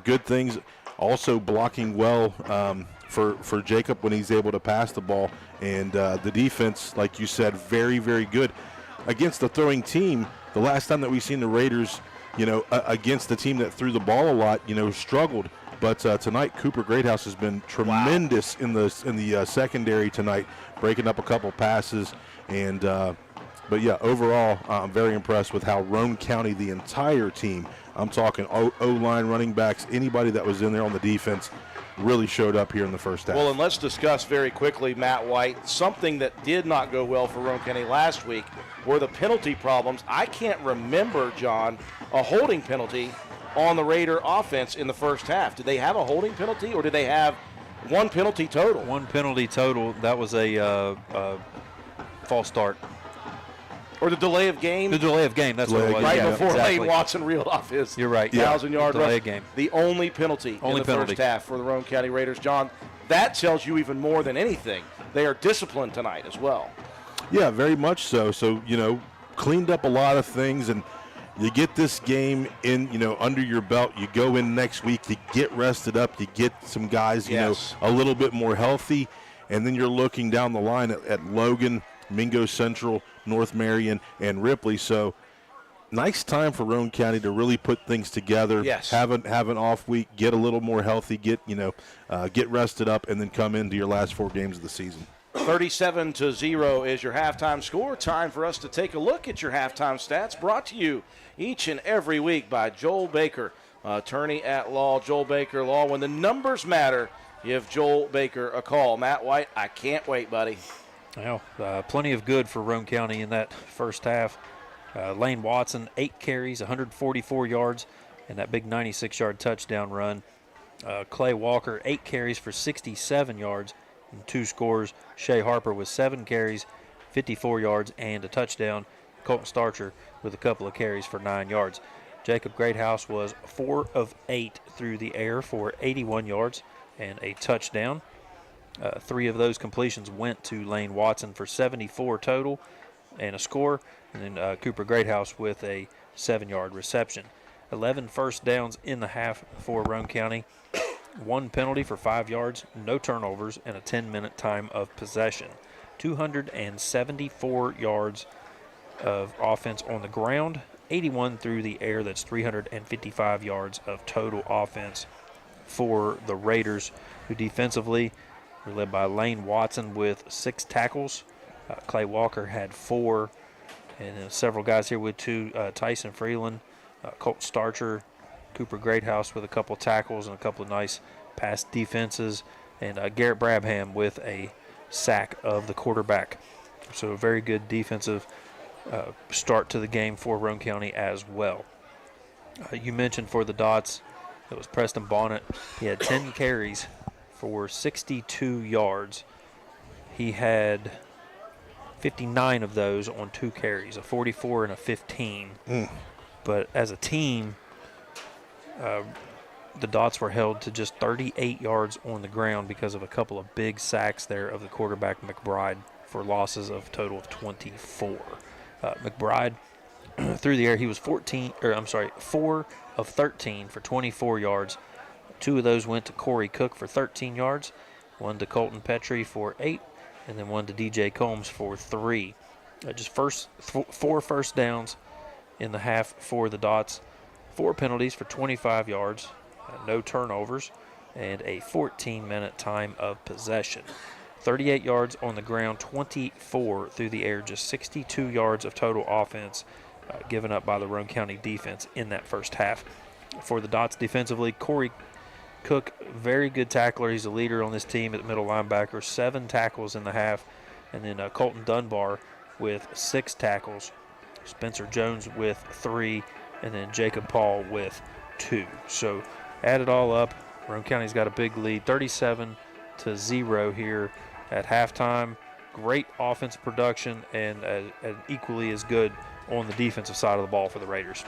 good things. also blocking well for Jacob when he's able to pass the ball. And the defense, like you said, very, very good. Against the throwing team, the last time that we've seen the Raiders, against the team that threw the ball a lot, struggled. But tonight, Cooper Greathouse has been tremendous in the secondary tonight, breaking up a couple passes. And but yeah, overall, I'm very impressed with how Roane County, the entire team, I'm talking O-line, running backs, anybody that was in there on the defense, really showed up here in the first half. Well, and let's discuss very quickly, Matt White, something that did not go well for Roane County last week were the penalty problems. I can't remember, John, a holding penalty on the Raider offense in the first half. Did they have a holding penalty, or did they have one penalty total? One penalty total. That was a false start. Or the delay of game? The delay of game, that's what it was. Right before Lane Watson reeled off his You're right. 1,000-yard delay rush. of game. The only penalty in the first half for the Roane County Raiders. John, that tells you even more than anything. They are disciplined tonight as well. Yeah, very much so. So, cleaned up a lot of things, and you get this game in, under your belt. You go in next week, you get rested up, you get some guys, a little bit more healthy, and then you're looking down the line at Logan, Mingo Central, North Marion, and Ripley. So nice time for Roane County to really put things together. Yes. Have an off week, get a little more healthy, get rested up, and then come into your last 4 games of the season. 37-0 is your halftime score. Time for us to take a look at your halftime stats, brought to you each and every week by Joel Baker, attorney at law. Joel Baker Law. When the numbers matter, give Joel Baker a call. Matt White, I can't wait, buddy. Well, plenty of good for Roane County in that first half. Lane Watson, 8 carries, 144 yards, and that big 96-yard touchdown run. Clay Walker, 8 carries for 67 yards and 2 scores. Shea Harper with 7 carries, 54 yards, and a touchdown. Colton Starcher with a couple of carries for 9 yards. Jacob Greathouse was 4 of 8 through the air for 81 yards and a touchdown. 3 of those completions went to Lane Watson for 74 total and a score. And then Cooper Greathouse with a 7-yard reception. 11 first downs in the half for Roane County. 1 penalty for 5 yards, no turnovers, and a 10-minute time of possession. 274 yards of offense on the ground, 81 through the air. That's 355 yards of total offense for the Raiders, who defensively were led by Lane Watson with 6 tackles. Clay Walker had 4, and several guys here with 2. Tyson Freeland, Colt Starcher, Cooper Greathouse with a couple tackles and a couple of nice pass defenses, and Garrett Brabham with a sack of the quarterback. So a very good defensive start to the game for Roane County as well. You mentioned for the Dots, it was Preston Bonnet. He had 10 carries for 62 yards. He had 59 of those on 2 carries, a 44 and a 15. But as a team, the Dots were held to just 38 yards on the ground because of a couple of big sacks there of the quarterback McBride for losses of a total of 24. McBride, through the air, he was 4 of 13 for 24 yards. 2 of those went to Corey Cook for 13 yards, 1 to Colton Petrie for 8, and then 1 to DJ Combs for 3. Just 4 first downs in the half for the Dots. 4 penalties for 25 yards, no turnovers, and a 14-minute time of possession. 38 yards on the ground, 24 through the air, just 62 yards of total offense given up by the Roane County defense in that first half. For the Dots defensively, Corey Cook, very good tackler. He's a leader on this team at middle linebacker, 7 tackles in the half, and then Colton Dunbar with 6 tackles, Spencer Jones with 3, and then Jacob Paul with 2. So add it all up, Roane County's got a big lead, 37-0 here at halftime. Great offensive production and equally as good on the defensive side of the ball for the Raiders.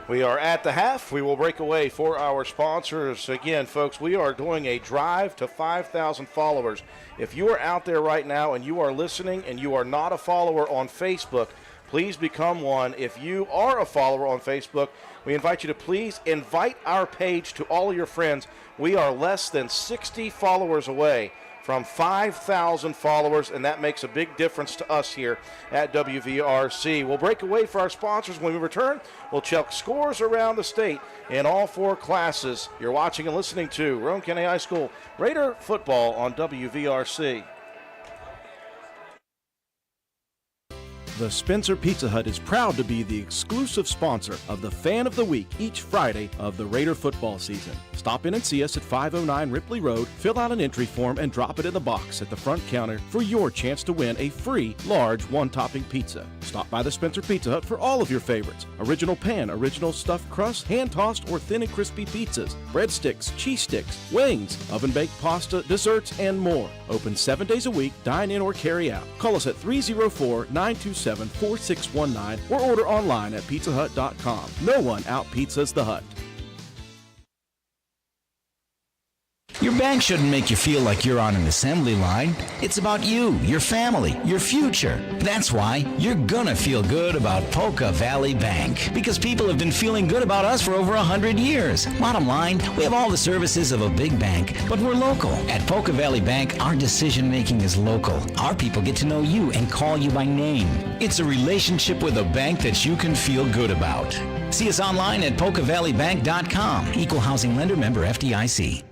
We are at the half. We will break away for our sponsors. Again, folks, we are doing a drive to 5,000 followers. If you are out there right now and you are listening and you are not a follower on Facebook, please become one. If you are a follower on Facebook, we invite you to please invite our page to all of your friends. We are less than 60 followers away from 5,000 followers, and that makes a big difference to us here at WVRC. We'll break away for our sponsors. When we return, we'll check scores around the state in all 4 classes. You're watching and listening to Roane County High School Raider football on WVRC. The Spencer Pizza Hut is proud to be the exclusive sponsor of the Fan of the Week each Friday of the Raider football season. Stop in and see us at 509 Ripley Road, fill out an entry form, and drop it in the box at the front counter for your chance to win a free large one-topping pizza. Stop by the Spencer Pizza Hut for all of your favorites. Original pan, original stuffed crust, hand-tossed or thin and crispy pizzas, breadsticks, cheese sticks, wings, oven-baked pasta, desserts, and more. Open 7 days a week, dine in or carry out. Call us at 304-927-4619 or order online at pizzahut.com. No one out-pizzas the Hut. Your bank shouldn't make you feel like you're on an assembly line. It's about you, your family, your future. That's why you're gonna feel good about Poca Valley Bank, because people have been feeling good about us for over 100 years. Bottom line, we have all the services of a big bank, but we're local. At Poca Valley Bank, our decision-making is local. Our people get to know you and call you by name. It's a relationship with a bank that you can feel good about. See us online at PocaValleyBank.com. Equal housing lender, member FDIC.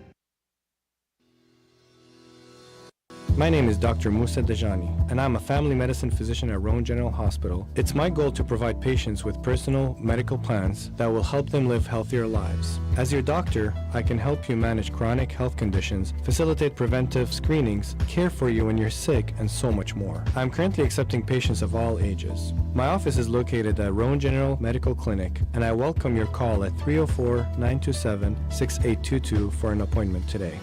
My name is Dr. Musa Dajani, and I'm a family medicine physician at Roane General Hospital. It's my goal to provide patients with personal medical plans that will help them live healthier lives. As your doctor, I can help you manage chronic health conditions, facilitate preventive screenings, care for you when you're sick, and so much more. I'm currently accepting patients of all ages. My office is located at Roane General Medical Clinic, and I welcome your call at 304-927-6822 for an appointment today.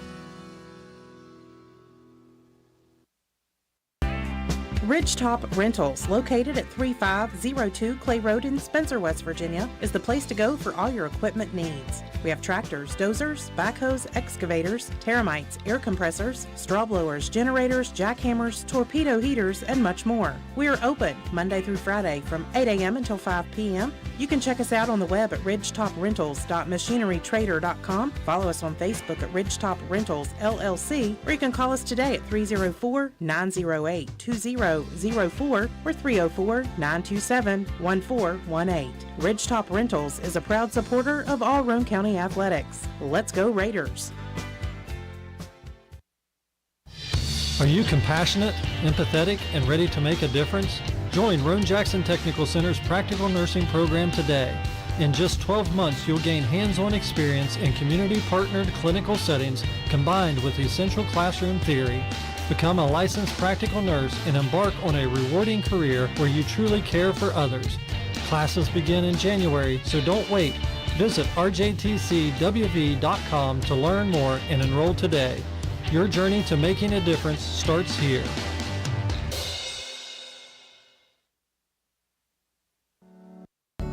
Ridgetop Rentals, located at 3502 Clay Road in Spencer, West Virginia, is the place to go for all your equipment needs. We have tractors, dozers, backhoes, excavators, termites, air compressors, straw blowers, generators, jackhammers, torpedo heaters, and much more. We are open Monday through Friday from 8 a.m. until 5 p.m. You can check us out on the web at ridgetoprentals.machinerytrader.com. Follow us on Facebook at Ridgetop Rentals LLC, or you can call us today at 304-908-2004 or 304-927-1418. Ridgetop Rentals is a proud supporter of all Roane County athletics. Let's go Raiders! Are you compassionate, empathetic, and ready to make a difference? Join Roane Jackson Technical Center's Practical Nursing Program today. In just 12 months, you'll gain hands-on experience in community-partnered clinical settings combined with essential classroom theory. Become a licensed practical nurse and embark on a rewarding career where you truly care for others. Classes begin in January, so don't wait. Visit rjtcwv.com to learn more and enroll today. Your journey to making a difference starts here.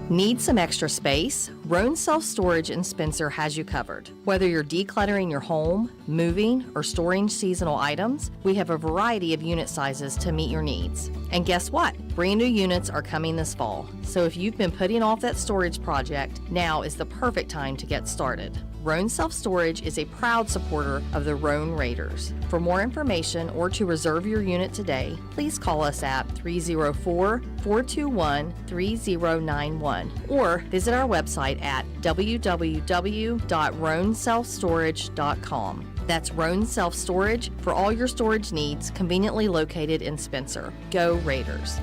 Need some extra space? Roane Self Storage in Spencer has you covered. Whether you're decluttering your home, moving, or storing seasonal items, we have a variety of unit sizes to meet your needs. And guess what? Brand new units are coming this fall. So if you've been putting off that storage project, now is the perfect time to get started. Roane Self Storage is a proud supporter of the Roane Raiders. For more information or to reserve your unit today, please call us at 304-421-3091 or visit our website at www.roaneselfstorage.com. That's Roane Self Storage for all your storage needs, conveniently located in Spencer. Go Raiders!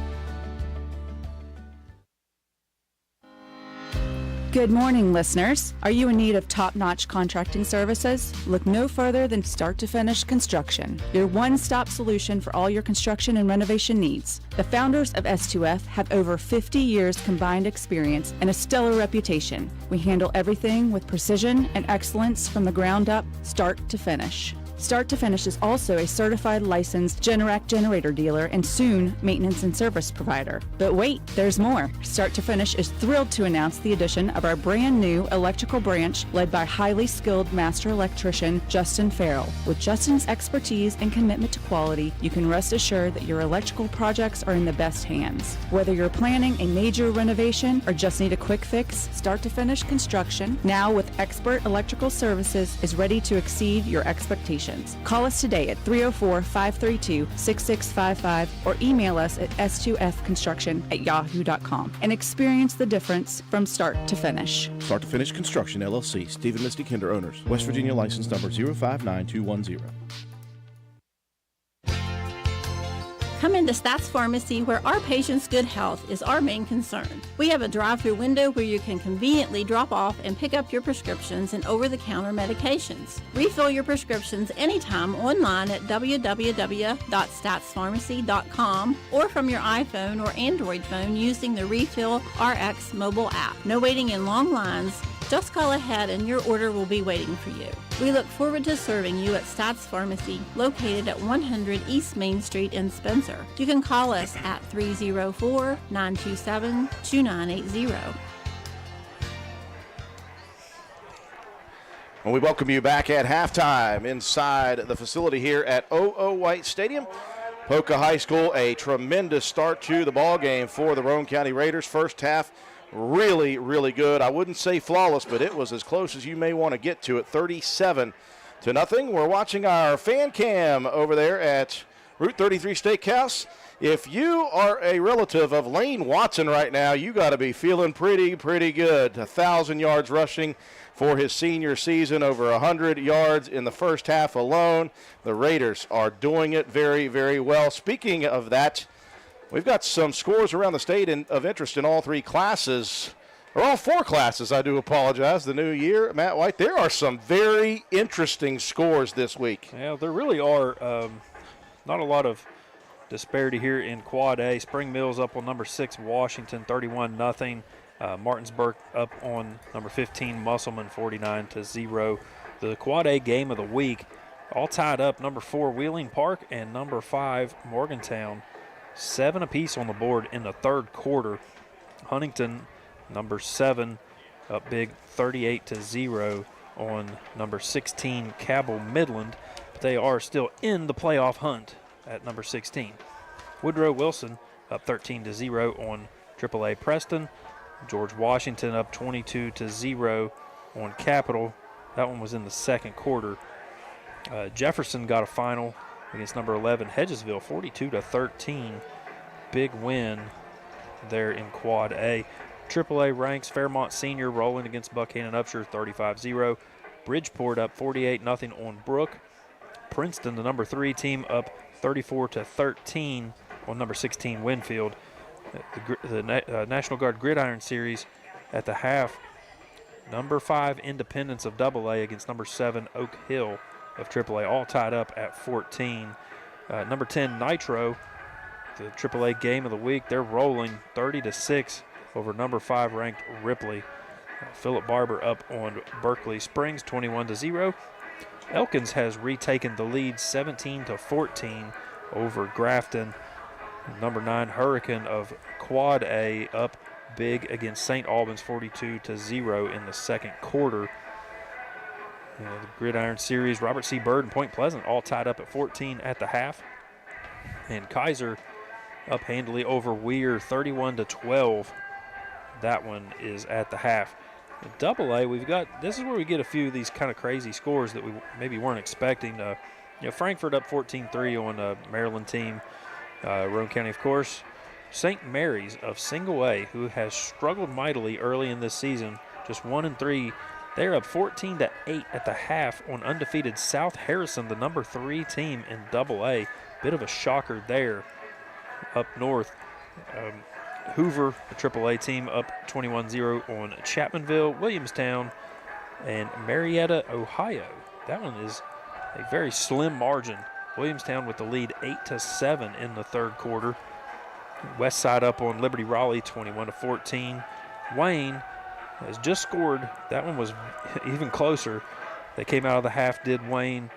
Good morning, listeners. Are you in need of top-notch contracting services? Look no further than Start to Finish Construction, your one-stop solution for all your construction and renovation needs. The founders of S2F have over 50 years combined experience and a stellar reputation. We handle everything with precision and excellence from the ground up, start to finish. Start to Finish is also a certified licensed Generac generator dealer and soon maintenance and service provider. But wait, there's more. Start to Finish is thrilled to announce the addition of our brand new electrical branch led by highly skilled master electrician Justin Farrell. With Justin's expertise and commitment to quality, you can rest assured that your electrical projects are in the best hands. Whether you're planning a major renovation or just need a quick fix, Start to Finish Construction, now with expert electrical services, is ready to exceed your expectations. Call us today at 304-532-6655 or email us at s2fconstruction@yahoo.com and experience the difference from start to finish. Start to Finish Construction, LLC. Steve and Misty Kinder, owners. West Virginia license number 059210. Come into Stats Pharmacy, where our patients' good health is our main concern. We have a drive-through window where you can conveniently drop off and pick up your prescriptions and over-the-counter medications. Refill your prescriptions anytime online at www.statspharmacy.com or from your iPhone or Android phone using the Refill RX mobile app. No waiting in long lines. Just call ahead and your order will be waiting for you. We look forward to serving you at Stats Pharmacy, located at 100 East Main Street in Spencer. You can call us at 304-927-2980. Well, we welcome you back at halftime inside the facility here at O.O. White Stadium. Poca High School, a tremendous start to the ball game for the Roane County Raiders. First half, really, really good. I wouldn't say flawless, but it was as close as you may want to get to it, 37-0. We're watching our fan cam over there at Route 33 Steakhouse. If you are a relative of Lane Watson right now, you got to be feeling pretty good. 1,000 yards rushing for his senior season, over 100 yards in the first half alone. The Raiders are doing it very, very well. Speaking of that, we've got some scores around the state of interest in all three classes, or all four classes, I do apologize, the new year. Matt White, there are some very interesting scores this week. Yeah, there really are. Not a lot of disparity here in Quad A. Spring Mills up on number 6, Washington, 31-0. Martinsburg up on number 15, Musselman, 49-0. The Quad A game of the week, all tied up, number 4, Wheeling Park, and number 5, Morgantown. 7 apiece on the board in the third quarter. Huntington, number 7, up big, 38-0 on number 16, Cabell Midland. But they are still in the playoff hunt at number 16. Woodrow Wilson up 13-0 on AAA Preston. George Washington up 22-0 on Capital. That one was in the second quarter. Jefferson got a final against number 11, Hedgesville, 42-13. Big win there in Quad A. AAA ranks Fairmont Senior rolling against Buchanan Upshur, 35-0. Bridgeport up 48-0 on Brook. Princeton, the number 3 team, up 34-13 on number 16 Winfield. The National Guard Gridiron Series at the half, number 5 Independence of AA against number 7 Oak Hill of AAA, all tied up at 14. Number 10 Nitro, the AAA game of the week, they're rolling 30-6 over number 5 ranked Ripley. Philip Barber up on Berkeley Springs, 21-0. Elkins has retaken the lead, 17-14 over Grafton. Number 9 Hurricane of Quad A up big against St. Albans, 42-0 in the second quarter. The Gridiron Series, Robert C. Byrd and Point Pleasant all tied up at 14 at the half. And Kaiser up handily over Weir, 31-12. That one is at the half. AA, we've got, this is where we get a few of these kind of crazy scores that we maybe weren't expecting. Frankfurt up 14-3 on a Maryland team. Roane County, of course. St. Mary's of Single A, who has struggled mightily early in this season, just 1-3. They're up 14-8 at the half on undefeated South Harrison, the number 3 team in AA. Bit of a shocker there. Up north, Hoover, the AAA team, up 21-0 on Chapmanville, Williamstown, and Marietta, Ohio. That one is a very slim margin. Williamstown with the lead, 8-7 in the third quarter. West Side up on Liberty Raleigh, 21-14. Wayne has just scored. That one was even closer. They came out of the half, did Wayne,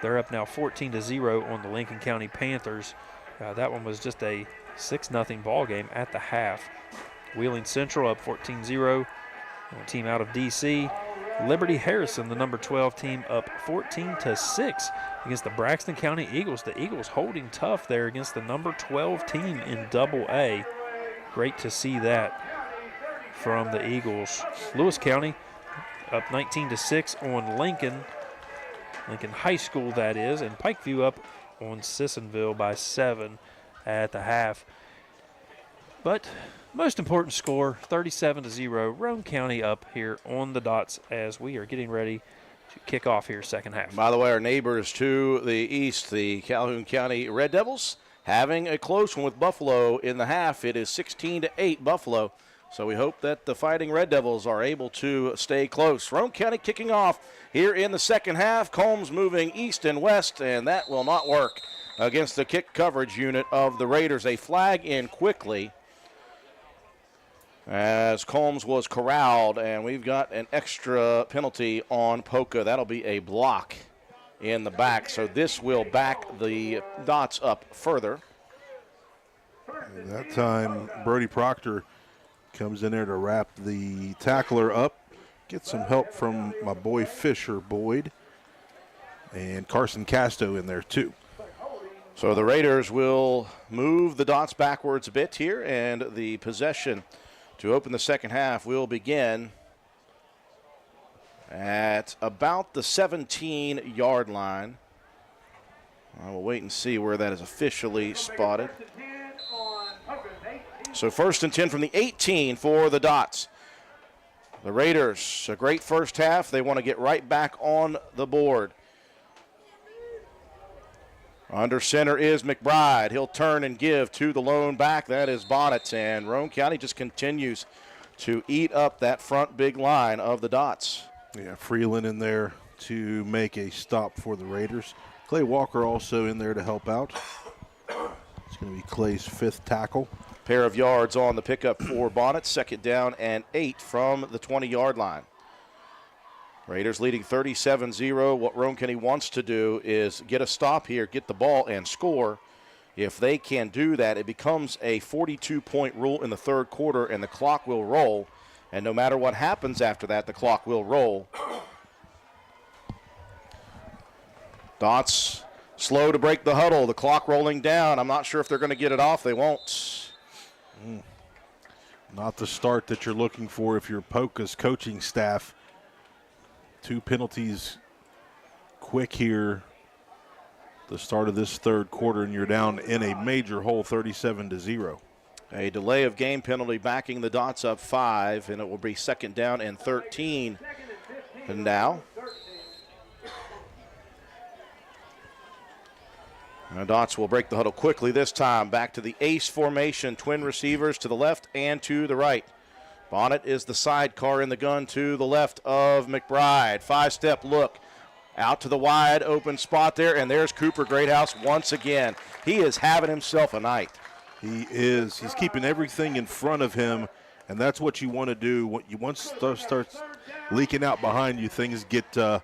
They're up now 14-0 on the Lincoln County Panthers. That one was just a 6-0 ball game at the half. Wheeling Central up 14-0. A team out of D.C. Liberty Harrison, the number 12 team, up 14-6 against the Braxton County Eagles. The Eagles holding tough there against the number 12 team in Double-A. Great to see that from the Eagles. Lewis County up 19-6 on Lincoln High School, that is, and Pikeview up on Sissonville by 7 at the half. But most important score, 37-0. Roane County up here on the dots as we are getting ready to kick off here second half. By the way, our neighbors to the east, the Calhoun County Red Devils, having a close one with Buffalo in the half. It is 16-8 Buffalo. So we hope that the Fighting Red Devils are able to stay close. Roane County kicking off here in the second half. Combs moving east and west, and that will not work against the kick coverage unit of the Raiders. A flag in quickly as Combs was corralled, and we've got an extra penalty on Poca. That'll be a block in the back, so this will back the dots up further. And that time, Brody Proctor comes in there to wrap the tackler up, get some help from my boy Fisher Boyd, and Carson Casto in there too. So the Raiders will move the dots backwards a bit here, and the possession to open the second half will begin at about the 17-yard line. I will wait and see where that is officially spotted. So 1st and 10 from the 18 for the Dots. The Raiders, a great first half. They want to get right back on the board. Under center is McBride. He'll turn and give to the lone back. That is Bonnet. And Roane County just continues to eat up that front big line of the Dots. Yeah, Freeland in there to make a stop for the Raiders. Clay Walker also in there to help out. It's going to be Clay's 5th tackle. Pair of yards on the pickup for Bonnet. 2nd down and 8 from the 20-yard line. Raiders leading 37-0. What Roane County wants to do is get a stop here, get the ball, and score. If they can do that, it becomes a 42-point rule in the third quarter, and the clock will roll. And no matter what happens after that, the clock will roll. Dots slow to break the huddle. The clock rolling down. I'm not sure if they're going to get it off. They won't. Not the start that you're looking for if you're Poca's coaching staff. 2 penalties quick here. The start of this third quarter, and you're down in a major hole, 37-0. A delay of game penalty backing the Dots up 5, and it will be 2nd down and 13. And now, the Dots will break the huddle quickly this time. Back to the ace formation, twin receivers to the left and to the right. Bonnet is the sidecar in the gun to the left of McBride. 5-step look out to the wide open spot there, and there's Cooper Greathouse once again. He is having himself a night. He is. He's keeping everything in front of him, and that's what you want to do. Once stuff starts leaking out behind you, things get a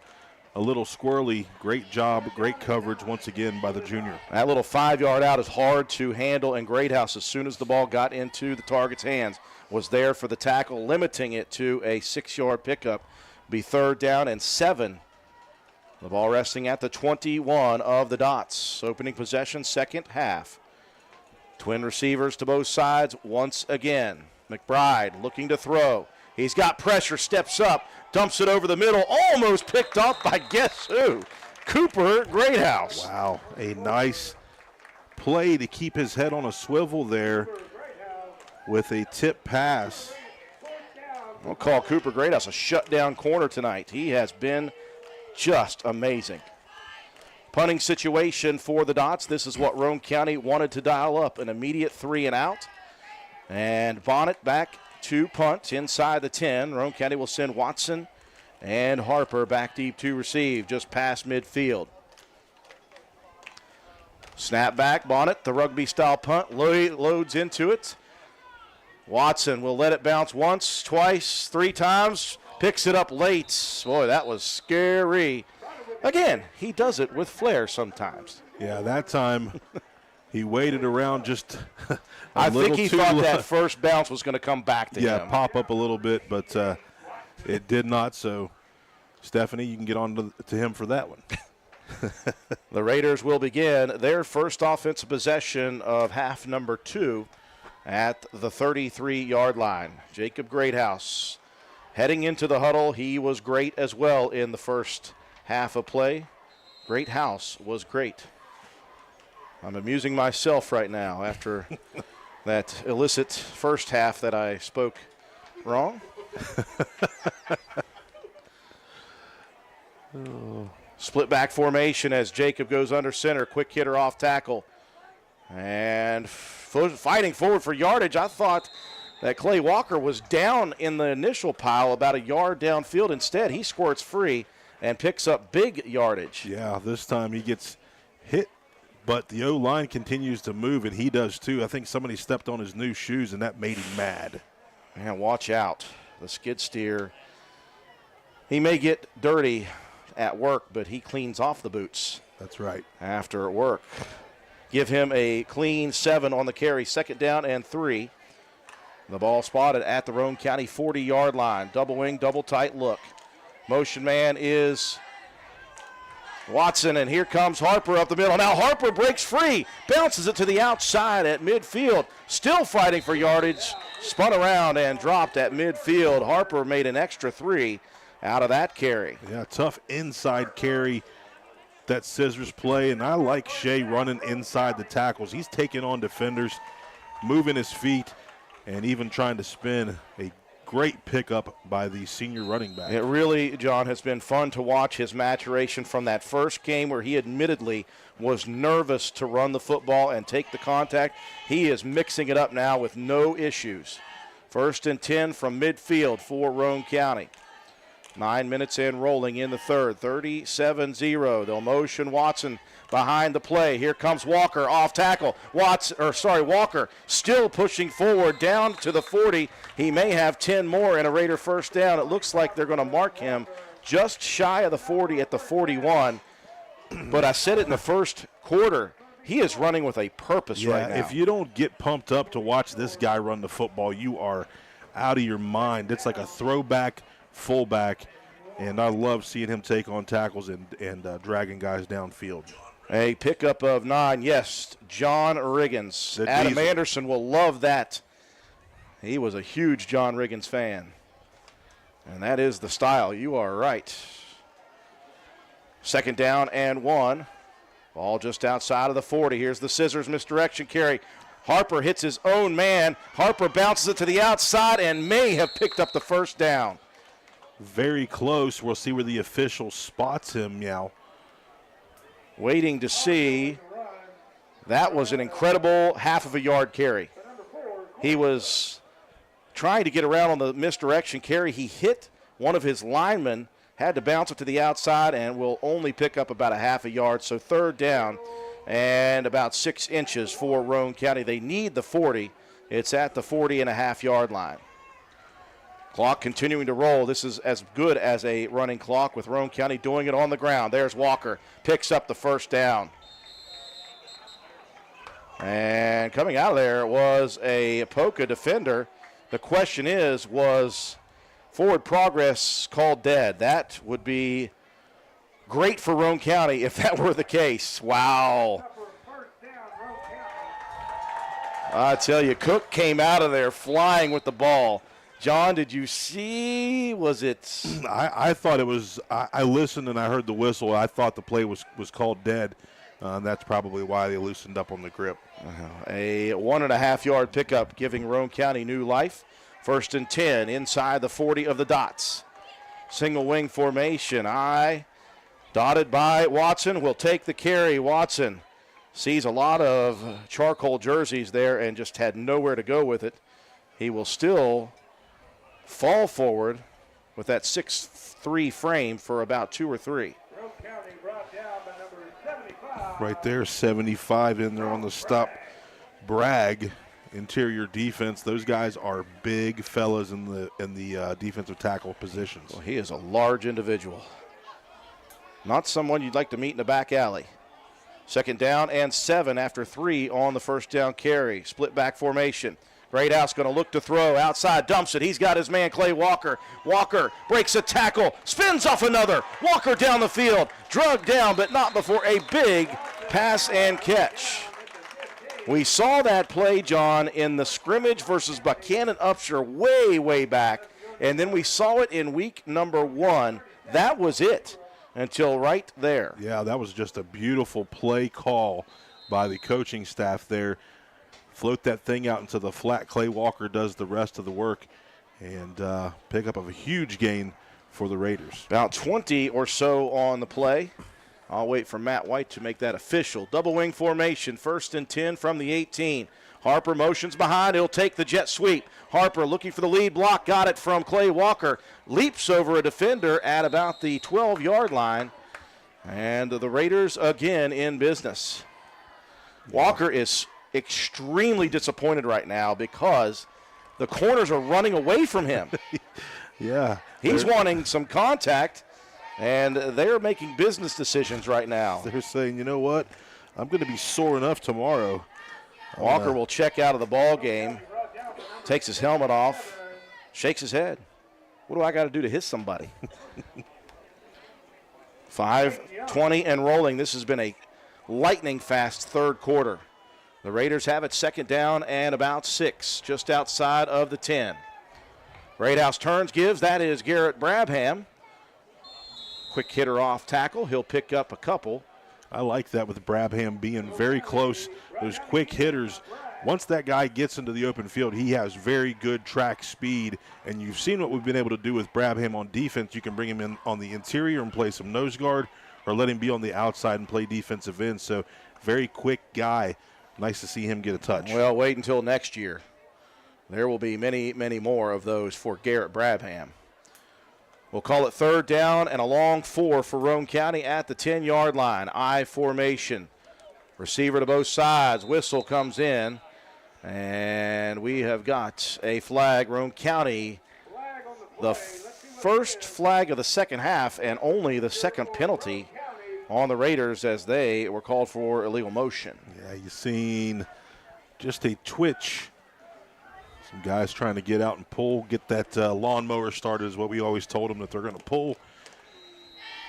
little squirrely. Great job, great coverage once again by the junior. That little 5-yard out is hard to handle, and Greathouse, as soon as the ball got into the target's hands, was there for the tackle, limiting it to a 6-yard pickup. Be 3rd down and 7. The ball resting at the 21 of the Dots. Opening possession, second half. Twin receivers to both sides once again. McBride looking to throw. He's got pressure, steps up, dumps it over the middle, almost picked off by guess who? Cooper Greathouse. Wow, a nice play to keep his head on a swivel there with a tip pass. We'll call Cooper Greathouse a shutdown corner tonight. He has been just amazing. Punting situation for the Dots. This is what Roane County wanted to dial up, an immediate 3 and out. And Bonnet back to punt inside the 10. Roane County will send Watson and Harper back deep to receive, just past midfield. Snap back, Bonnet, the rugby-style punt, loads into it. Watson will let it bounce once, twice, 3 times, picks it up late. Boy, that was scary. Again, he does it with flair sometimes. Yeah, that time he waited around just I think he thought that first bounce was going to come back to him. Yeah, pop up a little bit, but it did not. So, Stephanie, you can get on to him for that one. The Raiders will begin their first offensive possession of half number 2 at the 33-yard line. Jacob Greathouse heading into the huddle. He was great as well in the first half of play. Greathouse was great. I'm amusing myself right now after that illicit first half that I spoke wrong. Split back formation as Jacob goes under center. Quick hitter off tackle. And fighting forward for yardage. I thought that Clay Walker was down in the initial pile about a yard downfield. Instead, he squirts free and picks up big yardage. Yeah, this time he gets hit, but the O-line continues to move, and he does too. I think somebody stepped on his new shoes, and that made him mad. Man, watch out. The skid steer. He may get dirty at work, but he cleans off the boots. That's right. After work. Give him a clean 7 on the carry. 2nd down and 3. The ball spotted at the Roane County 40-yard line. Double wing, double tight look. Motion man is Watson, and here comes Harper up the middle. Now Harper breaks free, bounces it to the outside at midfield. Still fighting for yardage. Spun around and dropped at midfield. Harper made an extra 3 out of that carry. Yeah, tough inside carry, that scissors play, and I like Shea running inside the tackles. He's taking on defenders, moving his feet, and even trying to spin. A great pickup by the senior running back. It really, John, has been fun to watch his maturation from that first game where he admittedly was nervous to run the football and take the contact. He is mixing it up now with no issues. 1st and 10 from midfield for Roane County. 9 minutes in, rolling in the third. 37-0. They'll motion Watson behind the play. Here comes Walker off tackle. Walker still pushing forward down to the 40. He may have 10 more and a Raider first down. It looks like they're going to mark him just shy of the 40 at the 41. But I said it in the first quarter. He is running with a purpose right now. If you don't get pumped up to watch this guy run the football, you are out of your mind. It's like a throwback fullback, and I love seeing him take on tackles and dragging guys downfield. A pickup of 9, yes, John Riggins. Adam Anderson will love that. He was a huge John Riggins fan, and that is the style. You are right. 2nd down and 1. Ball just outside of the 40. Here's the scissors misdirection carry. Harper hits his own man. Harper bounces it to the outside and may have picked up the first down. Very close. We'll see where the official spots him now. Waiting to see. That was an incredible half of a yard carry. He was trying to get around on the misdirection carry. He hit one of his linemen, had to bounce it to the outside, and will only pick up about a half a yard. So 3rd down and about 6 inches for Roane County. They need the 40. It's at the 40.5-yard line. Clock continuing to roll. This is as good as a running clock with Roane County doing it on the ground. There's Walker. Picks up the first down. And coming out of there was a Poca defender. The question is, was forward progress called dead? That would be great for Roane County if that were the case. Wow. I tell you, Cook came out of there flying with the ball. John, did you see, was it? I thought it was, I listened and I heard the whistle. I thought the play was called dead. And that's probably why they loosened up on the grip. A 1.5-yard pickup giving Roane County new life. 1st and 10 inside the 40 of the Dots. Single wing formation. Dotted by Watson will take the carry. Watson sees a lot of charcoal jerseys there and just had nowhere to go with it. He will still fall forward with that 6'3" frame for about 2 or 3. Right there, 75 in there on the stop. Bragg, interior defense. Those guys are big fellas in the defensive tackle positions. Well, he is a large individual. Not someone you'd like to meet in the back alley. 2nd down and 7 after 3 on the first down carry. Split back formation. Greathouse going to look to throw. Outside, dumps it. He's got his man, Clay Walker. Walker breaks a tackle, spins off another. Walker down the field, drugged down, but not before a big pass and catch. We saw that play, John, in the scrimmage versus Buchanan Upshur way back, and then we saw it in week number 1. That was it until right there. Yeah, that was just a beautiful play call by the coaching staff there. Float that thing out into the flat. Clay Walker does the rest of the work and pick up a huge gain for the Raiders. About 20 or so on the play. I'll wait for Matt White to make that official. Double wing formation, 1st and 10 from the 18. Harper motions behind. He'll take the jet sweep. Harper looking for the lead block. Got it from Clay Walker. Leaps over a defender at about the 12-yard line. And the Raiders again in business. Walker is extremely disappointed right now because the corners are running away from him. Yeah. He's wanting some contact, and they're making business decisions right now. They're saying, you know what, I'm going to be sore enough tomorrow. Walker will check out of the ball game, takes his helmet off, shakes his head. What do I got to do to hit somebody? 5:20 and rolling. This has been a lightning fast third quarter. The Raiders have it 2nd down and about 6, just outside of the 10. Greathouse turns, gives. That is Garrett Brabham. Quick hitter off tackle. He'll pick up a couple. I like that with Brabham being very close. Those quick hitters, once that guy gets into the open field, he has very good track speed. And you've seen what we've been able to do with Brabham on defense. You can bring him in on the interior and play some nose guard, or let him be on the outside and play defensive end. So very quick guy. Nice to see him get a touch. Well, wait until next year. There will be many more of those for Garrett Brabham. We'll call it 3rd down and a long 4 for Roane County at the 10-yard line. I formation. Receiver to both sides. Whistle comes in. And we have got a flag. Roane County, the first flag of the second half and only the second penalty on the Raiders as they were called for illegal motion. Yeah, you've seen just a twitch. Some guys trying to get out and pull, get that lawnmower started is what we always told them that they're going to pull.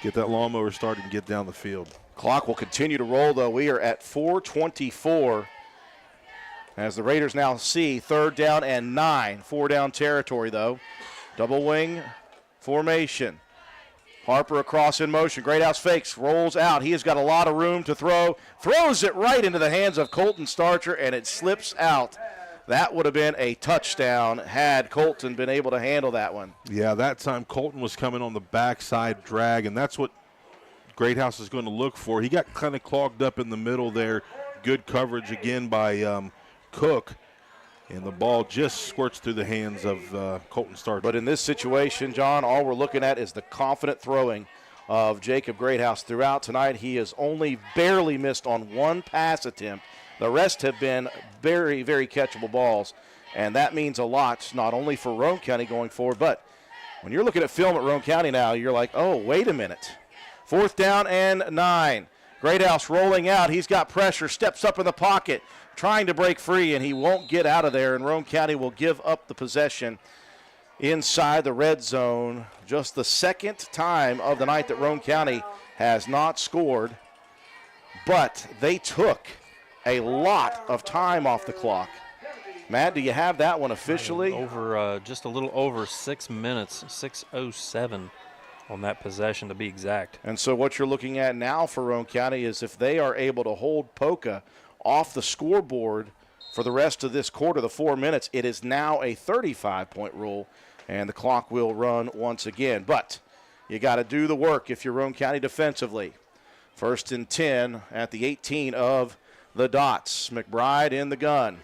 Get that lawnmower started and get down the field. Clock will continue to roll, though. We are at 4:24 as the Raiders now see 3rd down and 9. 4-down territory, though. Double wing formation. Harper across in motion. Greathouse fakes, rolls out. He has got a lot of room to throw. Throws it right into the hands of Colton Starcher, and it slips out. That would have been a touchdown had Colton been able to handle that one. Yeah, that time Colton was coming on the backside drag, and that's what Greathouse is going to look for. He got kind of clogged up in the middle there. Good coverage again by Cook. And the ball just squirts through the hands of Colton Starcher. But in this situation, John, all we're looking at is the confident throwing of Jacob Greathouse throughout tonight. He has only barely missed on one pass attempt. The rest have been very, very catchable balls. And that means a lot, not only for Roane County going forward, but when you're looking at film at Roane County now, you're like, oh, wait a minute. 4th down and 9. Greathouse rolling out. He's got pressure, steps up in the pocket, trying to break free, and he won't get out of there, and Roane County will give up the possession inside the red zone. Just the second time of the night that Roane County has not scored, but they took a lot of time off the clock. Matt, do you have that one officially? Just a little over 6 minutes, 6:07 on that possession to be exact. And so what you're looking at now for Roane County is if they are able to hold Poca off the scoreboard for the rest of this quarter, the 4 minutes, it is now a 35-point rule, and the clock will run once again. But you got to do the work if you're Roane County defensively. 1st and 10 at the 18 of the Dots. McBride in the gun.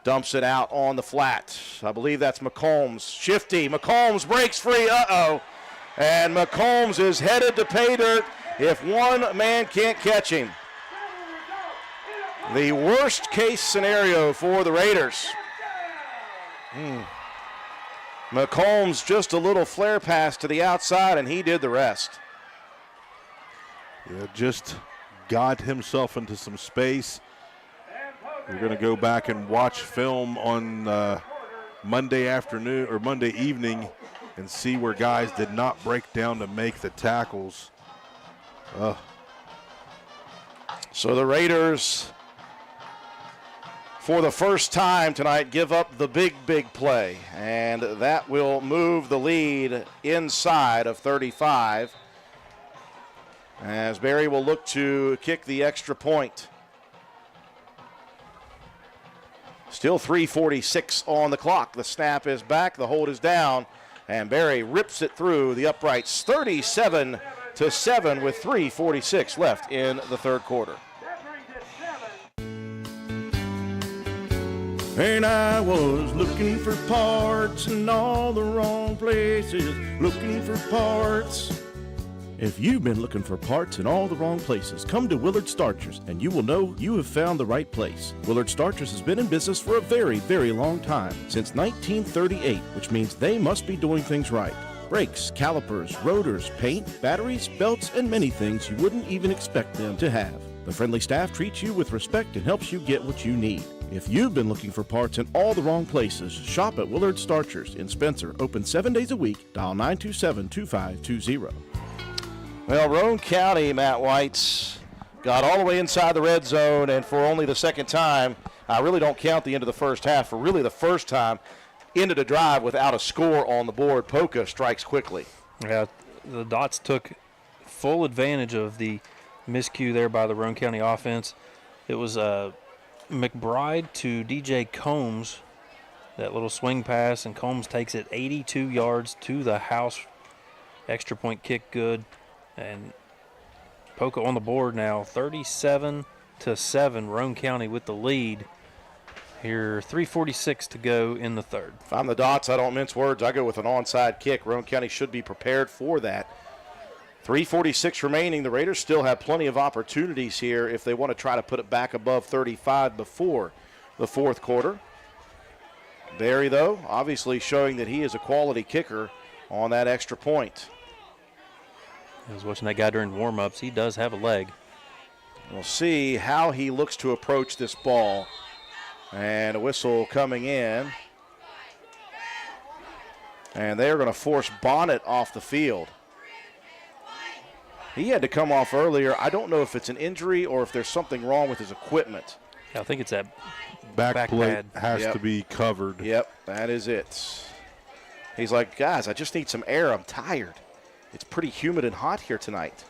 Dumps it out on the flat. I believe that's McCombs. Shifty. McCombs breaks free. Uh-oh. And McCombs is headed to pay dirt if one man can't catch him. The worst case scenario for the Raiders. McCombs just a little flare pass to the outside, and he did the rest. Yeah, just got himself into some space. We're going to go back and watch film on Monday afternoon or Monday evening and see where guys did not break down to make the tackles. So the Raiders, for the first time tonight, give up the big play, and that will move the lead inside of 35 as Barry will look to kick the extra point. Still 3:46 on the clock. The snap is back, the hold is down, and Barry rips it through the uprights, 37-7 with 3:46 left in the third quarter. And I was looking for parts in all the wrong places, looking for parts. If you've been looking for parts in all the wrong places, come to Willard Starchers and you will know you have found the right place. Willard Starchers has been in business for a very, very long time, since 1938, which means they must be doing things right. Brakes, calipers, rotors, paint, batteries, belts, and many things you wouldn't even expect them to have. The friendly staff treats you with respect and helps you get what you need. If you've been looking for parts in all the wrong places, shop at Willard Starchers in Spencer, open 7 days a week. Dial 927-2520. Well, Roane County, Matt White's got all the way inside the red zone, and for only the second time, I really don't count the end of the first half, for really the first time, ended a drive without a score on the board. Poca strikes quickly. Yeah, the Dots took full advantage of the miscue there by the Roane County offense. It was McBride to DJ Combs, that little swing pass, and Combs takes it 82 yards to the house. Extra point kick good, and Poca on the board now, 37-7. Roane County with the lead. Here, 3:46 to go in the third. If I'm the Dots, I don't mince words. I go with an onside kick. Roane County should be prepared for that. 3:46 remaining. The Raiders still have plenty of opportunities here if they want to try to put it back above 35 before the fourth quarter. Barry, though, obviously showing that he is a quality kicker on that extra point. I was watching that guy during warm-ups. He does have a leg. We'll see how he looks to approach this ball. And a whistle coming in. And they are going to force Bonnet off the field. He had to come off earlier. I don't know if it's an injury or if there's something wrong with his equipment. Yeah, I think it's that back plate pad. has to be covered. Yep, that is it. He's like, guys, I just need some air. I'm tired. It's pretty humid and hot here tonight.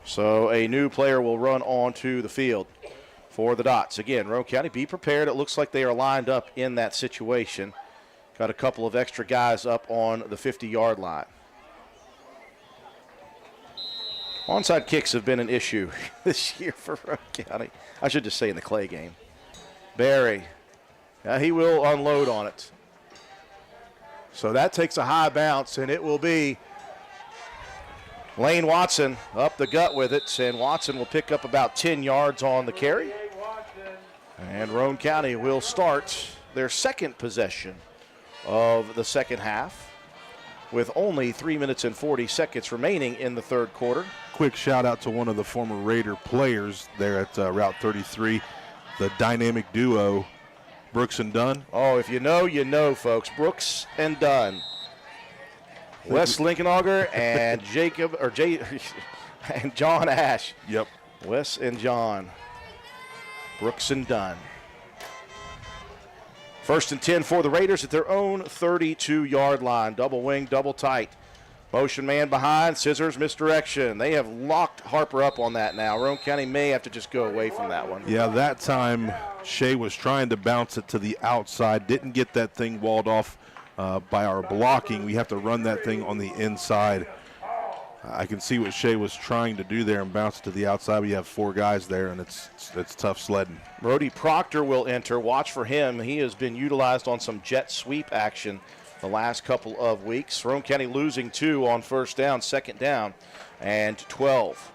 So a new player will run onto the field for the Dots. Again, Roane County, be prepared. It looks like they are lined up in that situation. Got a couple of extra guys up on the 50-yard line. Onside kicks have been an issue this year for Roane County. I should just say in the Clay game. Barry, he will unload on it. So that takes a high bounce, and it will be Lane Watson up the gut with it, and Watson will pick up about 10 yards on the carry. And Roane County will start their second possession of the second half with only 3 minutes and 40 seconds remaining in the third quarter. Quick shout out to one of the former Raider players there at Route 33, the dynamic duo, Brooks and Dunn. Oh, if you know, you know, folks. Brooks and Dunn. Wes Linkenauger and and John Ash. Yep. Wes and John. Brooks and Dunn. First and 10 for the Raiders at their own 32-yard line. Double wing, double tight. Motion man behind, scissors, misdirection. They have locked Harper up on that now. Roane County may have to just go away from that one. Yeah, that time Shea was trying to bounce it to the outside. Didn't get that thing walled off by our blocking. We have to run that thing on the inside. I can see what Shea was trying to do there and bounce it to the outside. We have four guys there, and it's tough sledding. Brody Proctor will enter. Watch for him. He has been utilized on some jet sweep action the last couple of weeks. Roane County losing 2 on first down, second down, and 12.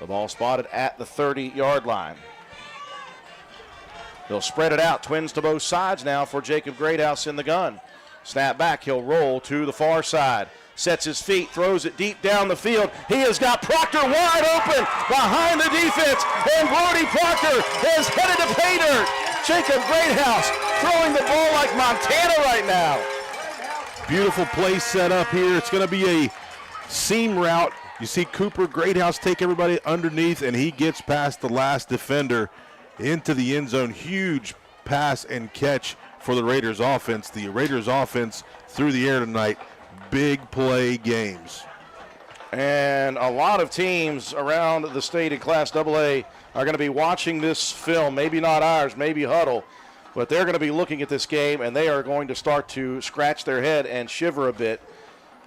The ball spotted at the 30-yard line. They'll spread it out. Twins to both sides now for Jacob Greathouse in the gun. Snap back. He'll roll to the far side. sets his feet, throws it deep down the field. He has got Proctor wide open behind the defense, and Brody Proctor is headed to pay dirt. Jacob Greathouse throwing the ball like Montana right now. Beautiful play set up here. It's going to be a seam route. You see Cooper Greathouse take everybody underneath, and he gets past the last defender into the end zone. Huge pass and catch for the Raiders offense. The Raiders offense through the air tonight, big play games. And a lot of teams around the state in Class AA are going to be watching this film, maybe not ours, maybe Huddle, but they're going to be looking at this game, and they are going to start to scratch their head and shiver a bit.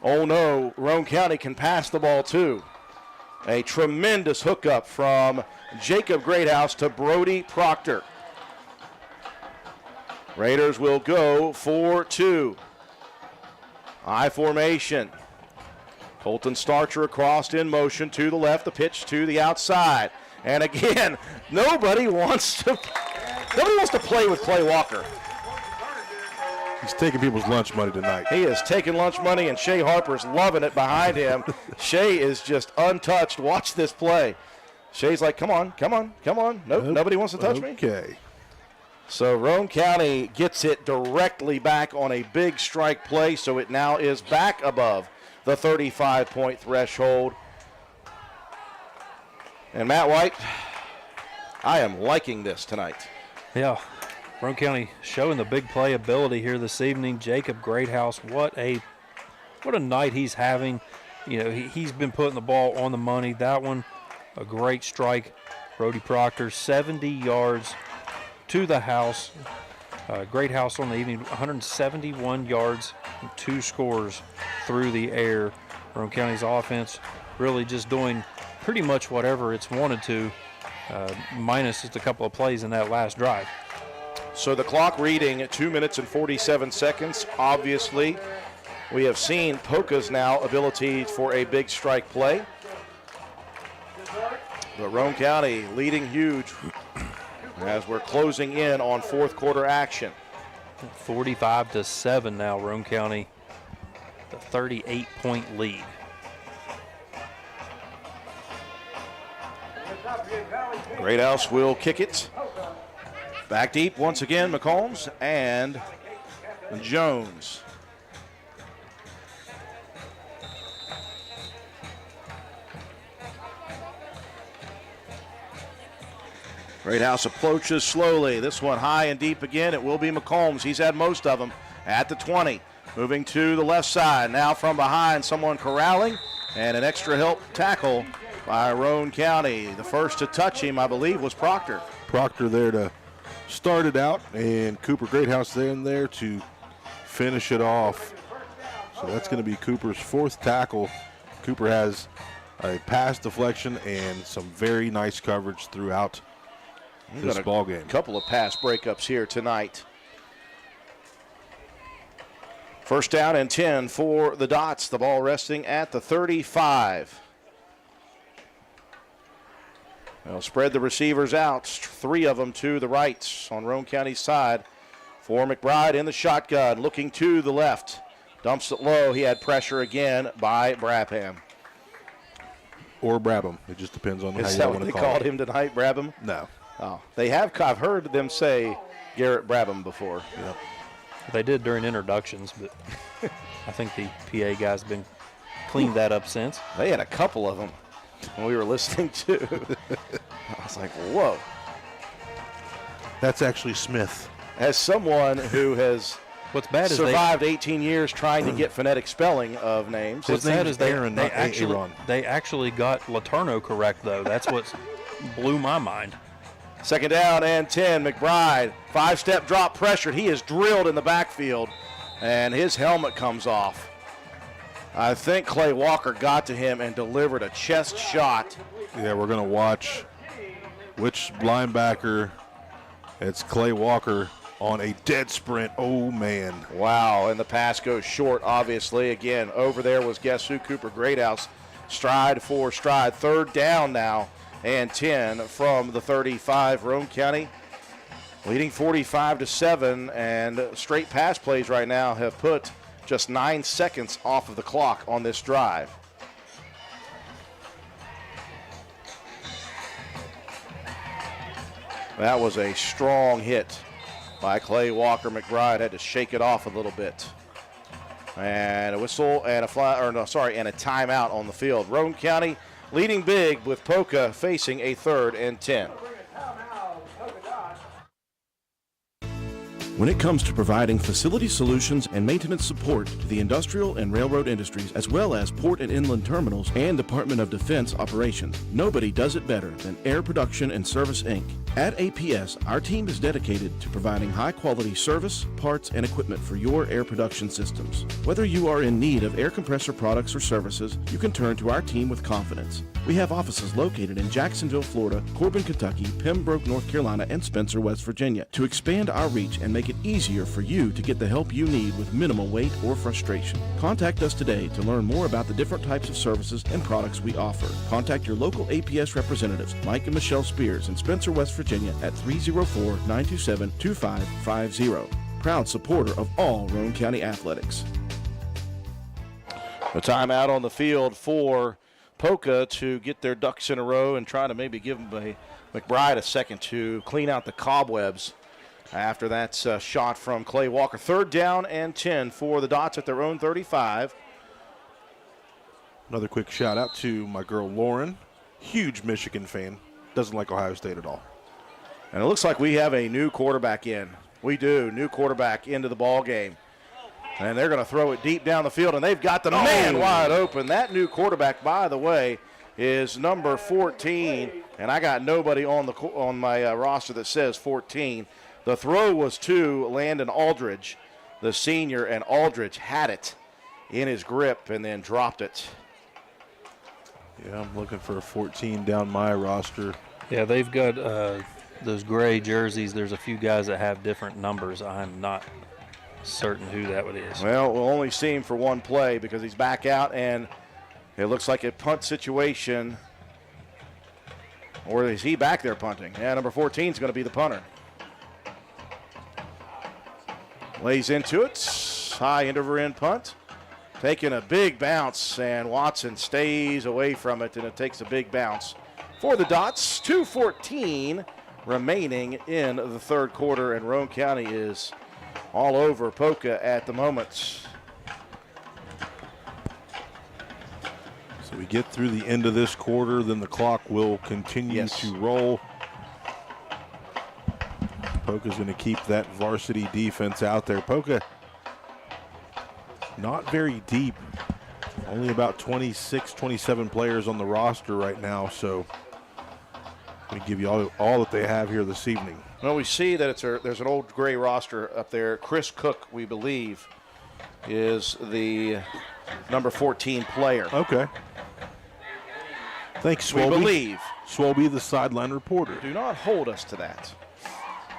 Oh no, Roane County can pass the ball too. A tremendous hookup from Jacob Greathouse to Brody Proctor. Raiders will go 4-2. I formation. Colton Starcher across in motion to the left, the pitch to the outside. And again, nobody wants to play with Clay Walker. He's taking people's lunch money tonight. He is taking lunch money, and Shea Harper's loving it behind him. Shea is just untouched. Watch this play. Shea's like, come on. Nope, nobody wants to touch me. Okay. So Roane County gets it directly back on a big strike play, so it now is back above the 35-point threshold. And Matt White, I am liking this tonight. Yeah. Roane County showing the big play ability here this evening. Jacob Greathouse, what a night he's having. You know, he's been putting the ball on the money. That one, a great strike. Brody Proctor, 70 yards to the house. Greathouse on the evening, 171 yards and 2 scores through the air. Roane County's offense really just doing pretty much whatever it's wanted to, minus just a couple of plays in that last drive. So the clock reading at 2 minutes and 47 seconds. Obviously, we have seen Poca's now ability for a big strike play. But Roane County leading huge as we're closing in on fourth quarter action. 45-7 now, Roane County, the 38-point lead. Greathouse will kick it. Back deep once again, McCombs and Jones. Greathouse approaches slowly. This one high and deep again. It will be McCombs. He's had most of them at the 20. Moving to the left side. Now from behind, someone corralling, and an extra help tackle by Roane County. The first to touch him, I believe, was Proctor. Proctor there to start it out, and Cooper Greathouse there to finish it off. So that's going to be Cooper's fourth tackle. Cooper has a pass deflection and some very nice coverage throughout this ball game. A couple of pass breakups here tonight. First down and 10 for the Dots. The ball resting at the 35. They'll spread the receivers out, 3 of them to the right on Roane County's side. For McBride in the shotgun, looking to the left. Dumps it low. He had pressure again by Brabham. Or Brabham. It just depends on how you want to call call it. Is that what they called him tonight, Brabham? No. Oh, they have. I've heard them say Garrett Brabham before. Yep. They did during introductions, but I think the PA guys have been cleaned that up since. They had a couple of them when we were listening to. I was like, whoa. That's actually Smith. As someone who has what's bad is survived 18 years trying to get phonetic spelling of names. What's bad is Aaron, they actually got Laterno correct, though. That's what blew my mind. Second down and 10. McBride, 5-step drop pressured. He is drilled in the backfield, and his helmet comes off. I think Clay Walker got to him and delivered a chest shot. Yeah, we're going to watch which linebacker. It's Clay Walker on a dead sprint. Oh, man. Wow, and the pass goes short, obviously. Again, over there was guess who? Cooper Greathouse. Stride for stride. Third down now and 10 from the 35. Roane County leading 45-7, and straight pass plays right now have put just 9 seconds off of the clock on this drive. That was a strong hit by Clay Walker. McBride had to shake it off a little bit. And a whistle and a timeout on the field. Roane County leading big with Poca facing a 3rd and 10. When it comes to providing facility solutions and maintenance support to the industrial and railroad industries, as well as port and inland terminals and Department of Defense operations, nobody does it better than Air Production and Service, Inc. At APS, our team is dedicated to providing high-quality service, parts, and equipment for your air production systems. Whether you are in need of air compressor products or services, you can turn to our team with confidence. We have offices located in Jacksonville, Florida, Corbin, Kentucky, Pembroke, North Carolina, and Spencer, West Virginia, to expand our reach and make it easier for you to get the help you need with minimal wait or frustration. Contact us today to learn more about the different types of services and products we offer. Contact your local APS representatives, Mike and Michelle Spears in Spencer, West Virginia at 304-927-2550. Proud supporter of all Roane County athletics. A timeout on the field for Poca to get their ducks in a row and try to maybe give McBride a second to clean out the cobwebs after that shot from Clay Walker. 3rd down and 10 for the Dots at their own 35. Another quick shout out to my girl Lauren, huge Michigan fan, doesn't like Ohio State at all. And it looks like we have a new quarterback in. We do, new quarterback into the ball game. And they're going to throw it deep down the field, and they've got the man wide open. That new quarterback, by the way, is number 14, and I got nobody on my roster that says 14. The throw was to Landon Aldridge, the senior, and Aldridge had it in his grip and then dropped it. Yeah, I'm looking for a 14 down my roster. Yeah, they've got those gray jerseys. There's a few guys that have different numbers. I'm not certain who that one is. Well, we'll only see him for one play because he's back out, and it looks like a punt situation. Or is he back there punting? Yeah, number 14 is going to be the punter. Lays into it. High end over end punt. Taking a big bounce, and Watson stays away from it, and it takes a big bounce for the Dots. 2:14 remaining in the 3rd quarter, and Roane County is all over Poca at the moment. So we get through the end of this quarter, then the clock will continue to roll. Poca's going to keep that varsity defense out there. Poca not very deep, only about 26, 27 players on the roster right now, so we give you all that they have here this evening. Well, we see that there's an old gray roster up there. Chris Cook, we believe, is the number 14 player. Okay. Thanks, Swolby. We believe. Swolby, the sideline reporter. Do not hold us to that.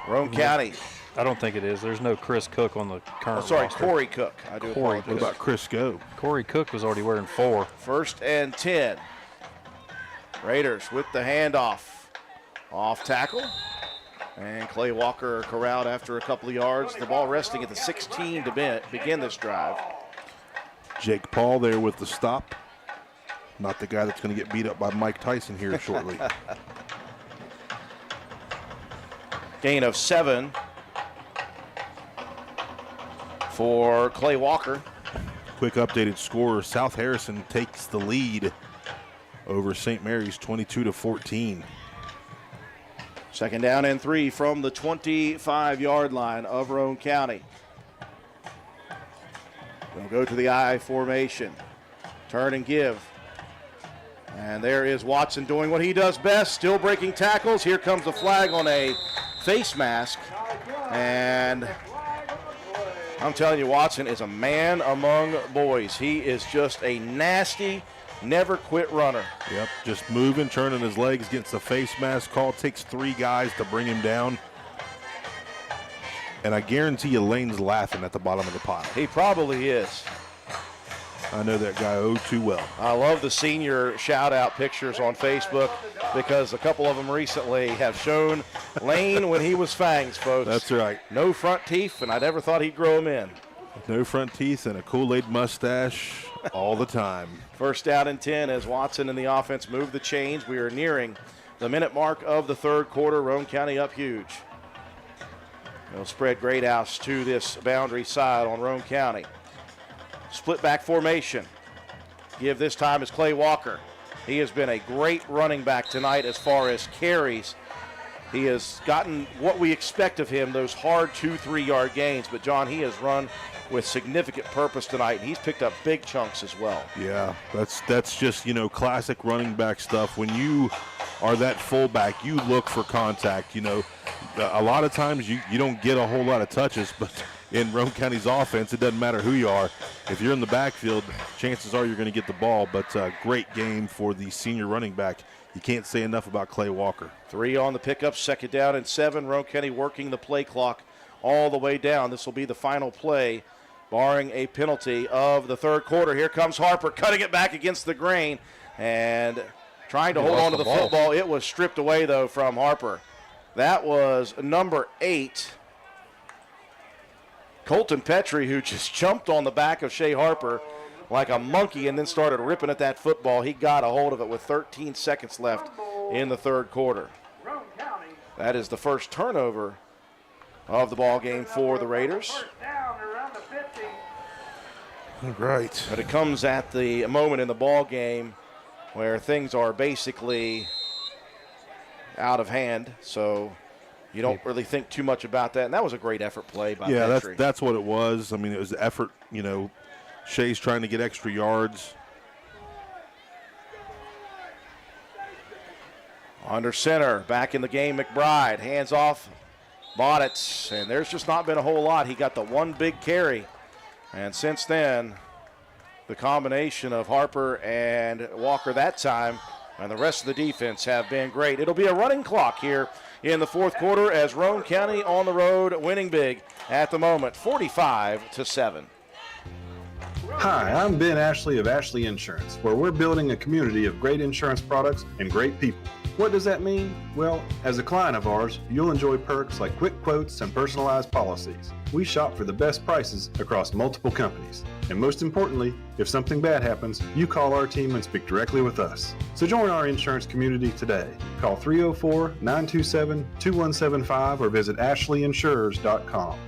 Roane County. I don't think it is. There's no Chris Cook on the current roster. Corey Cook. I do apologize. What about Chris Go? Corey Cook was already wearing 4. 1st and 10. Raiders with the handoff. Off tackle. And Clay Walker corralled after a couple of yards. The ball resting at the 16 to begin this drive. Jake Paul there with the stop. Not the guy that's going to get beat up by Mike Tyson here shortly. Gain of 7 for Clay Walker. Quick updated score. South Harrison takes the lead over St. Mary's 22-14. 2nd down and 3 from the 25-yard line of Roane County. They'll go to the I formation. Turn and give. And there is Watson doing what he does best, still breaking tackles. Here comes the flag on a face mask. And I'm telling you, Watson is a man among boys. He is just a nasty, never quit runner. Yep, just moving, turning his legs, gets the face mask call. Takes 3 guys to bring him down. And I guarantee you Lane's laughing at the bottom of the pile. He probably is. I know that guy too well. I love the senior shout-out pictures on Facebook because a couple of them recently have shown Lane when he was fangs, folks. That's right. No front teeth, and I never thought he'd grow them in. No front teeth and a Kool-Aid mustache all the time. First down and 10 as Watson and the offense move the chains. We are nearing the minute mark of the third quarter. Roane County up huge. They'll spread Greathouse to this boundary side on Roane County. Split back formation. Give this time is Clay Walker. He has been a great running back tonight as far as carries. He has gotten what we expect of him, those hard 2-3 yard gains. But, John, he has run with significant purpose tonight. He's picked up big chunks as well. Yeah, that's just, classic running back stuff. When you are that fullback, you look for contact. A lot of times you don't get a whole lot of touches, but in Roane County's offense, it doesn't matter who you are. If you're in the backfield, chances are you're going to get the ball. But great game for the senior running back. You can't say enough about Clay Walker. 3 on the pickup, second down and 7. Roane County working the play clock all the way down. This will be the final play, barring a penalty of the third quarter. Here comes Harper, cutting it back against the grain and trying to hold on to the football. It was stripped away, though, from Harper. That was number 8, Colton Petrie, who just jumped on the back of Shea Harper like a monkey and then started ripping at that football. He got a hold of it with 13 seconds left in the third quarter. That is the first turnover of the ball game for the Raiders. Right. But it comes at the moment in the ball game where things are basically out of hand, so you don't really think too much about that. And that was a great effort play by Petrie. Yeah, that's what it was. I mean, it was effort, Shea's trying to get extra yards. Under center, back in the game, McBride. Hands off, Bonnets. And there's just not been a whole lot. He got the one big carry. And since then, the combination of Harper and Walker that time and the rest of the defense have been great. It'll be a running clock here in the fourth quarter as Roane County on the road winning big at the moment, 45-7. Hi, I'm Ben Ashley of Ashley Insurance, where we're building a community of great insurance products and great people. What does that mean? Well, as a client of ours, you'll enjoy perks like quick quotes and personalized policies. We shop for the best prices across multiple companies. And most importantly, if something bad happens, you call our team and speak directly with us. So join our insurance community today. Call 304-927-2175 or visit ashleyinsurers.com.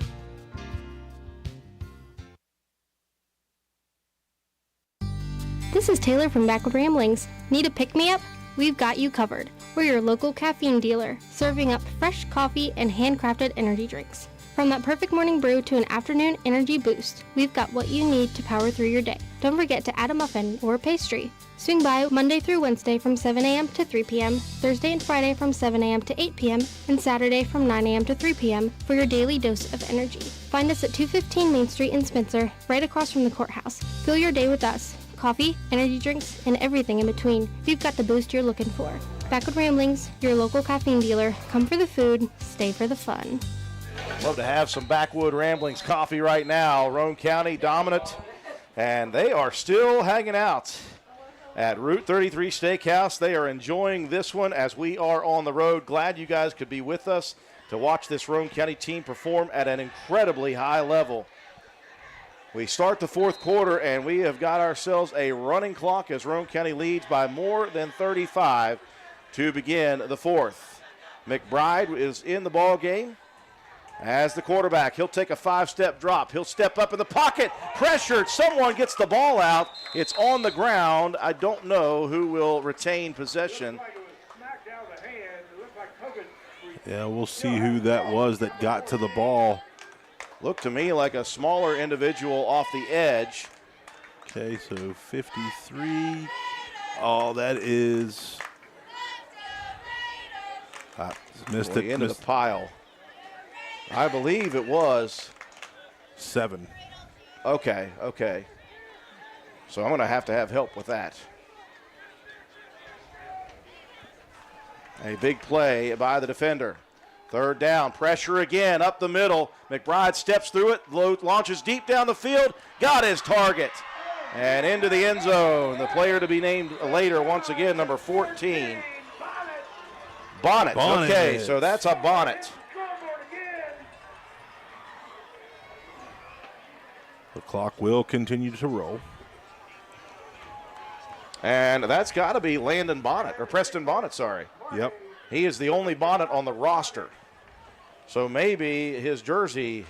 This is Taylor from Backward Ramblings. Need a pick-me-up? We've got you covered. We're your local caffeine dealer, serving up fresh coffee and handcrafted energy drinks. From that perfect morning brew to an afternoon energy boost, we've got what you need to power through your day. Don't forget to add a muffin or a pastry. Swing by Monday through Wednesday from 7 a.m. to 3 p.m., Thursday and Friday from 7 a.m. to 8 p.m., and Saturday from 9 a.m. to 3 p.m. for your daily dose of energy. Find us at 215 Main Street in Spencer, right across from the courthouse. Fill your day with us. Coffee, energy drinks, and everything in between. We've got the boost you're looking for. Backward Ramblings, your local caffeine dealer. Come for the food, stay for the fun. Love to have some Backwood Ramblings coffee right now. Roane County dominant, and they are still hanging out at Route 33 Steakhouse. They are enjoying this one as we are on the road. Glad you guys could be with us to watch this Roane County team perform at an incredibly high level. We start the fourth quarter, and we have got ourselves a running clock as Roane County leads by more than 35 to begin the fourth. McBride is in the ball game as the quarterback. He'll take a 5-step drop. He'll step up in the pocket, pressured. Someone gets the ball out. It's on the ground. I don't know who will retain possession. Yeah, we'll see who that was that got to the ball. Looked to me like a smaller individual off the edge. Okay, so 53. Oh, that is. Missed it. Into the pile. I believe it was 7. Okay. So I'm going to have help with that. A big play by the defender. Third down, pressure again, up the middle. McBride steps through it, launches deep down the field, got his target, and into the end zone. The player to be named later, once again, number 14. Bonnet. Okay, so that's a Bonnet. The clock will continue to roll. And that's got to be Landon Bonnet, or Preston Bonnet, sorry. Yep. He is the only Bonnet on the roster. So maybe his jersey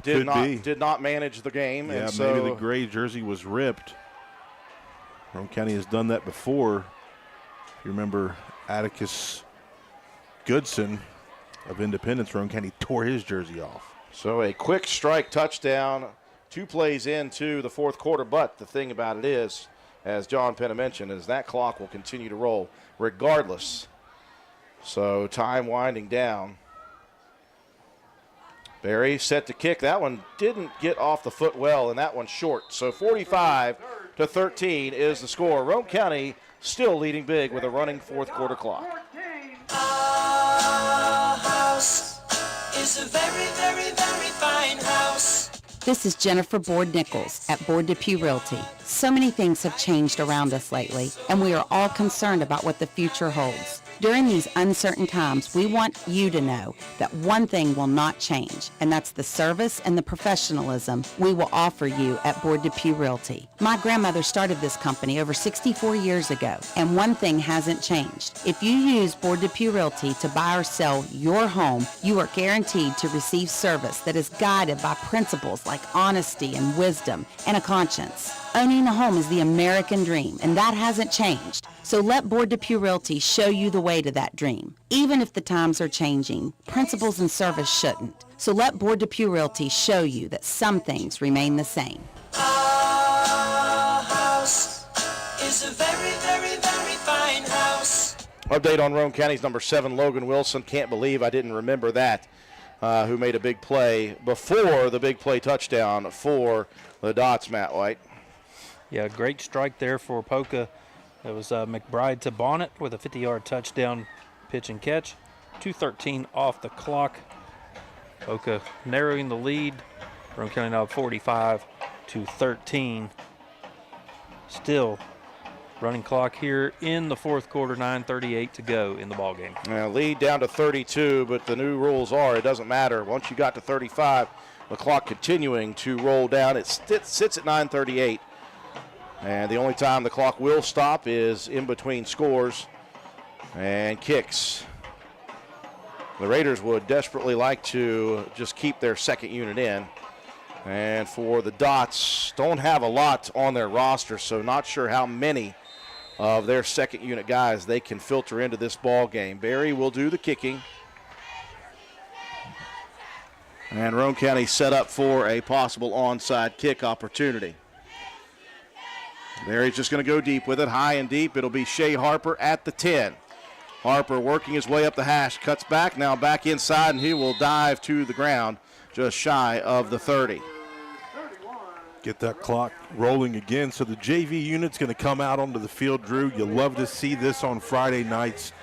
did not manage the game. Yeah, and so maybe the gray jersey was ripped. Roane County has done that before. If you remember Atticus Goodson of Independence, Roane County tore his jersey off. So a quick strike touchdown, 2 plays into the fourth quarter. But the thing about it is, as John Penna mentioned, is that clock will continue to roll regardless. So time winding down. Barry set to kick. That one didn't get off the foot well, and that one's short. So 45-13 is the score. Roane County still leading big with a running fourth quarter clock. Our house is a very, very, very fine house. This is Jennifer Board-Nichols at Board Depew Realty. So many things have changed around us lately, and we are all concerned about what the future holds. During these uncertain times, we want you to know that one thing will not change, and that's the service and the professionalism we will offer you at Board Depew Realty. My grandmother started this company over 64 years ago, and one thing hasn't changed. If you use Board Depew Realty to buy or sell your home, you are guaranteed to receive service that is guided by principles like honesty and wisdom and a conscience. Owning a home is the American dream, and that hasn't changed. So let Board Depew Realty show you the way to that dream. Even if the times are changing, principles and service shouldn't. So let Board Depew Realty show you that some things remain the same. Our house is a very, very, very fine house. Update on Roane County's number 7, Logan Wilson. Can't believe I didn't remember that. Who made a big play before the big play touchdown for the Dots, Matt White. Yeah, great strike there for Poca. It was McBride to Bonnet with a 50-yard touchdown pitch and catch. 2:13 off the clock. Poca narrowing the lead. Roane County now 45-13. Still running clock here in the fourth quarter, 9:38 to go in the ballgame. Yeah, lead down to 32, but the new rules are it doesn't matter. Once you got to 35, the clock continuing to roll down. It sits at 9:38. And the only time the clock will stop is in between scores and kicks. The Raiders would desperately like to just keep their second unit in. And for the Dots, don't have a lot on their roster, so not sure how many of their second unit guys they can filter into this ball game. Barry will do the kicking. And Roane County set up for a possible onside kick opportunity. Barry's just going to go deep with it, high and deep. It'll be Shea Harper at the 10. Harper working his way up the hash, cuts back, now back inside, and he will dive to the ground just shy of the 30. Get that clock rolling again. So the JV unit's going to come out onto the field, Drew. You love to see this on Friday nights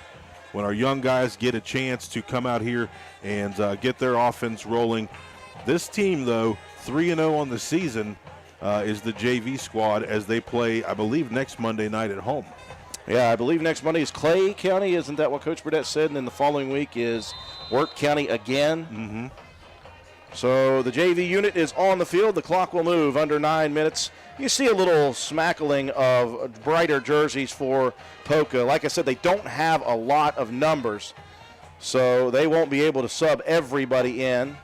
when our young guys get a chance to come out here and get their offense rolling. This team, though, 3-0 on the season, is the JV squad as they play, I believe, next Monday night at home. Yeah, I believe next Monday is Clay County. Isn't that what Coach Burdett said? And then the following week is Wirt County again. Mm-hmm. So the JV unit is on the field. The clock will move under 9 minutes. You see a little smackling of brighter jerseys for Poca. Like I said, they don't have a lot of numbers, so they won't be able to sub everybody in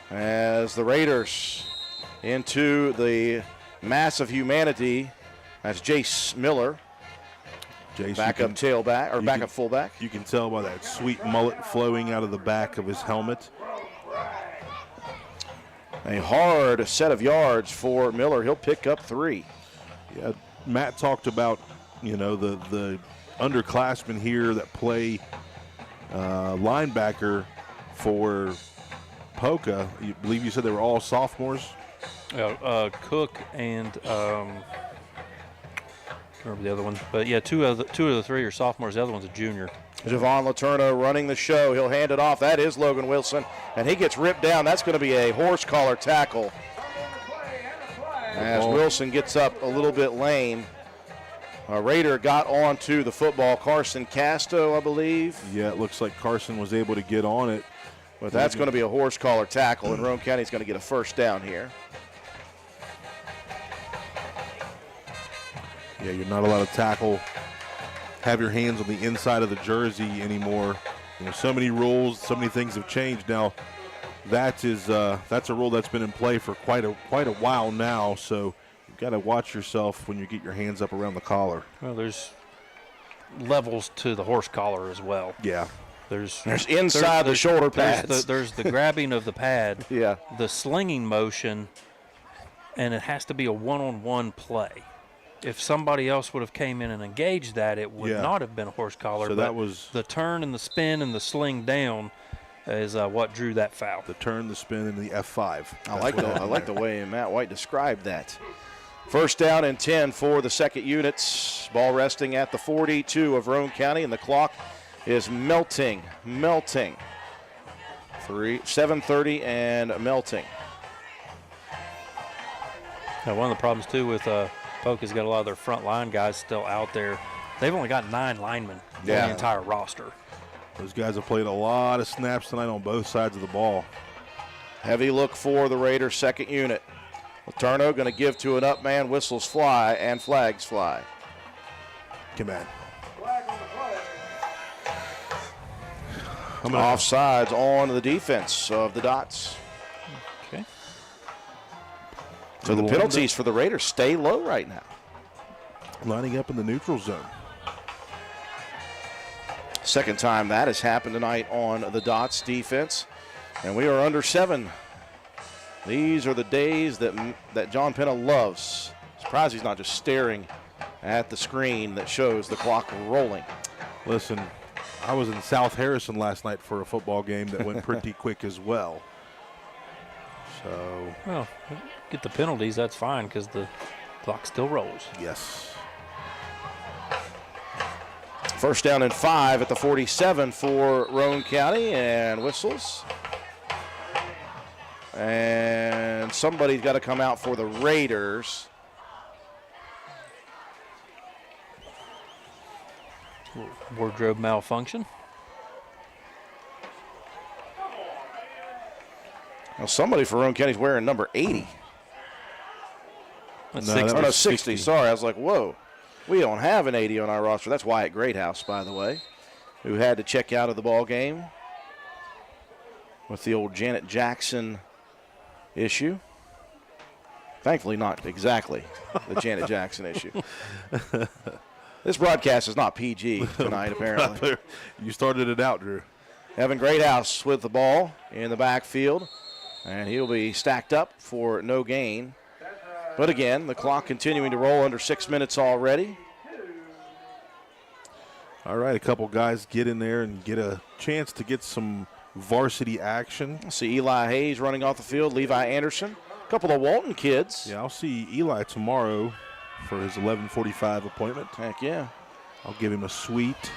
as the Raiders into the mass of humanity. That's Jace Miller, backup tailback or backup fullback. You can tell by that sweet mullet flowing out of the back of his helmet. A hard set of yards for Miller. He'll pick up 3. Yeah, Matt talked about, you know, the underclassmen here that play linebacker for Poca. You believe you said they were all sophomores? Cook and remember the other one, but yeah, two of the 3 are sophomores. The other one's a junior. Javon Laterna running the show. He'll hand it off. That is Logan Wilson, and he gets ripped down. That's going to be a horse collar tackle as Wilson gets up a little bit lame. A Raider got onto the football. Carson Casto, I believe. Yeah, it looks like Carson was able to get on it. But that's going to be a horse collar tackle, and Roane County's going to get a first down here. Yeah, you're not allowed to tackle, have your hands on the inside of the jersey anymore. You know, so many rules, so many things have changed now. That's a rule that's been in play for quite a while now. So you've got to watch yourself when you get your hands up around the collar. Well, there's levels to the horse collar as well. Yeah. There's inside the shoulder pads. There's the grabbing of the pad. Yeah. The slinging motion, and it has to be a one-on-one play. If somebody else would have came in and engaged that, it would not have been a horse collar. So that was the turn and the spin and the sling down is what drew that foul. The turn, the spin, and the F5. I like the way Matt White described that. First down and 10 for the second units. Ball resting at the 42 of Roane County, and the clock is melting. 7:30 and melting. Now, one of the problems, too, with Poca's got a lot of their front line guys still out there. They've only got 9 linemen on the entire roster. Those guys have played a lot of snaps tonight on both sides of the ball. Heavy look for the Raiders' second unit. Letourneau going to give to an up man. Whistles fly and flags fly. Command. Offsides on the defense of the Dots. Okay. So the penalties for the Raiders stay low right now. Lining up in the neutral zone. Second time that has happened tonight on the Dots defense. And we are under 7. These are the days that John Penna loves. Surprised he's not just staring at the screen that shows the clock rolling. Listen, I was in South Harrison last night for a football game that went pretty quick as well. So, well, get the penalties, that's fine because the clock still rolls. Yes. First down and 5 at the 47 for Roane County, and whistles. And somebody's got to come out for the Raiders. Wardrobe malfunction. Well, somebody for Roane County is wearing number 80. That's 60. Sorry, I was like, whoa. We don't have an 80 on our roster. That's Wyatt Greathouse, by the way, who had to check out of the ball game with the old Janet Jackson issue. Thankfully, not exactly the Janet Jackson issue. This broadcast is not PG tonight, apparently. You started it out, Drew. Evan Greathouse with the ball in the backfield, and he'll be stacked up for no gain. But again, the clock continuing to roll under 6 minutes already. All right, a couple guys get in there and get a chance to get some varsity action. I'll see Eli Hayes running off the field, Levi Anderson, a couple of Walton kids. Yeah, I'll see Eli tomorrow for his 11:45 appointment. Heck yeah. I'll give him a sweet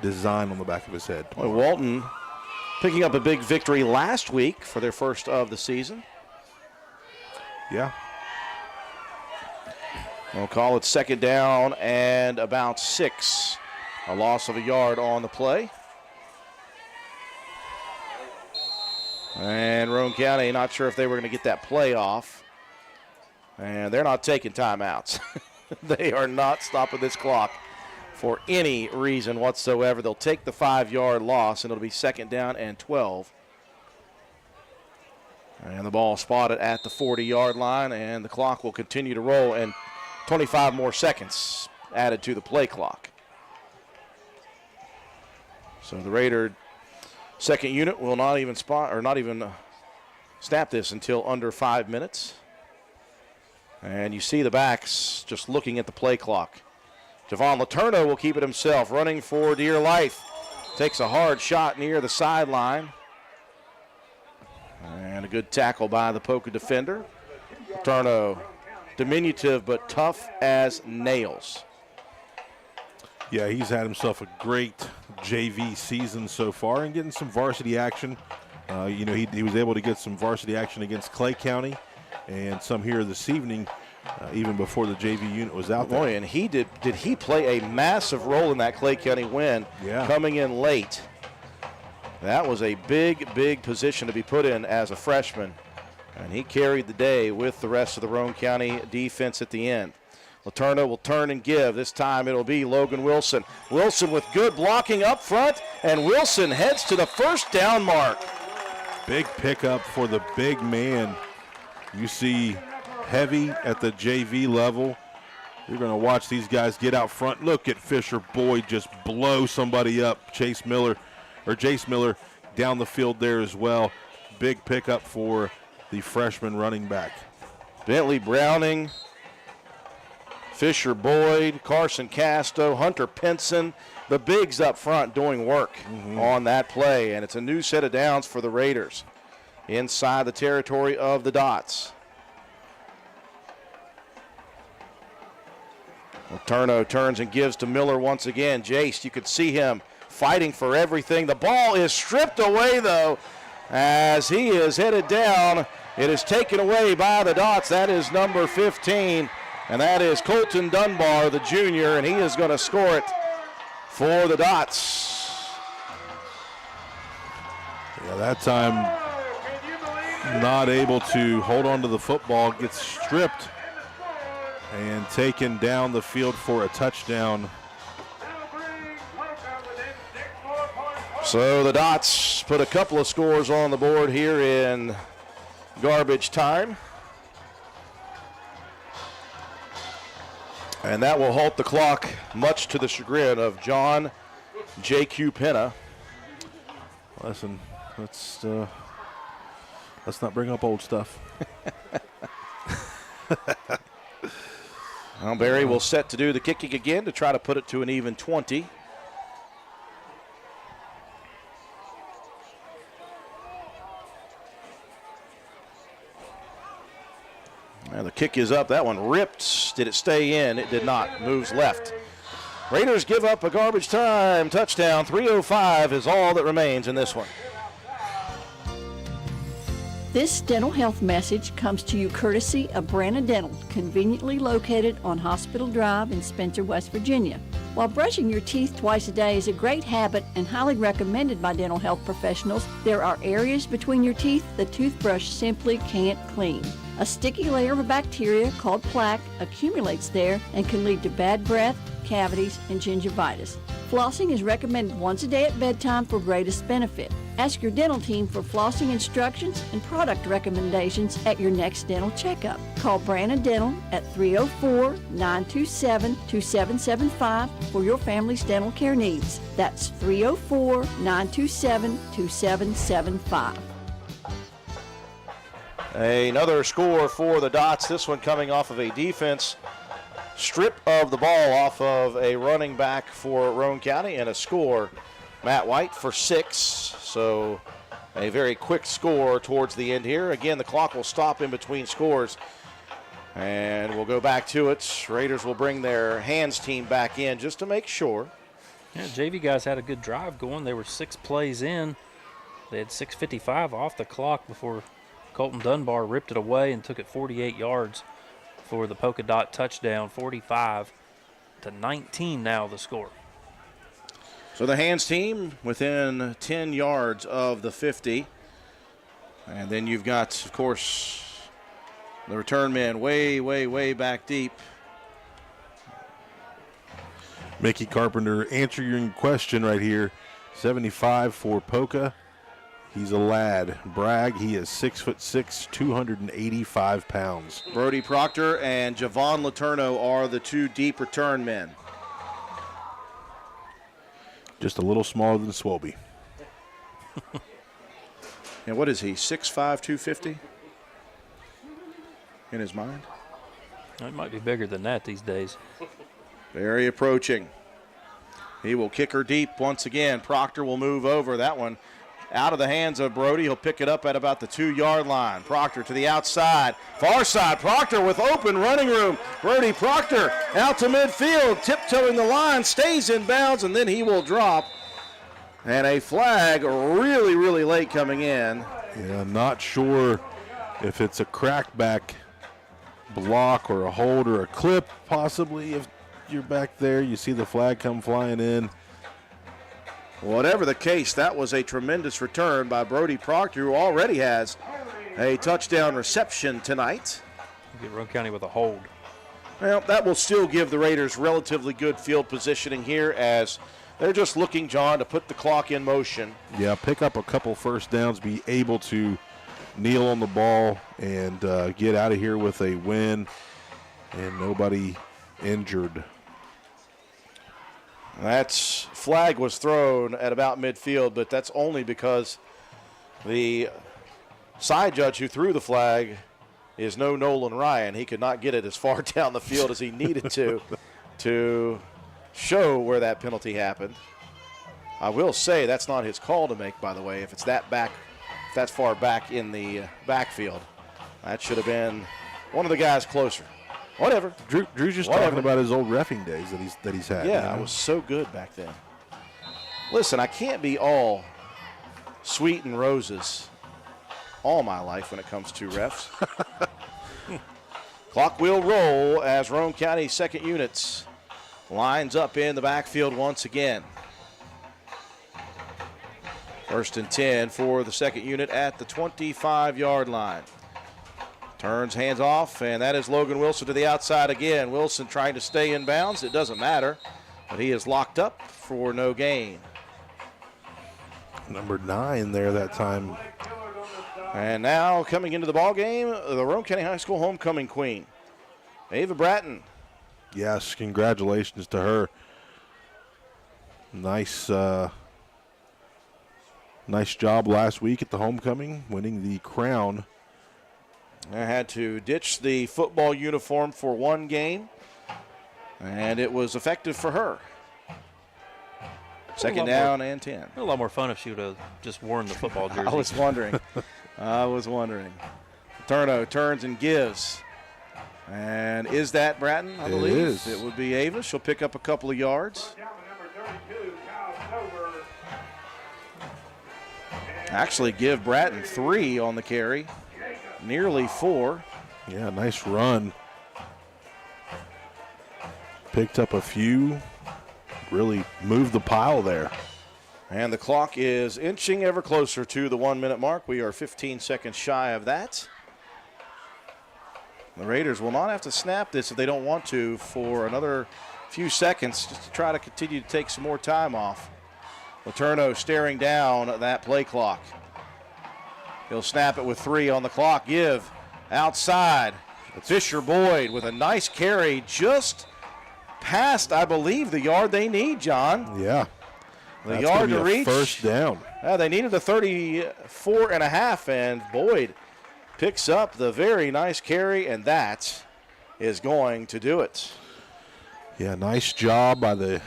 design on the back of his head. Boy, Walton picking up a big victory last week for their first of the season. Yeah. We'll call it second down and about 6. A loss of a yard on the play. And Roane County, not sure if they were going to get that play off. And they're not taking timeouts. They are not stopping this clock for any reason whatsoever. They'll take the 5-yard loss, and it'll be second down and 12. And the ball spotted at the 40-yard line, and the clock will continue to roll, and 25 more seconds added to the play clock. So the Raider second unit will not even snap this until under 5 minutes. And you see the backs just looking at the play clock. Javon Letourneau will keep it himself, running for dear life. Takes a hard shot near the sideline. And a good tackle by the Poca defender. Letourneau, diminutive but tough as nails. Yeah, he's had himself a great JV season so far and getting some varsity action. He was able to get some varsity action against Clay County and some here this evening, even before the JV unit was out there. Boy, and he did he play a massive role in that Clay County win, coming in late. That was a big, big position to be put in as a freshman, and he carried the day with the rest of the Roane County defense at the end. Letourneau will turn and give. This time it'll be Logan Wilson. Wilson with good blocking up front, and Wilson heads to the first down mark. Big pickup for the big man. You see heavy at the JV level. You're going to watch these guys get out front. Look at Fisher Boyd just blow somebody up. Jace Miller down the field there as well. Big pickup for the freshman running back. Bentley Browning, Fisher Boyd, Carson Casto, Hunter Pinson, the bigs up front doing work on that play, and it's a new set of downs for the Raiders inside the territory of the Dots. Letourneau turns and gives to Miller once again. Jace, you could see him fighting for everything. The ball is stripped away, though, as he is headed down. It is taken away by the Dots. That is number 15, and that is Colton Dunbar, the junior, and he is going to score it for the Dots. Yeah, that time not able to hold on to the football, gets stripped and taken down the field for a touchdown. So the Dots put a couple of scores on the board here in garbage time. And that will halt the clock, much to the chagrin of John J.Q. Penna. Listen, let's not bring up old stuff. Well, Barry will set to do the kicking again to try to put it to an even 20. Now the kick is up. That one ripped. Did it stay in? It did not. Moves left. Raiders give up a garbage time touchdown. 3:05 is all that remains in this one. This dental health message comes to you courtesy of Branna Dental, conveniently located on Hospital Drive in Spencer, West Virginia. While brushing your teeth twice a day is a great habit and highly recommended by dental health professionals, there are areas between your teeth the toothbrush simply can't clean. A sticky layer of bacteria called plaque accumulates there and can lead to bad breath, cavities, and gingivitis. Flossing is recommended once a day at bedtime for greatest benefit. Ask your dental team for flossing instructions and product recommendations at your next dental checkup. Call Branna Dental at 304-927-2775 for your family's dental care needs. That's 304-927-2775. Another score for the Dots, this one coming off of a defense strip of the ball off of a running back for Roane County, and a score, Matt White for 6. So a very quick score towards the end here. Again, the clock will stop in between scores, and we'll go back to it. Raiders will bring their hands team back in just to make sure. Yeah, JV guys had a good drive going. They were 6 plays in. They had 6:55 off the clock before Colton Dunbar ripped it away and took it 48 yards for the polka dot touchdown. 45-19 now the score. So the hands team within 10 yards of the 50. And then you've got, of course, the return man way, way, way back deep. Mickey Carpenter answering your question right here. 75 for Poca. He's a lad. Bragg, he is 6'6", 285 pounds. Brody Proctor and Javon Letourneau are the two deep return men. Just a little smaller than Swobie. And what is he, 6'5", 250? In his mind? It might be bigger than that these days. Very approaching. He will kick her deep once again. Proctor will move over. That one out of the hands of Brody. He'll pick it up at about the 2-yard line. Proctor to the outside. Far side. Proctor with open running room. Brody Proctor out to midfield. Tiptoeing the line. Stays in bounds, and then he will drop. And a flag really, really late coming in. Yeah, not sure if it's a crackback block or a hold or a clip, possibly. If you're back there, you see the flag come flying in. Whatever the case, that was a tremendous return by Brody Proctor, who already has a touchdown reception tonight. Get Roane County with a hold. Well, that will still give the Raiders relatively good field positioning here as they're just looking, John, to put the clock in motion. Yeah, pick up a couple first downs, be able to kneel on the ball and get out of here with a win and nobody injured. That flag was thrown at about midfield, but that's only because the side judge who threw the flag is no Nolan Ryan. He could not get it as far down the field as he needed to show where that penalty happened. I will say that's not his call to make, by the way, if it's that far back in the backfield. That should have been one of the guys closer. Whatever. Drew's just talking about his old reffing days that he's had. Yeah, you know? I was so good back then. Listen, I can't be all sweet and roses all my life when it comes to refs. Clock will roll as Roane County second units lines up in the backfield once again. 1st and 10 for the second unit at the 25-yard line. Turns, hands off, and that is Logan Wilson to the outside again. Wilson trying to stay in bounds. It doesn't matter, but he is locked up for no gain. Number 9 there that time. And now coming into the ball game, the Roane County High School homecoming queen, Ava Bratton. Yes, congratulations to her. Nice job last week at the homecoming, winning the crown. I had to ditch the football uniform for one game, and it was effective for her. Second down and 10. A lot more fun if she would have just worn the football jersey. I was wondering. Turno turns and gives. And is that Bratton, I believe? It is. It would be Ava. She'll pick up a couple of yards. Actually give Bratton 3 on the carry. Nearly 4. Yeah, nice run. Picked up a few. Really moved the pile there. And the clock is inching ever closer to the 1-minute mark. We are 15 seconds shy of that. The Raiders will not have to snap this if they don't want to for another few seconds just to try to continue to take some more time off. Letourneau staring down that play clock. He'll snap it with 3 on the clock. Give outside. Fisher Boyd with a nice carry just past, I believe, the yard they need, John. Yeah. The yard to reach. First down. They needed a 34 and a half, and Boyd picks up the very nice carry, and that is going to do it. Yeah, nice job by the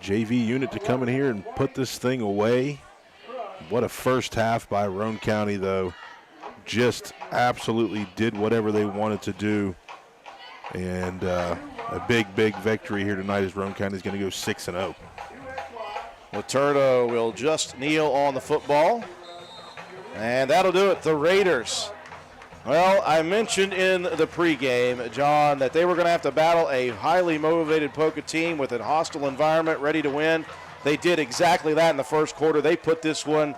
JV unit to come in here and put this thing away. What a first half by Roane County, though. Just absolutely did whatever they wanted to do. And a big victory here tonight as Roane County is going to go 6-0. Letourneau will just kneel on the football. And that'll do it. The Raiders. Well, I mentioned in the pregame, John, that they were going to have to battle a highly motivated Poca team with a hostile environment ready to win. They did exactly that in the first quarter. They put this one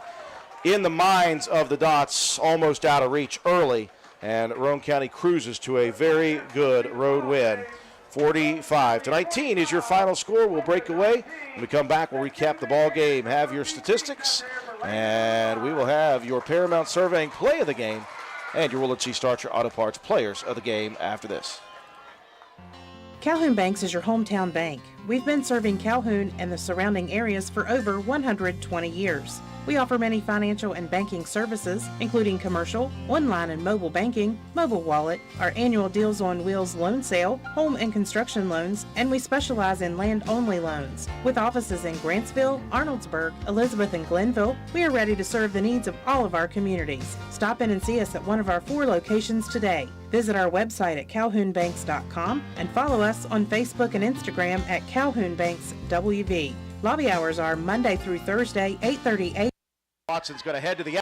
in the minds of the Dots, almost out of reach early. And Roane County cruises to a very good road win. 45-19 is your final score. We'll break away. When we come back, we'll recap the ball game, have your statistics, and we will have your Paramount Surveying play of the game and your Willard C. Starcher Auto Parts players of the game after this. Calhoun Banks is your hometown bank. We've been serving Calhoun and the surrounding areas for over 120 years. We offer many financial and banking services, including commercial, online and mobile banking, mobile wallet, our annual Deals on Wheels loan sale, home and construction loans, and we specialize in land-only loans. With offices in Grantsville, Arnoldsburg, Elizabeth, and Glenville, we are ready to serve the needs of all of our communities. Stop in and see us at one of our 4 locations today. Visit our website at calhounbanks.com and follow us on Facebook and Instagram at Calhoun Banks WV. Lobby hours are Monday through Thursday, 8:30 a.m. Watson's going to head to the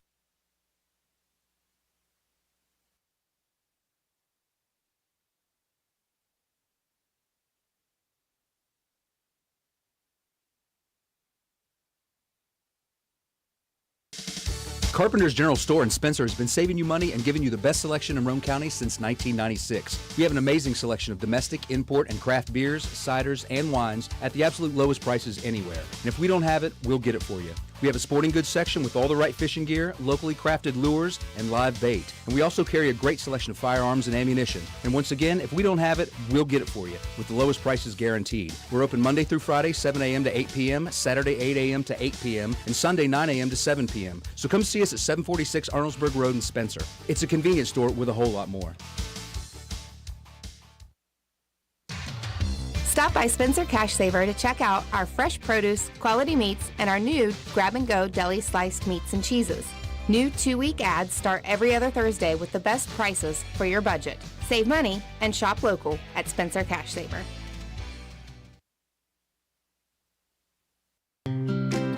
Carpenter's General Store in Spencer has been saving you money and giving you the best selection in Roane County since 1996. We have an amazing selection of domestic, import, and craft beers, ciders, and wines at the absolute lowest prices anywhere. And if we don't have it, we'll get it for you. We have a sporting goods section with all the right fishing gear, locally crafted lures, and live bait. And we also carry a great selection of firearms and ammunition. And once again, if we don't have it, we'll get it for you with the lowest prices guaranteed. We're open Monday through Friday, 7 a.m. to 8 p.m., Saturday, 8 a.m. to 8 p.m., and Sunday, 9 a.m. to 7 p.m. So come see us at 746 Arnoldesburg Road in Spencer. It's a convenience store with a whole lot more. Stop by Spencer Cash Saver to check out our fresh produce, quality meats, and our new grab-and-go deli sliced meats and cheeses. New 2-week ads start every other Thursday with the best prices for your budget. Save money and shop local at Spencer Cash Saver.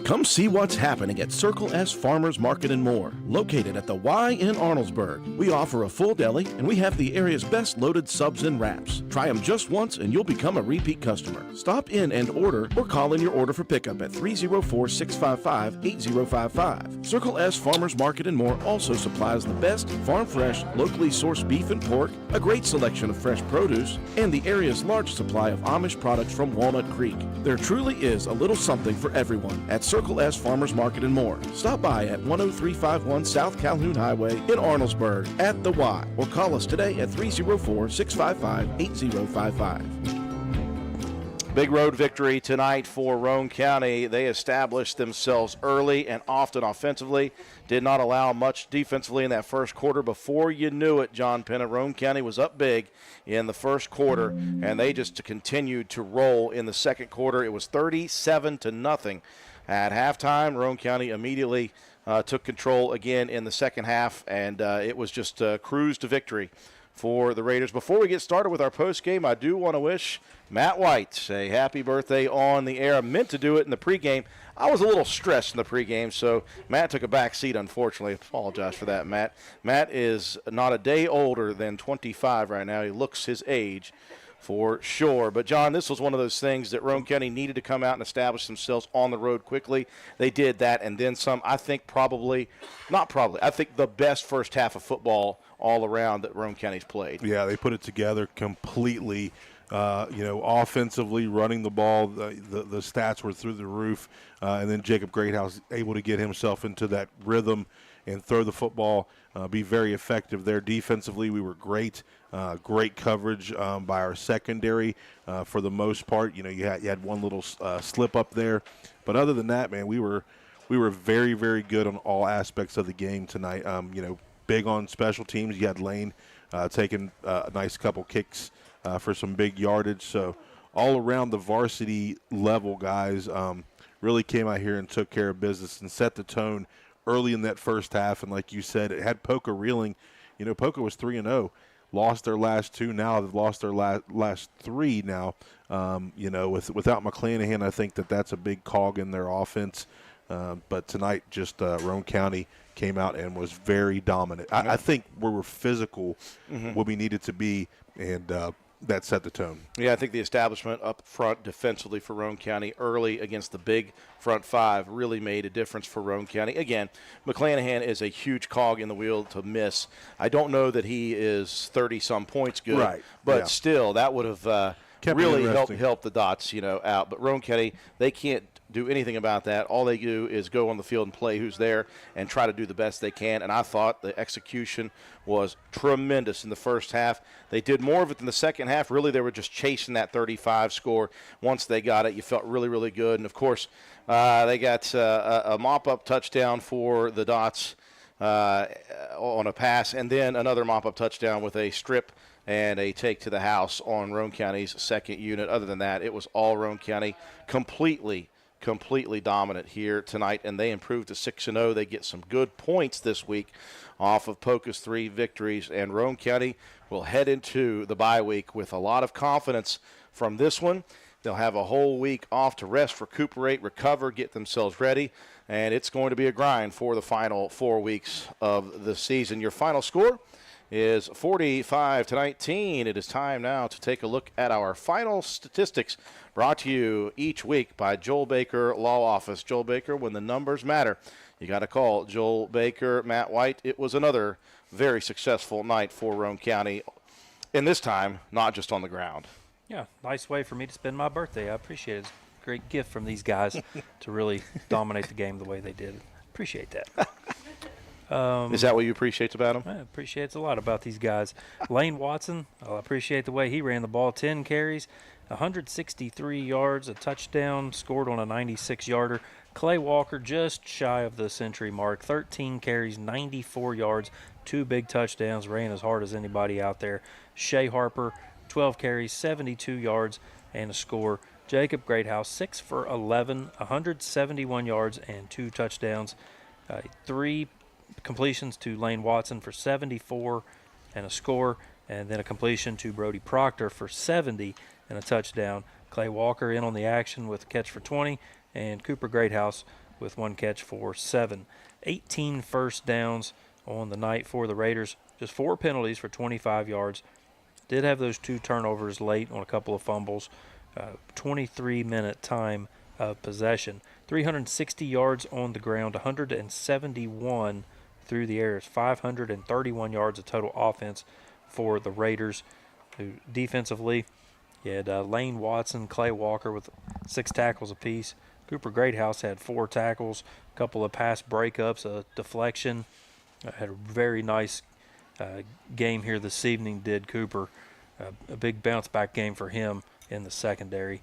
Come see what's happening at Circle S Farmers Market and More, located at the Y in Arnoldesburg. We offer a full deli, and we have the area's best loaded subs and wraps. Try them just once, and you'll become a repeat customer. Stop in and order, or call in your order for pickup at 304-655-8055. Circle S Farmers Market and More also supplies the best farm-fresh, locally sourced beef and pork, a great selection of fresh produce, and the area's large supply of Amish products from Walnut Creek. There truly is a little something for everyone at Circle S Farmers Market and More. Stop by at 10351 South Calhoun Highway in Arnoldesburg at the Y, or call us today at 304-655-8055. Big road victory tonight for Roane County. They established themselves early and often offensively. Did not allow much defensively in that first quarter. Before you knew it, John Pennant, Roane County was up big in the first quarter, and they just continued to roll in the second quarter. It was 37-0 at halftime. Roane County immediately took control again in the second half, and it was just a cruise to victory for the Raiders. Before we get started with our post game, I do want to wish Matt White a happy birthday on the air. I meant to do it in the pregame. I was a little stressed in the pregame, so Matt took a back seat, unfortunately. Apologize for that, Matt. Matt is not a day older than 25 right now. He looks his age for sure. But, John, this was one of those things that Roane County needed to come out and establish themselves on the road quickly. They did that and then some. I think I think the best first half of football all around that Roane County's played. Yeah, they put it together completely. Offensively, running the ball, the stats were through the roof. And then Jacob Greathouse able to get himself into that rhythm and throw the football, be very effective there. Defensively, we were great. Great coverage by our secondary for the most part. You had one little slip up there. But other than that, man, we were very, very good on all aspects of the game tonight. Big on special teams. You had Lane taking a nice couple kicks for some big yardage. So all around the varsity level, guys really came out here and took care of business and set the tone early in that first half. And like you said, it had Poca reeling. Poca was 3-0. Lost their last two. Now they've lost their last three now. Without McClanahan, I think that's a big cog in their offense. But tonight, just Roane County came out and was very dominant. I think we were physical what we needed to be, and that set the tone. Yeah, I think the establishment up front defensively for Roane County early against the big front five really made a difference for Roane County. Again, McClanahan is a huge cog in the wheel to miss. I don't know that he is 30-some points good, right, but still that would have really helped the Dots out. But Roane County, they can't do anything about that. All they do is go on the field and play who's there and try to do the best they can. And I thought the execution was tremendous in the first half. They did more of it in the second half. Really, they were just chasing that 35 score. Once they got it, you felt really, really good. And, of course, they got a mop-up touchdown for the Dots on a pass, and then another mop-up touchdown with a strip and a take to the house on Roane County's second unit. Other than that, it was all Roane County, completely dominant here tonight, and they improved to 6-0. They get some good points this week off of Poca's 3 victories, and Roane County will head into the bye week with a lot of confidence from this one. They'll have a whole week off to rest, recuperate, recover, get themselves ready, and it's going to be a grind for the final 4 weeks of the season. Your final score is 45-19. It is time now to take a look at our final statistics, brought to you each week by Joel Baker Law Office. Joel Baker, when the numbers matter. You got to call Joel Baker, Matt White. It was another very successful night for Roane County, and this time not just on the ground. Yeah, nice way for me to spend my birthday. I appreciate it. It's a great gift from these guys to really dominate the game the way they did. Appreciate that. Is that what you appreciate about him? I appreciate a lot about these guys. Lane Watson, I appreciate the way he ran the ball. 10 carries, 163 yards, a touchdown, scored on a 96-yarder. Clay Walker just shy of the century mark. 13 carries, 94 yards, 2 big touchdowns, ran as hard as anybody out there. Shea Harper, 12 carries, 72 yards, and a score. Jacob Greathouse, 6 for 11, 171 yards, and 2 touchdowns. 3 completions to Lane Watson for 74 and a score, and then a completion to Brody Proctor for 70 and a touchdown. Clay Walker in on the action with a catch for 20, and Cooper Greathouse with 1 catch for 7. 18 first downs on the night for the Raiders, just 4 penalties for 25 yards. Did have those 2 turnovers late on a couple of fumbles. 23-minute time of possession. 360 yards on the ground, 171 through the air. 531 yards of total offense for the Raiders. Defensively, you had Lane Watson, Clay Walker with 6 tackles apiece. Cooper Greathouse had 4 tackles, a couple of pass breakups, a deflection. Had a very nice game here this evening, did Cooper. A big bounce-back game for him in the secondary.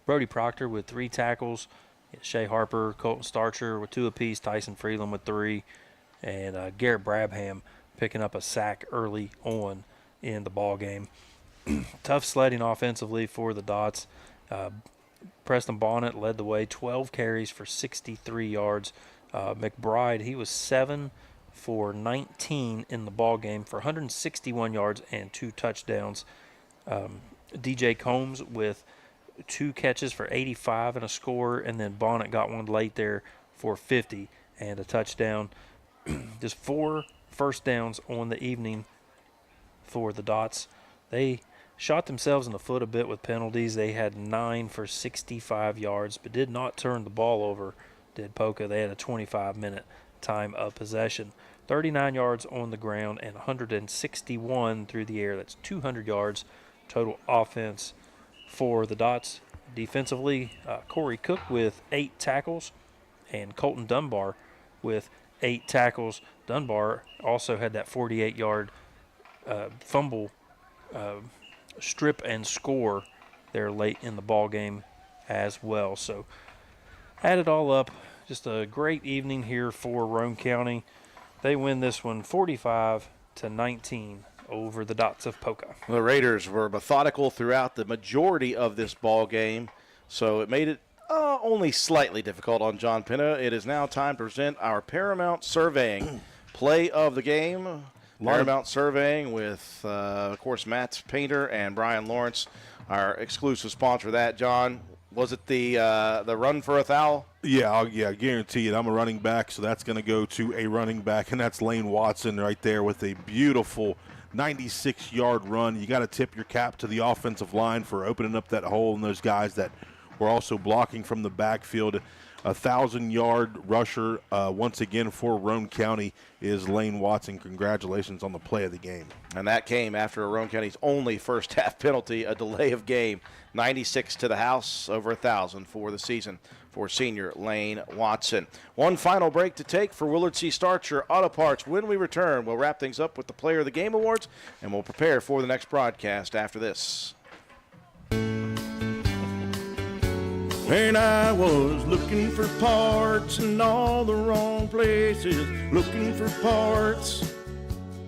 Brody Proctor with 3 tackles. Shea Harper, Colton Starcher with 2 apiece. Tyson Freeland with 3. And Garrett Brabham picking up a sack early on in the ball game. Tough sledding offensively for the Dots. Preston Bonnet led the way, 12 carries for 63 yards. McBride, he was 7 for 19 in the ball game for 161 yards and 2 touchdowns. DJ Combs with 2 catches for 85 and a score, and then Bonnet got one late there for 50 and a touchdown. Just 4 first downs on the evening for the Dots. They shot themselves in the foot a bit with penalties. They had 9 for 65 yards, but did not turn the ball over, did Poca. They had a 25-minute time of possession. 39 yards on the ground and 161 through the air. That's 200 yards total offense for the Dots. Defensively, Corey Cook with 8 tackles and Colton Dunbar with 8 tackles. Dunbar also had that 48-yard fumble strip and score there late in the ball game as well. So add it all up, just a great evening here for Roane County. They win this one 45-19 over the Dots of Poca. The Raiders were methodical throughout the majority of this ball game, so it made it only slightly difficult on John Pinna. It is now time to present our Paramount Surveying play of the game. Paramount Surveying with, of course, Matt Painter and Brian Lawrence, our exclusive sponsor of that. John, was it the run for a thou? Yeah, I guarantee it. I'm a running back, so that's going to go to a running back, and that's Lane Watson right there with a beautiful 96-yard run. You got to tip your cap to the offensive line for opening up that hole, and those guys that were also blocking from the backfield. 1,000-yard rusher once again for Roane County is Lane Watson. Congratulations on the play of the game. And that came after Roane County's only first half penalty, a delay of game. 96 to the house, over 1,000 for the season for senior Lane Watson. One final break to take for Willard C. Starcher Auto Parts. When we return, we'll wrap things up with the Player of the Game Awards, and we'll prepare for the next broadcast after this. When I was looking for parts in all the wrong places, looking for parts.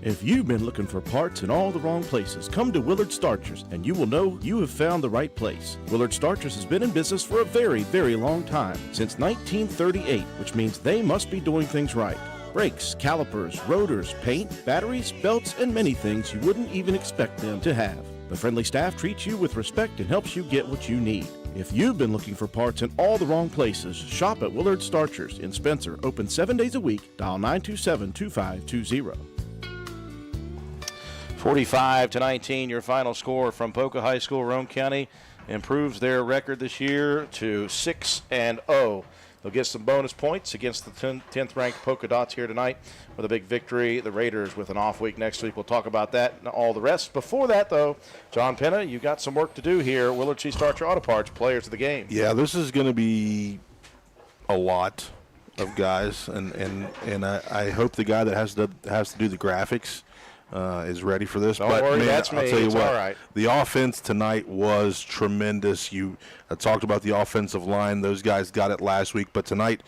If you've been looking for parts in all the wrong places, come to Willard Starchers and you will know you have found the right place. Willard Starchers has been in business for a very, very long time, since 1938, which means they must be doing things right. Brakes, calipers, rotors, paint, batteries, belts, and many things you wouldn't even expect them to have. The friendly staff treats you with respect and helps you get what you need. If you've been looking for parts in all the wrong places, shop at Willard Starchers in Spencer, open 7 days a week. Dial 927-2520. 45-19, your final score from Poca High School. Roane County improves their record this year to 6-0. They'll get some bonus points against the 10th-ranked Polka Dots here tonight with a big victory. The Raiders with an off week next week. We'll talk about that and all the rest. Before that, though, John Penna, you've got some work to do here. Willard C. Starcher Auto Parts, players of the game. Yeah, this is going to be a lot of guys, and I hope the guy that has to do the graphics is ready for this. Don't worry, that's me. I'll tell you it's what, all right. the offense tonight was tremendous. I talked about the offensive line; those guys got it last week, but tonight,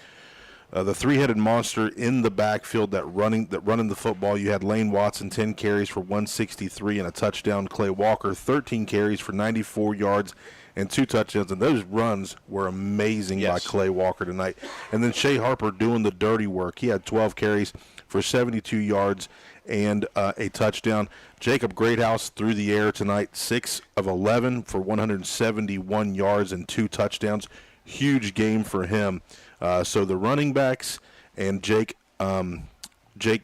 the three-headed monster in the backfield that running the football. You had Lane Watson, 10 carries for 163 and a touchdown. Clay Walker, 13 carries for 94 yards and 2 touchdowns, and those runs were amazing by Clay Walker tonight. And then Shea Harper doing the dirty work. He had 12 carries for 72 yards and a touchdown. Jacob Greathouse through the air tonight, 6 of 11 for 171 yards and 2 touchdowns. Huge game for him. So the running backs and Jake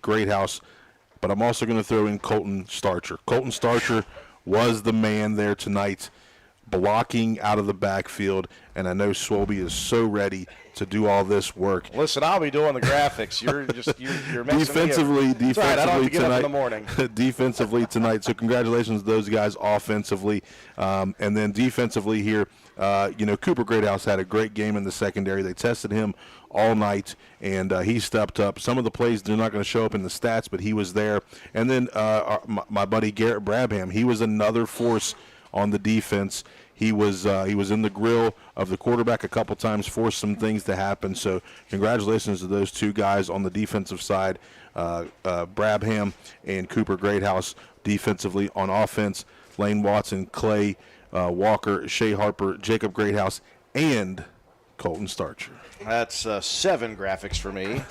Greathouse, but I'm also going to throw in Colton Starcher. Colton Starcher was the man there tonight, blocking out of the backfield, and I know Swolby is so ready to do all this work. Listen, I'll be doing the graphics. You're messing defensively me up. Right, I don't have to get tonight. Up in the morning. Defensively tonight. So congratulations to those guys offensively, and then defensively here. Cooper Greathouse had a great game in the secondary. They tested him all night, and he stepped up. Some of the plays they're not going to show up in the stats, but he was there. And then my buddy Garrett Brabham, he was another force on the defense. He was in the grill of the quarterback a couple times, forced some things to happen. So congratulations to those two guys on the defensive side, Brabham and Cooper Greathouse defensively. On offense, Lane Watson, Clay Walker, Shea Harper, Jacob Greathouse, and Colton Starcher. That's 7 graphics for me.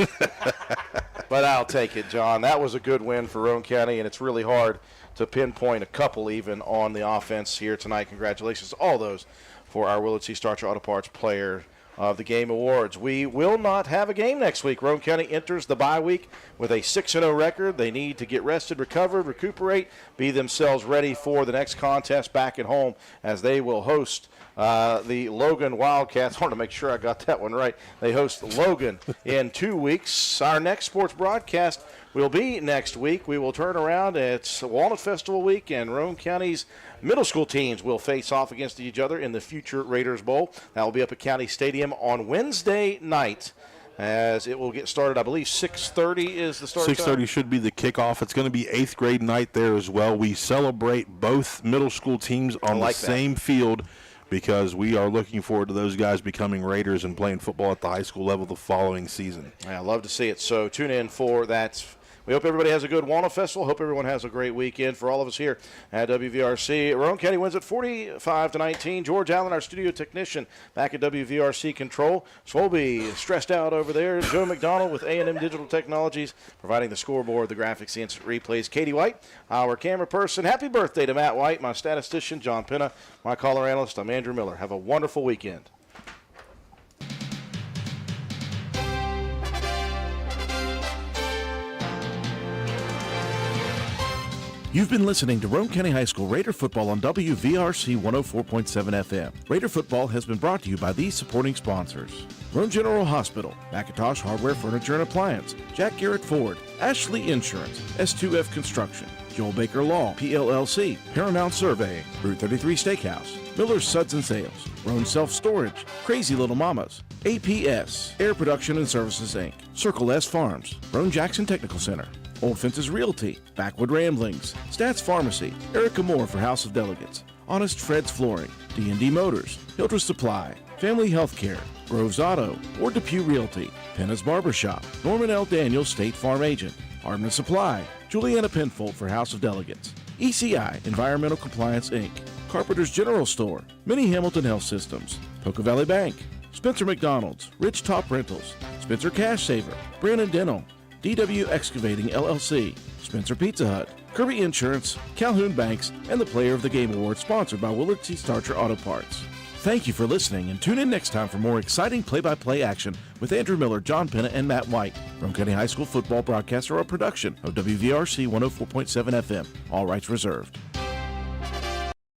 But I'll take it, John. That was a good win for Roane County, and it's really hard to pinpoint a couple even on the offense here tonight. Congratulations to all those for our Willard C. Starcher Auto Parts Player of the Game Awards. We will not have a game next week. Roane County enters the bye week with a 6-0 record. They need to get rested, recovered, recuperate, be themselves ready for the next contest back at home as they will host the Logan Wildcats. I want to make sure I got that one right. They host Logan in 2 weeks. Our next sports broadcast will be next week. We will turn around. It's Walnut Festival week, and Roane County's middle school teams will face off against each other in the future Raiders Bowl. That will be up at County Stadium on Wednesday night, as it will get started. I believe 6:30 is the start time. 6:30 should be the kickoff. It's going to be 8th grade night there as well. We celebrate both middle school teams on the same field, because we are looking forward to those guys becoming Raiders and playing football at the high school level the following season. I love to see it. So tune in for that. We hope everybody has a good Walnut Festival. Hope everyone has a great weekend. For all of us here at WVRC, Roane County wins at 45-19. George Allen, our studio technician, back at WVRC Control. Swolby stressed out over there. Joe McDonald with A&M Digital Technologies, providing the scoreboard, the graphics, the instant replays. Katie White, our camera person. Happy birthday to Matt White, my statistician, John Penna, my caller analyst. I'm Andrew Miller. Have a wonderful weekend. You've been listening to Roane County High School Raider Football on WVRC 104.7 FM. Raider Football has been brought to you by these supporting sponsors: Roane General Hospital, McIntosh Hardware, Furniture and Appliance, Jack Garrett Ford, Ashley Insurance, S2F Construction, Joel Baker Law, PLLC, Paramount Surveying, Route 33 Steakhouse, Miller's Suds and Sales, Roane Self Storage, Crazy Little Mamas, APS, Air Production and Services Inc., Circle S Farms, Roane Jackson Technical Center, Old Fences Realty, Backwood Ramblings, Stats Pharmacy, Erica Moore for House of Delegates, Honest Fred's Flooring, D&D Motors, Hildreth Supply, Family Healthcare, Groves Auto, or Depew Realty, Penna's Barbershop, Norman L. Daniels State Farm Agent, Hardman Supply, Juliana Penfold for House of Delegates, ECI Environmental Compliance Inc., Carpenter's General Store, Mini Hamilton Health Systems, Poca Valley Bank, Spencer McDonald's, Rich Top Rentals, Spencer Cash Saver, Brandon Dental, DW Excavating LLC, Spencer Pizza Hut, Kirby Insurance, Calhoun Banks, and the Player of the Game Award, sponsored by Willard C. Starcher Auto Parts. Thank you for listening, and tune in next time for more exciting play-by-play action with Andrew Miller, John Penna, and Matt White. Roane County High School football broadcasts are a production of WVRC 104.7 FM. All rights reserved.